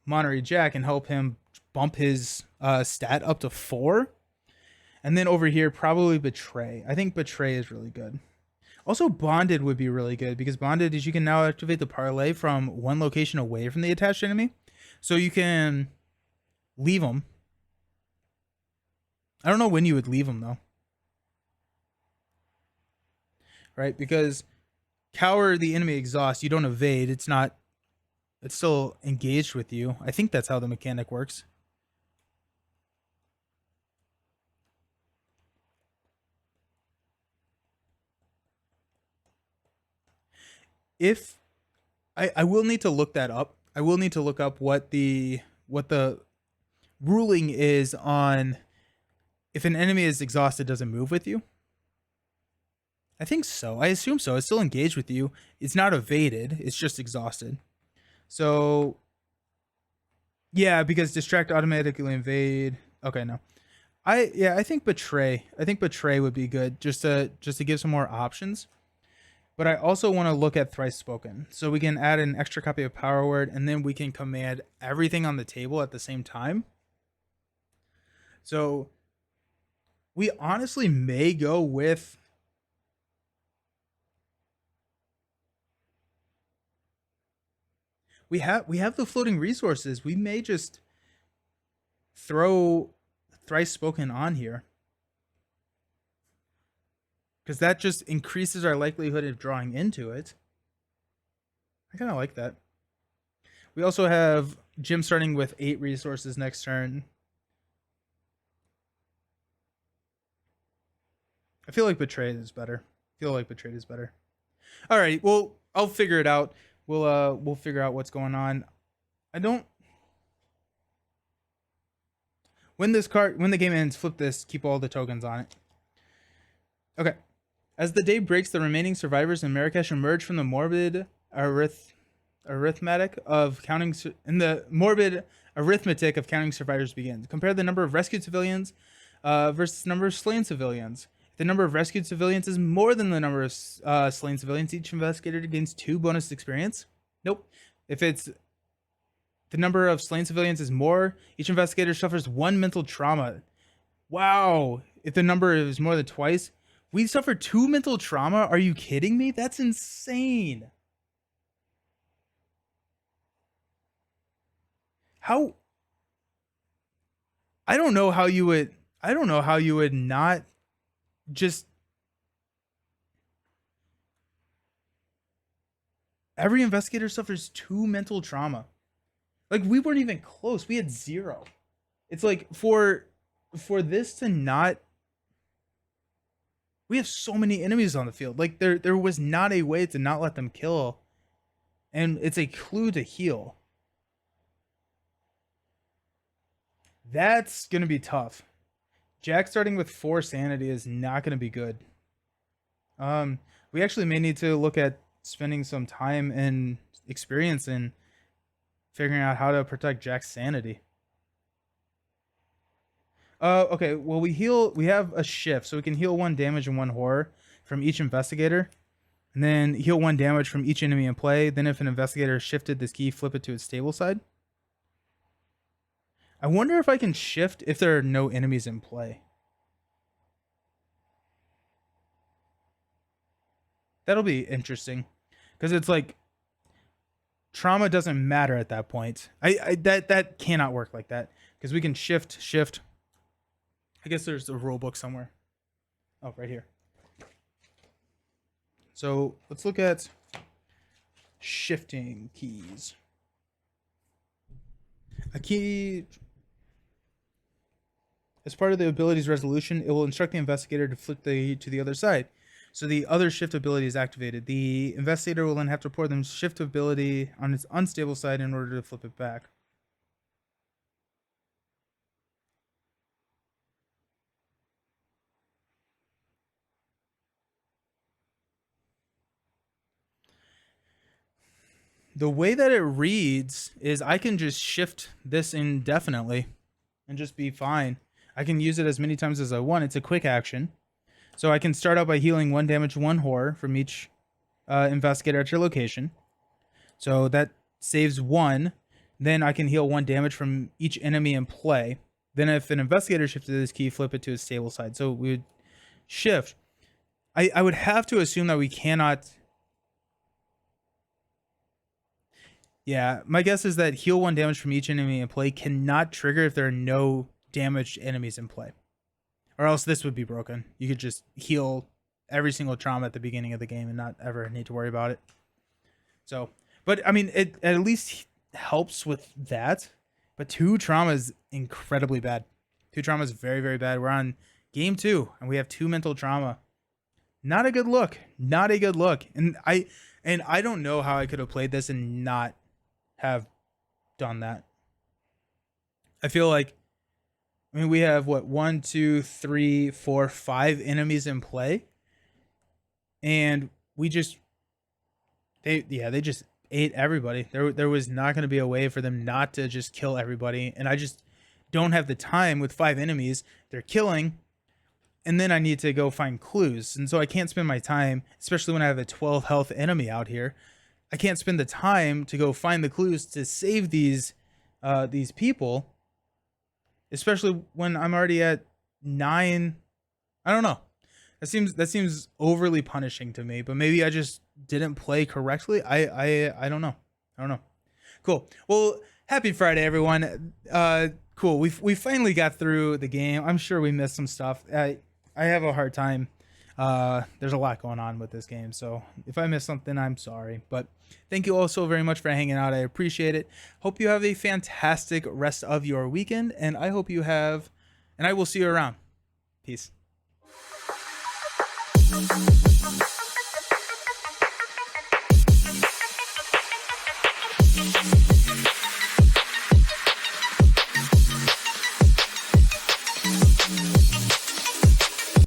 Monterey Jack and help him bump his stat up to 4. And then over here, probably betray. I think betray is really good. Also, bonded would be really good, because bonded is you can now activate the parlay from 1 location away from the attached enemy. So you can leave them. I don't know when you would leave them though. Right? Because cower the enemy exhaust, you don't evade. It's still engaged with you. I think that's how the mechanic works. If I will need to look that up. I will need to look up what the ruling is on if an enemy is exhausted, doesn't move with you. I think so. I assume so. It's still engaged with you. It's not evaded. It's just exhausted. So yeah, because distract automatically invade. Okay, no. I think betray. I think betray would be good just to give some more options. But I also want to look at Thrice Spoken. So we can add an extra copy of Power Word, and then we can command everything on the table at the same time. So we honestly may go with we have the floating resources. We may just throw Thrice Spoken on here, because that just increases our likelihood of drawing into it. I kind of like that. We also have Jim starting with 8 resources next turn. I feel like Betrayed is better. All right, well, I'll figure it out. We'll figure out what's going on. I don't. When the game ends, flip this. Keep all the tokens on it. Okay. As the day breaks, the remaining survivors in Marrakesh emerge from the morbid arithmetic of counting survivors begins. Compare the number of rescued civilians versus the number of slain civilians. If the number of rescued civilians is more than the number of slain civilians, each investigator gains 2 bonus experience. Nope. If it's the number of slain civilians is more, each investigator suffers 1 mental trauma. Wow. If the number is more than twice, we suffer 2 mental trauma? Are you kidding me? That's insane. How? I don't know how you would not just. Every investigator suffers 2 mental trauma. Like, we weren't even close. We had 0. It's like for this to not. We have so many enemies on the field. Like, there was not a way to not let them kill. And it's a clue to heal. That's going to be tough. Jack starting with 4 sanity is not going to be good. We actually may need to look at spending some time and experience in figuring out how to protect Jack's sanity. Okay, well, we have a shift, so we can heal 1 damage and 1 horror from each investigator, and then heal 1 damage from each enemy in play. Then if an investigator shifted this key, flip it to its stable side. I wonder if I can shift if there are no enemies in play. That'll be interesting, because it's like trauma doesn't matter at that point. That cannot work like that, because we can shift. I guess there's a rule book somewhere. Oh, right here. So let's look at shifting keys. A key, as part of the ability's resolution, it will instruct the investigator to flip to the other side. So the other shift ability is activated. The investigator will then have to report the shift ability on its unstable side in order to flip it back. The way that it reads is I can just shift this indefinitely and just be fine. I can use it as many times as I want. It's a quick action. So I can start out by healing 1 damage, 1 horror from each investigator at your location. So that saves 1. Then I can heal 1 damage from each enemy in play. Then if an investigator shifted this key, flip it to its stable side. So we would shift. I would have to assume that we cannot. Yeah, my guess is that heal 1 damage from each enemy in play cannot trigger if there are no damaged enemies in play. Or else this would be broken. You could just heal every single trauma at the beginning of the game and not ever need to worry about it. So, but I mean, it at least helps with that. But 2 trauma is incredibly bad. 2 trauma is very, very bad. We're on game 2 and we have 2 mental trauma. Not a good look. Not a good look. And I don't know how I could have played this and not have done that. I feel like, I mean, we have what, 1, 2, 3, 4, 5 enemies in play, and we just they just ate everybody. There was not going to be a way for them not to just kill everybody, and I just don't have the time with 5 enemies. They're killing. and then I need to go find clues. And so I can't spend my time, especially when I have a 12 health enemy out here. I can't spend the time to go find the clues to save these people, especially when I'm already at 9. I don't know. That seems overly punishing to me, but maybe I just didn't play correctly. I don't know. I don't know. Cool. Well, happy Friday, everyone. Cool. We finally got through the game. I'm sure we missed some stuff. I have a hard time. There's a lot going on with this game, so if I missed something, I'm sorry. But thank you all so very much for hanging out. I appreciate it. Hope you have a fantastic rest of your weekend, and I hope you have, and I will see you around. Peace.